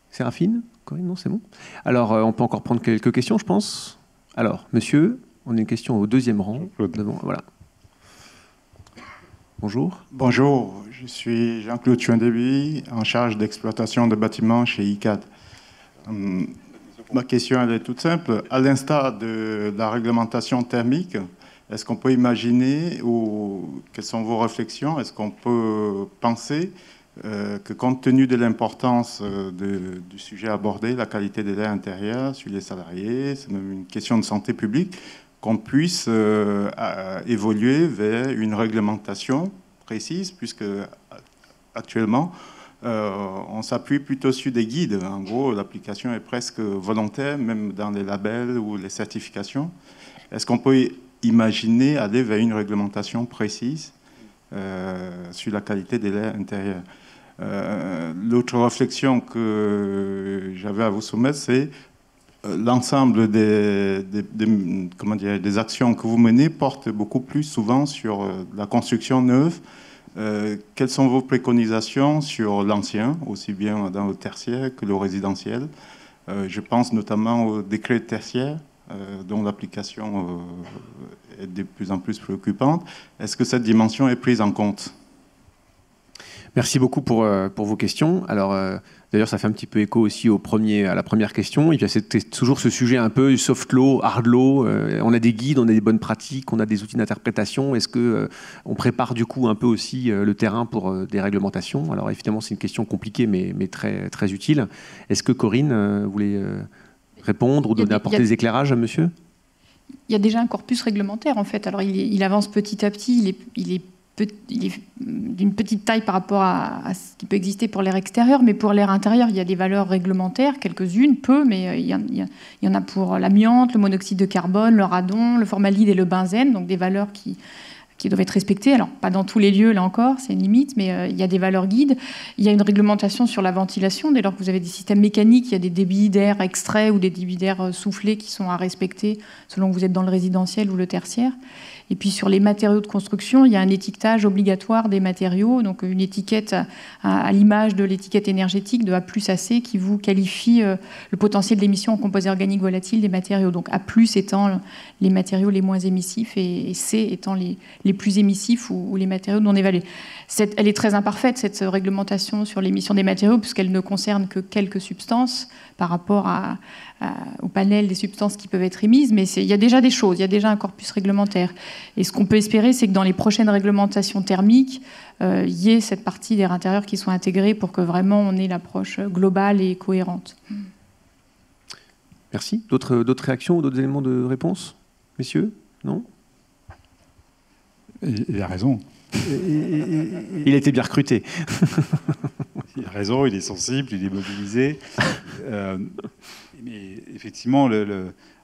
Séraphine, Corinne, non, c'est bon. Alors, on peut encore prendre quelques questions, je pense. Alors, monsieur, on a une question au deuxième rang. Devant, voilà. Bonjour. Bonjour, je suis Jean-Claude Chouindéby, en charge d'exploitation de bâtiments chez ICAD. Ma question elle est toute simple. À l'instar de la réglementation thermique, est-ce qu'on peut imaginer, ou quelles sont vos réflexions, est-ce qu'on peut penser que compte tenu de l'importance du sujet abordé, la qualité de l'air intérieur sur les salariés, c'est même une question de santé publique, qu'on puisse évoluer vers une réglementation précise, puisque actuellement, on s'appuie plutôt sur des guides. En gros, l'application est presque volontaire, même dans les labels ou les certifications. Est-ce qu'on peut imaginer aller vers une réglementation précise sur la qualité de l'air intérieur? L'autre réflexion que j'avais à vous soumettre, c'est l'ensemble des actions que vous menez portent beaucoup plus souvent sur la construction neuve. Quelles sont vos préconisations sur l'ancien, aussi bien dans le tertiaire que le résidentiel? Je pense notamment au décret tertiaire, dont l'application est de plus en plus préoccupante. Est-ce que cette dimension est prise en compte? Merci beaucoup pour vos questions. Alors, d'ailleurs, ça fait un petit peu écho aussi à la première question. Et puis, c'est toujours ce sujet un peu soft law, hard law. On a des guides, on a des bonnes pratiques, on a des outils d'interprétation. Est-ce qu'on prépare du coup un peu aussi le terrain pour des réglementations? Alors, évidemment, c'est une question compliquée, mais très, très utile. Est-ce que Corinne voulait répondre ou apporter des éclairages à monsieur? Il y a déjà un corpus réglementaire, en fait. Alors, il avance petit à petit. Il est d'une petite taille par rapport à ce qui peut exister pour l'air extérieur, mais pour l'air intérieur, il y a des valeurs réglementaires, quelques-unes, peu, mais il y en a pour l'amiante, le monoxyde de carbone, le radon, le formaldéhyde et le benzène, donc des valeurs qui doivent être respectées. Alors, pas dans tous les lieux, là encore, c'est une limite, mais il y a des valeurs guides. Il y a une réglementation sur la ventilation. Dès lors que vous avez des systèmes mécaniques, il y a des débits d'air extraits ou des débits d'air soufflés qui sont à respecter selon que vous êtes dans le résidentiel ou le tertiaire. Et puis sur les matériaux de construction, il y a un étiquetage obligatoire des matériaux, donc une étiquette à l'image de l'étiquette énergétique de A+ à C qui vous qualifie le potentiel d'émission en composés organiques volatiles des matériaux. Donc A+ étant les matériaux les moins émissifs et C étant les plus émissifs ou les matériaux non évalués. Elle est très imparfaite, cette réglementation sur l'émission des matériaux, puisqu'elle ne concerne que quelques substances par rapport au panel des substances qui peuvent être émises, mais il y a déjà des choses, il y a déjà un corpus réglementaire. Et ce qu'on peut espérer, c'est que dans les prochaines réglementations thermiques, il y ait cette partie d'air intérieur qui soit intégrée pour que vraiment on ait l'approche globale et cohérente. Merci. D'autres réactions ou d'autres éléments de réponse, messieurs? Non? Il a raison. Il a été bien recruté. Il a raison, il est sensible, il est mobilisé. Mais effectivement,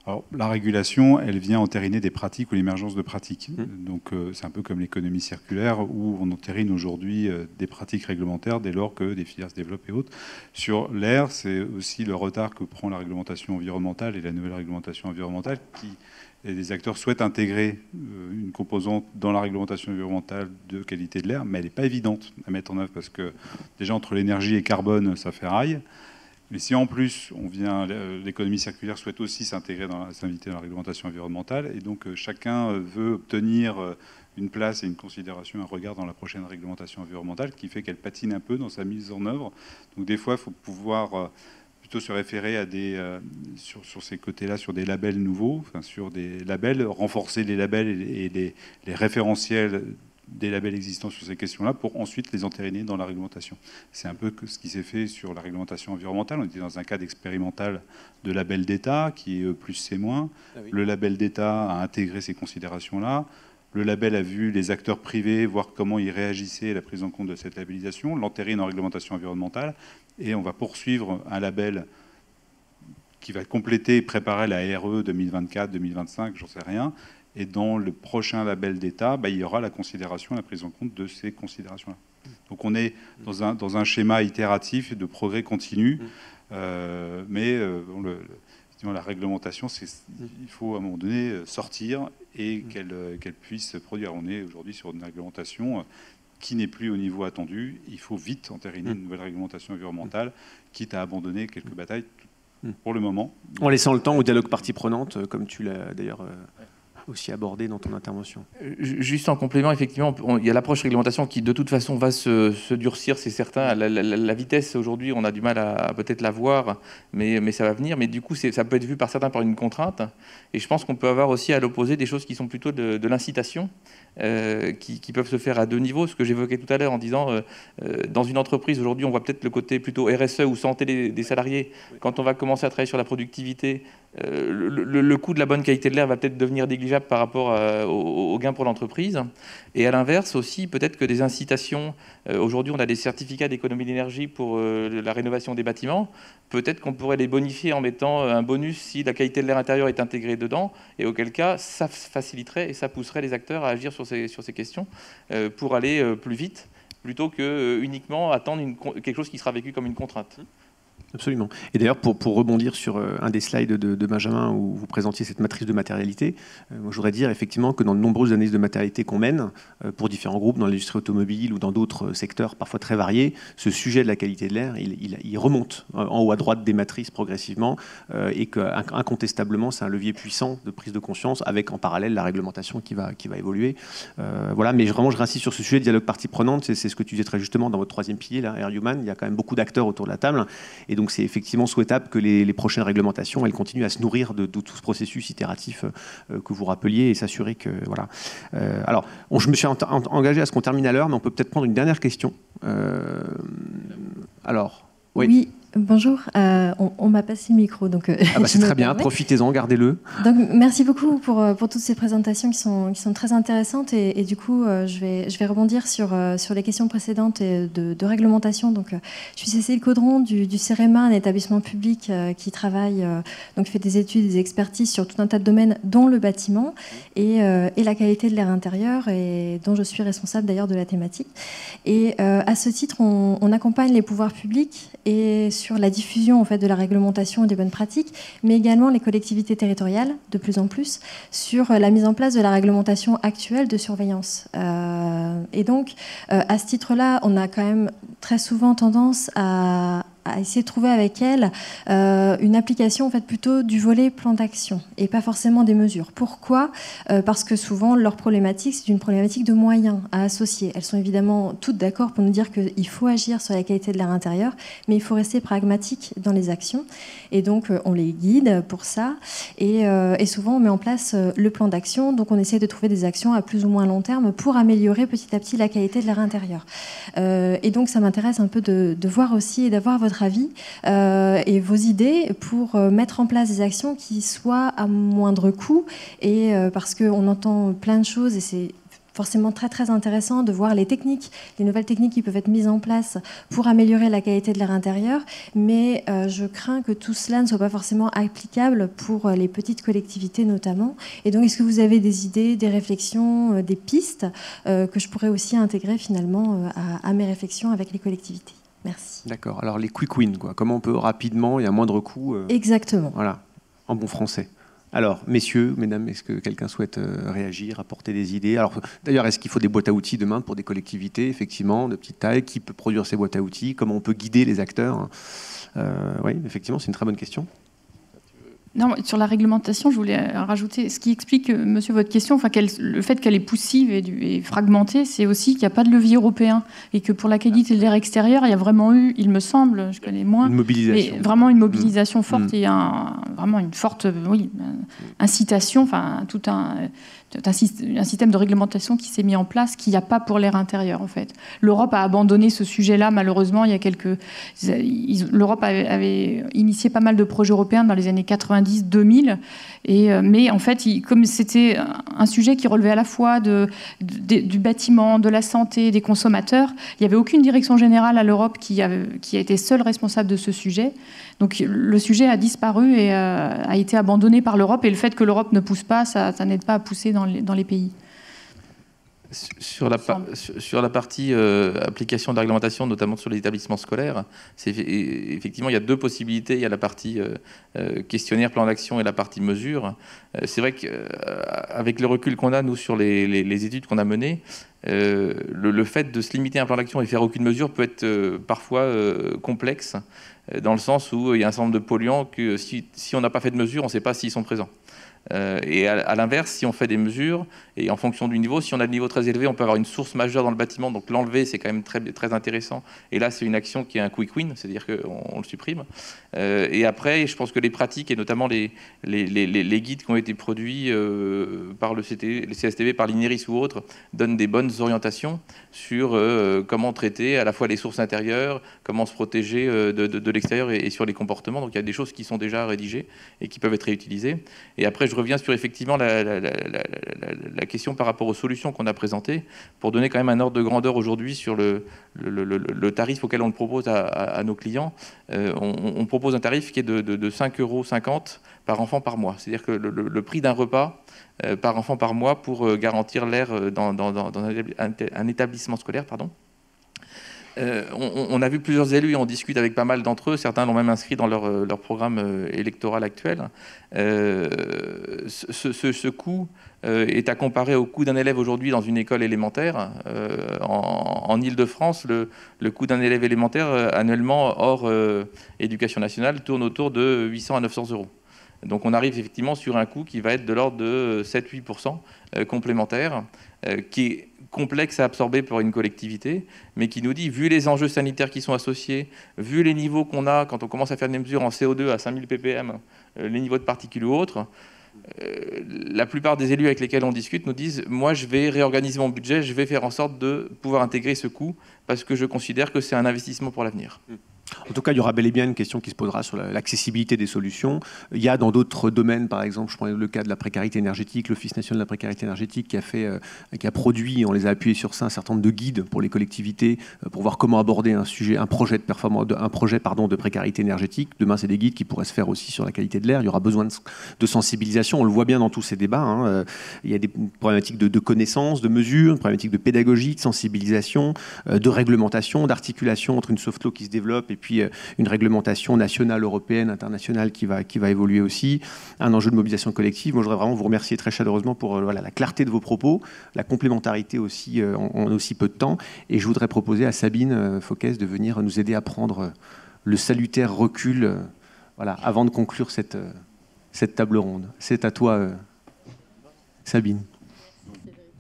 Alors, la régulation, elle vient entériner des pratiques ou l'émergence de pratiques. Donc, c'est un peu comme l'économie circulaire où on entérine aujourd'hui des pratiques réglementaires dès lors que des filières se développent et autres. Sur l'air, c'est aussi le retard que prend la réglementation environnementale et la nouvelle réglementation environnementale et les acteurs souhaitent intégrer une composante dans la réglementation environnementale de qualité de l'air, mais elle n'est pas évidente à mettre en œuvre parce que déjà entre l'énergie et carbone, ça fait rail. Mais si en plus, l'économie circulaire souhaite aussi s'inviter dans la réglementation environnementale, et donc chacun veut obtenir une place et une considération, un regard dans la prochaine réglementation environnementale, qui fait qu'elle patine un peu dans sa mise en œuvre. Donc des fois, il faut pouvoir plutôt se référer à sur ces côtés-là, sur des labels nouveaux, enfin, sur des labels, renforcer les labels et les référentiels des labels existants sur ces questions-là pour ensuite les entériner dans la réglementation. C'est un peu ce qui s'est fait sur la réglementation environnementale. On était dans un cadre expérimental de label d'État qui est plus c'est moins. Ah oui. Le label d'État a intégré ces considérations-là. Le label a vu les acteurs privés voir comment ils réagissaient à la prise en compte de cette labellisation, l'entérine en réglementation environnementale, et on va poursuivre un label qui va compléter et préparer la RE 2024, 2025, j'en sais rien. Et dans le prochain label d'État, il y aura la considération, la prise en compte de ces considérations-là. Donc on est dans un schéma itératif de progrès continu, mais la réglementation, il faut à un moment donné sortir et qu'elle puisse produire. On est aujourd'hui sur une réglementation qui n'est plus au niveau attendu. Il faut vite entériner une nouvelle réglementation environnementale, quitte à abandonner quelques batailles pour le moment. En laissant le temps au dialogue parties prenantes, comme tu l'as d'ailleurs aussi abordé dans ton intervention. Juste en complément, effectivement, il y a l'approche réglementation qui de toute façon va se durcir, c'est certain. La vitesse aujourd'hui, on a du mal à peut-être la voir, mais ça va venir. Mais du coup, ça peut être vu par certains par une contrainte. Et je pense qu'on peut avoir aussi à l'opposé des choses qui sont plutôt de l'incitation, qui peuvent se faire à deux niveaux. Ce que j'évoquais tout à l'heure en disant, dans une entreprise, aujourd'hui, on voit peut-être le côté plutôt RSE ou santé des salariés. Quand on va commencer à travailler sur la productivité, le coût de la bonne qualité de l'air va peut-être devenir négligeable par rapport aux gains pour l'entreprise. Et à l'inverse aussi, peut-être que des incitations, aujourd'hui on a des certificats d'économie d'énergie pour la rénovation des bâtiments, peut-être qu'on pourrait les bonifier en mettant un bonus si la qualité de l'air intérieur est intégrée dedans, et auquel cas ça faciliterait et ça pousserait les acteurs à agir sur ces questions pour aller plus vite, plutôt que uniquement attendre quelque chose qui sera vécu comme une contrainte. Absolument. Et d'ailleurs, pour rebondir sur un des slides de Benjamin où vous présentiez cette matrice de matérialité, moi, je voudrais dire effectivement que dans de nombreuses analyses de matérialité qu'on mène pour différents groupes, dans l'industrie automobile ou dans d'autres secteurs parfois très variés, ce sujet de la qualité de l'air, il remonte en haut à droite des matrices progressivement et qu'incontestablement, c'est un levier puissant de prise de conscience avec en parallèle la réglementation qui va évoluer. Voilà, mais vraiment, je réinsiste sur ce sujet de dialogue parties prenantes. C'est ce que tu disais très justement dans votre troisième pilier, là, Air Human. Il y a quand même beaucoup d'acteurs autour de la table. Et donc, c'est effectivement souhaitable que les prochaines réglementations, elles continuent à se nourrir de tout ce processus itératif que vous rappeliez et s'assurer que... Voilà. Alors, je me suis engagé à ce qu'on termine à l'heure, mais on peut peut-être prendre une dernière question. Alors, oui. Bonjour, on m'a passé le micro, donc c'est très bien, profitez-en, gardez-le. Donc merci beaucoup pour toutes ces présentations qui sont très intéressantes et du coup je vais rebondir sur les questions précédentes et de réglementation. Donc je suis Cécile Caudron du CEREMA, un établissement public qui travaille, donc fait des études, des expertises sur tout un tas de domaines, dont le bâtiment et la qualité de l'air intérieur, et dont je suis responsable d'ailleurs de la thématique. Et à ce titre, on accompagne les pouvoirs publics et sur la diffusion en fait, de la réglementation et des bonnes pratiques, mais également les collectivités territoriales, de plus en plus, sur la mise en place de la réglementation actuelle de surveillance. Et donc, à ce titre-là, on a quand même très souvent tendance à essayer de trouver avec elle une application en fait, plutôt du volet plan d'action et pas forcément des mesures. Pourquoi ? Parce que souvent, leur problématique, c'est une problématique de moyens à associer. Elles sont évidemment toutes d'accord pour nous dire qu'il faut agir sur la qualité de l'air intérieur, mais il faut rester pragmatique dans les actions. Et donc, on les guide pour ça. Et souvent, on met en place le plan d'action. Donc, on essaie de trouver des actions à plus ou moins long terme pour améliorer petit à petit la qualité de l'air intérieur. Et donc, ça m'intéresse un peu de voir aussi et d'avoir votre avis et vos idées pour mettre en place des actions qui soient à moindre coût, et parce qu'on entend plein de choses et c'est forcément très très intéressant de voir les techniques, les nouvelles techniques qui peuvent être mises en place pour améliorer la qualité de l'air intérieur, mais je crains que tout cela ne soit pas forcément applicable pour les petites collectivités notamment. Et donc, est-ce que vous avez des idées, des réflexions, des pistes que je pourrais aussi intégrer finalement à mes réflexions avec les collectivités? Merci. D'accord. Alors les quick wins, quoi. Comment on peut rapidement et à moindre coût... Exactement. Voilà, en bon français. Alors, messieurs, mesdames, est-ce que quelqu'un souhaite réagir, apporter des idées? Alors, d'ailleurs, est-ce qu'il faut des boîtes à outils demain pour des collectivités, effectivement, de petite taille? Qui peut produire ces boîtes à outils? Comment on peut guider les acteurs? Oui, effectivement, c'est une très bonne question. Non, sur la réglementation, je voulais rajouter ce qui explique, monsieur, votre question, enfin, le fait qu'elle est poussive et fragmentée, c'est aussi qu'il n'y a pas de levier européen et que pour la qualité de l'air extérieur, il y a vraiment eu, il me semble, je connais moins, une mobilisation. Mais vraiment une mobilisation forte et vraiment une forte incitation, enfin, tout un système de réglementation qui s'est mis en place, qu'il n'y a pas pour l'air intérieur, en fait. L'Europe a abandonné ce sujet-là, malheureusement, il y a l'Europe avait initié pas mal de projets européens dans les années 90-2000, mais en fait, comme c'était un sujet qui relevait à la fois du bâtiment, de la santé, des consommateurs, il n'y avait aucune direction générale à l'Europe qui a été seule responsable de ce sujet. Donc le sujet a disparu et a été abandonné par l'Europe, et le fait que l'Europe ne pousse pas, ça n'aide pas à pousser dans les pays. Sur la partie application de la réglementation, notamment sur les établissements scolaires, effectivement, il y a deux possibilités. Il y a la partie questionnaire, plan d'action et la partie mesure. C'est vrai qu'avec le recul qu'on a, nous, sur les études qu'on a menées, le fait de se limiter à un plan d'action et faire aucune mesure peut être parfois complexe, dans le sens où il y a un certain nombre de polluants que si on n'a pas fait de mesure, on ne sait pas s'ils sont présents. Et à l'inverse, si on fait des mesures, et en fonction du niveau, si on a le niveau très élevé, on peut avoir une source majeure dans le bâtiment, donc l'enlever, c'est quand même très, très intéressant. Et là, c'est une action qui est un quick win, c'est-à-dire qu'on le supprime. Et après, je pense que les pratiques, et notamment les guides qui ont été produits par le CSTB, par l'INERIS ou autres, donnent des bonnes orientations sur comment traiter à la fois les sources intérieures, comment se protéger de l'extérieur et sur les comportements. Donc il y a des choses qui sont déjà rédigées et qui peuvent être réutilisées. Et après, je reviens sur effectivement la question par rapport aux solutions qu'on a présentées, pour donner quand même un ordre de grandeur aujourd'hui sur le tarif auquel on le propose à nos clients. On propose un tarif qui est de 5,50 € par enfant par mois. C'est-à-dire que le prix d'un repas par enfant par mois pour garantir l'air dans un établissement scolaire, pardon. On a vu plusieurs élus et on discute avec pas mal d'entre eux. Certains l'ont même inscrit dans leur programme électoral actuel. Ce coût est à comparer au coût d'un élève aujourd'hui dans une école élémentaire. En Ile-de-France, le coût d'un élève élémentaire annuellement hors éducation nationale tourne autour de 800 à 900 €. Donc on arrive effectivement sur un coût qui va être de l'ordre de 7-8% complémentaire, qui est complexe à absorber pour une collectivité, mais qui nous dit, vu les enjeux sanitaires qui sont associés, vu les niveaux qu'on a quand on commence à faire des mesures en CO2 à 5000 ppm, les niveaux de particules ou autres, la plupart des élus avec lesquels on discute nous disent, moi je vais réorganiser mon budget, je vais faire en sorte de pouvoir intégrer ce coût, parce que je considère que c'est un investissement pour l'avenir. En tout cas, il y aura bel et bien une question qui se posera sur l'accessibilité des solutions. Il y a dans d'autres domaines, par exemple, je prends le cas de la précarité énergétique, l'Office national de la précarité énergétique qui a produit, on les a appuyés sur ça, un certain nombre de guides pour les collectivités pour voir comment aborder un projet de précarité énergétique. Demain, c'est des guides qui pourraient se faire aussi sur la qualité de l'air. Il y aura besoin de sensibilisation. On le voit bien dans tous ces débats. Il y a des problématiques de connaissances, de mesures, des problématiques de pédagogie, de sensibilisation, de réglementation, d'articulation entre une soft law qui se développe et puis une réglementation nationale, européenne, internationale qui va évoluer aussi, un enjeu de mobilisation collective. Moi, je voudrais vraiment vous remercier très chaleureusement pour la clarté de vos propos, la complémentarité aussi en aussi peu de temps. Et je voudrais proposer à Sabine Fauquès de venir nous aider à prendre le salutaire recul avant de conclure cette table ronde. C'est à toi, Sabine.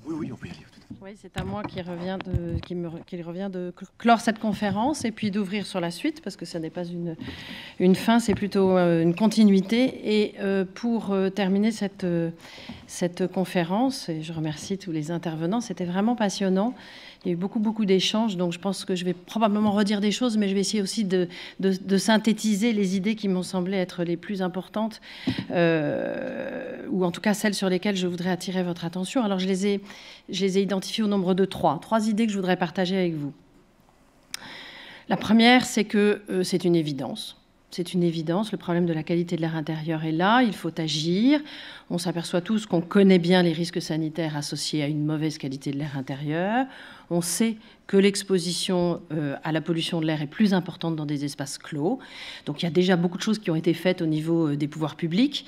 Oui, on peut y aller. Oui, Oui, c'est à moi qu'il revient de clore cette conférence et puis d'ouvrir sur la suite, parce que ça n'est pas une fin, c'est plutôt une continuité. Et pour terminer cette conférence, et je remercie tous les intervenants, c'était vraiment passionnant. Il y a eu beaucoup d'échanges, donc je pense que je vais probablement redire des choses, mais je vais essayer aussi de synthétiser les idées qui m'ont semblé être les plus importantes, ou en tout cas celles sur lesquelles je voudrais attirer votre attention. Alors je les ai identifiées au nombre de trois idées que je voudrais partager avec vous. La première, c'est que c'est une évidence. C'est une évidence, le problème de la qualité de l'air intérieur est là, il faut agir. On s'aperçoit tous qu'on connaît bien les risques sanitaires associés à une mauvaise qualité de l'air intérieur. On sait que l'exposition à la pollution de l'air est plus importante dans des espaces clos. Donc il y a déjà beaucoup de choses qui ont été faites au niveau des pouvoirs publics.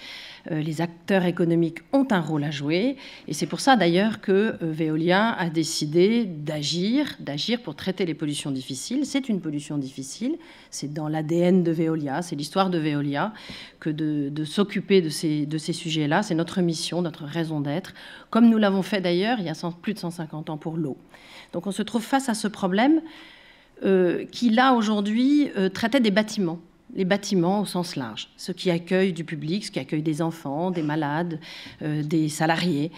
Les acteurs économiques ont un rôle à jouer. Et c'est pour ça d'ailleurs que Veolia a décidé d'agir pour traiter les pollutions difficiles. C'est une pollution difficile, c'est dans l'ADN de Veolia, c'est l'histoire de Veolia que de s'occuper de ces sujets-là. C'est notre mission, notre raison d'être, comme nous l'avons fait d'ailleurs il y a plus de 150 ans pour l'eau. Donc on se trouve face à ce problème qui, là, aujourd'hui, traitait des bâtiments. Les bâtiments au sens large, ceux qui accueillent du public, ceux qui accueillent des enfants, des malades, des salariés.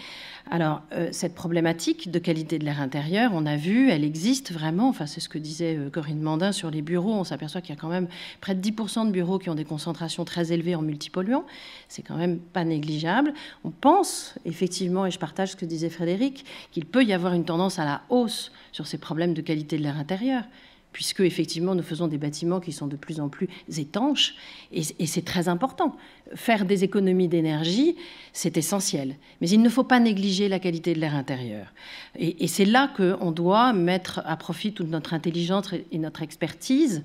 Alors, cette problématique de qualité de l'air intérieur, on a vu, elle existe vraiment. Enfin, c'est ce que disait Corinne Mandin sur les bureaux. On s'aperçoit qu'il y a quand même près de 10% de bureaux qui ont des concentrations très élevées en multipolluants. C'est quand même pas négligeable. On pense, effectivement, et je partage ce que disait Frédéric, qu'il peut y avoir une tendance à la hausse sur ces problèmes de qualité de l'air intérieur, puisque effectivement nous faisons des bâtiments qui sont de plus en plus étanches, et c'est très important. Faire des économies d'énergie, c'est essentiel. Mais il ne faut pas négliger la qualité de l'air intérieur. Et c'est là qu'on doit mettre à profit toute notre intelligence et notre expertise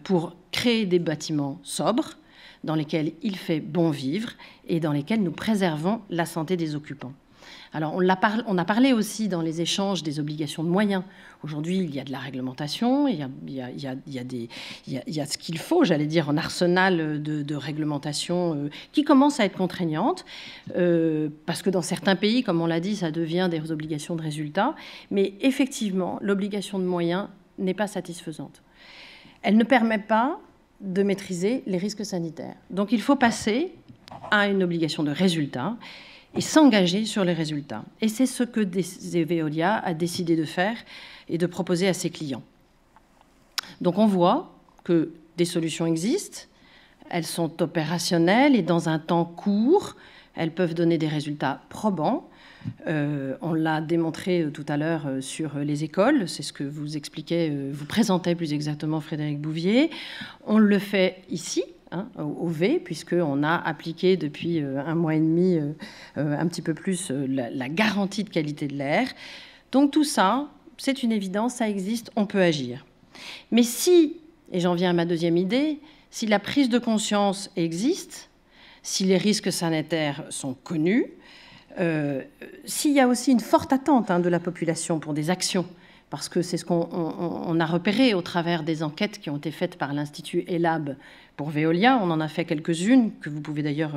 pour créer des bâtiments sobres, dans lesquels il fait bon vivre et dans lesquels nous préservons la santé des occupants. Alors, on a parlé aussi dans les échanges des obligations de moyens. Aujourd'hui, il y a de la réglementation, il y a ce qu'il faut, j'allais dire, en arsenal de réglementation qui commence à être contraignante, parce que dans certains pays, comme on l'a dit, ça devient des obligations de résultats. Mais effectivement, l'obligation de moyens n'est pas satisfaisante. Elle ne permet pas de maîtriser les risques sanitaires. Donc, il faut passer à une obligation de résultats et s'engager sur les résultats. Et c'est ce que Veolia a décidé de faire et de proposer à ses clients. Donc on voit que des solutions existent, elles sont opérationnelles et dans un temps court, elles peuvent donner des résultats probants. On l'a démontré tout à l'heure sur les écoles, c'est ce que vous expliquait, vous présentait plus exactement Frédéric Bouvier. On le fait ici, au V, puisqu'on a appliqué depuis un mois et demi, un petit peu plus, la garantie de qualité de l'air. Donc tout ça, c'est une évidence, ça existe, on peut agir. Mais si, et j'en viens à ma deuxième idée, si la prise de conscience existe, si les risques sanitaires sont connus, s'il y a aussi une forte attente de la population pour des actions, parce que c'est ce qu'on a repéré au travers des enquêtes qui ont été faites par l'Institut ELAB pour Veolia. On en a fait quelques-unes, que vous pouvez d'ailleurs,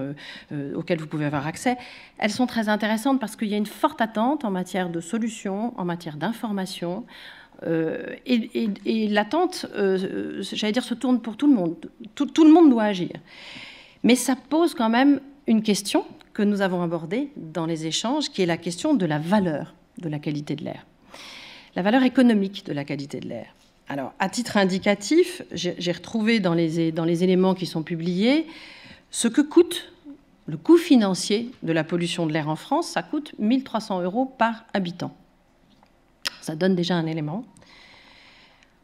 auxquelles vous pouvez avoir accès. Elles sont très intéressantes parce qu'il y a une forte attente en matière de solutions, en matière d'information. Et l'attente, j'allais dire, se tourne pour tout le monde. Tout le monde doit agir. Mais ça pose quand même une question que nous avons abordée dans les échanges, qui est la question de la valeur de la qualité de l'air. La valeur économique de la qualité de l'air. Alors, à titre indicatif, j'ai retrouvé dans les éléments qui sont publiés ce que coûte le coût financier de la pollution de l'air en France. Ça coûte 1 300 € par habitant. Ça donne déjà un élément.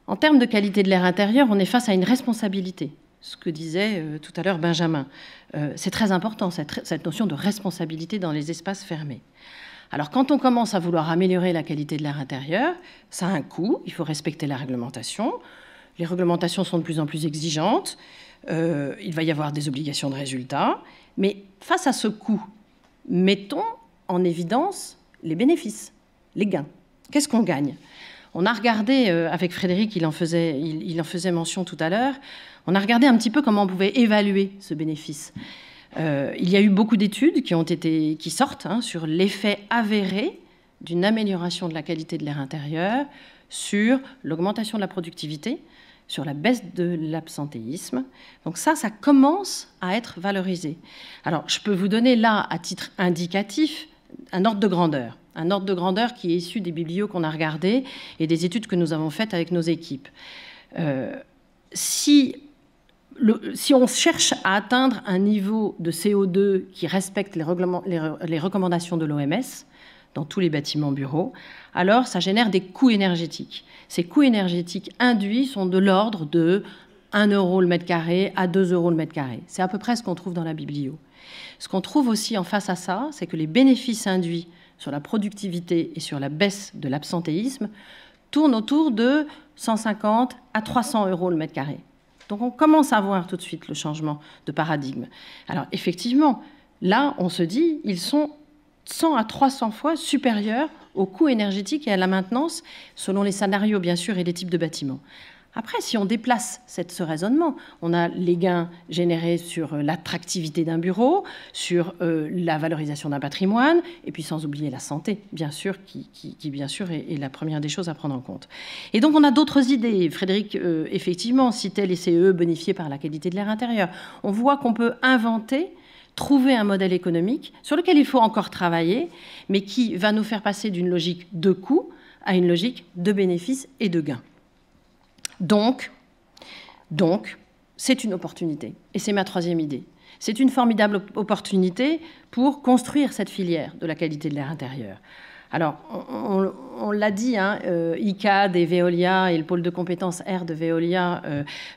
En termes de qualité de l'air intérieur, on est face à une responsabilité. Ce que disait tout à l'heure Benjamin. C'est très important, cette notion de responsabilité dans les espaces fermés. Alors, quand on commence à vouloir améliorer la qualité de l'air intérieur, ça a un coût, il faut respecter la réglementation. Les réglementations sont de plus en plus exigeantes, il va y avoir des obligations de résultats, mais face à ce coût, mettons en évidence les bénéfices, les gains. Qu'est-ce qu'on gagne ? On a regardé, avec Frédéric, il en faisait mention tout à l'heure, on a regardé un petit peu comment on pouvait évaluer ce bénéfice. Il y a eu beaucoup d'études qui sortent sur l'effet avéré d'une amélioration de la qualité de l'air intérieur sur l'augmentation de la productivité, sur la baisse de l'absentéisme. Donc ça commence à être valorisé. Alors, je peux vous donner là, à titre indicatif, un ordre de grandeur qui est issu des biblios qu'on a regardés et des études que nous avons faites avec nos équipes. Si on cherche à atteindre un niveau de CO2 qui respecte les recommandations de l'OMS dans tous les bâtiments bureaux, alors ça génère des coûts énergétiques. Ces coûts énergétiques induits sont de l'ordre de 1 € le mètre carré à 2 € le mètre carré. C'est à peu près ce qu'on trouve dans la biblio. Ce qu'on trouve aussi en face à ça, c'est que les bénéfices induits sur la productivité et sur la baisse de l'absentéisme tournent autour de 150 à 300 € le mètre carré. Donc on commence à voir tout de suite le changement de paradigme. Alors effectivement, là, on se dit, ils sont 100 à 300 fois supérieurs aux coûts énergétiques et à la maintenance, selon les scénarios, bien sûr, et les types de bâtiments. Après, si on déplace ce raisonnement, on a les gains générés sur l'attractivité d'un bureau, sur la valorisation d'un patrimoine, et puis sans oublier la santé, bien sûr, qui bien sûr, est la première des choses à prendre en compte. Et donc, on a d'autres idées. Frédéric, effectivement, citait les CE bonifiés par la qualité de l'air intérieur. On voit qu'on peut inventer, trouver un modèle économique sur lequel il faut encore travailler, mais qui va nous faire passer d'une logique de coût à une logique de bénéfices et de gains. Donc, c'est une opportunité. Et c'est ma troisième idée. C'est une formidable opportunité pour construire cette filière de la qualité de l'air intérieur. Alors, on l'a dit, ICAD et Veolia et le pôle de compétences air de Veolia,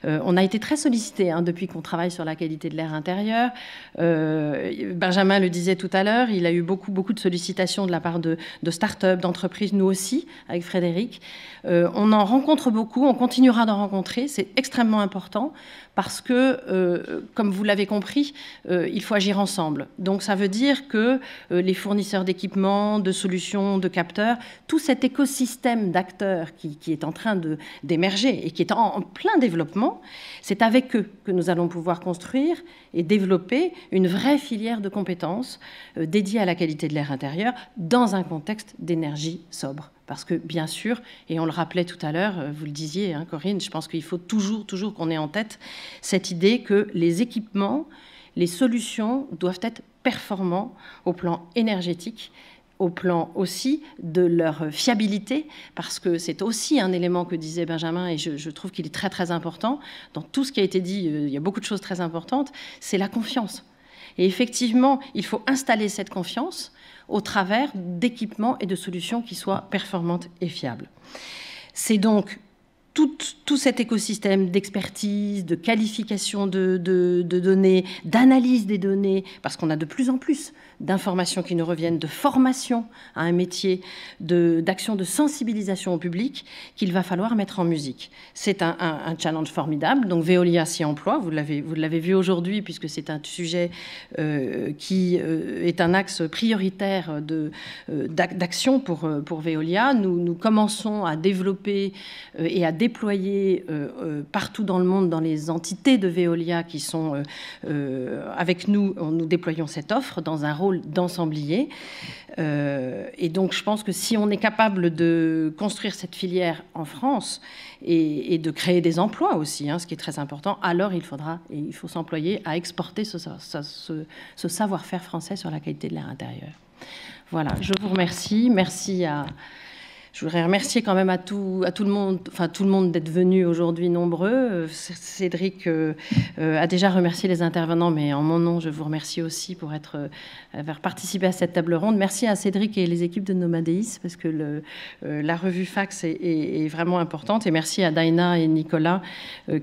on a été très sollicités depuis qu'on travaille sur la qualité de l'air intérieur. Benjamin le disait tout à l'heure, il a eu beaucoup de sollicitations de la part de start-up, d'entreprises, nous aussi, avec Frédéric. On en rencontre beaucoup, on continuera d'en rencontrer, c'est extrêmement important parce que, comme vous l'avez compris, il faut agir ensemble. Donc ça veut dire que les fournisseurs d'équipements, de solutions, de capteurs, tout cet écosystème d'acteurs qui est en train d'émerger et qui est en plein développement, c'est avec eux que nous allons pouvoir construire et développer une vraie filière de compétences dédiée à la qualité de l'air intérieur dans un contexte d'énergie sobre. Parce que, bien sûr, et on le rappelait tout à l'heure, vous le disiez, Corinne, je pense qu'il faut toujours qu'on ait en tête cette idée que les équipements, les solutions doivent être performants au plan énergétique, au plan aussi de leur fiabilité, parce que c'est aussi un élément que disait Benjamin, et je trouve qu'il est très, très important. Dans tout ce qui a été dit, il y a beaucoup de choses très importantes, c'est la confiance. Et effectivement, il faut installer cette confiance au travers d'équipements et de solutions qui soient performantes et fiables. C'est donc tout cet écosystème d'expertise, de qualification de données, d'analyse des données, parce qu'on a de plus en plus d'informations qui nous reviennent, de formation à un métier, d'action de sensibilisation au public, qu'il va falloir mettre en musique. C'est un challenge formidable, donc Veolia s'y emploie, vous l'avez vu aujourd'hui, puisque c'est un sujet qui est un axe prioritaire d'action pour Veolia. Nous commençons à développer et à déployer partout dans le monde, dans les entités de Veolia qui sont avec nous, nous déployons cette offre dans un rôle d'ensemblier. Et donc, je pense que si on est capable de construire cette filière en France et de créer des emplois aussi, ce qui est très important, alors il faut s'employer à exporter ce savoir-faire français sur la qualité de l'air intérieur. Voilà, je vous remercie. Je voudrais remercier quand même à tout le monde d'être venu aujourd'hui nombreux. Cédric a déjà remercié les intervenants, mais en mon nom, je vous remercie aussi pour avoir participé à cette table ronde. Merci à Cédric et les équipes de Nomadéis, parce que la revue Fax est vraiment importante. Et merci à Daina et Nicolas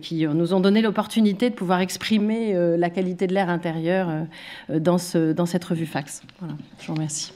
qui nous ont donné l'opportunité de pouvoir exprimer la qualité de l'air intérieur dans cette revue Fax. Voilà, je vous remercie.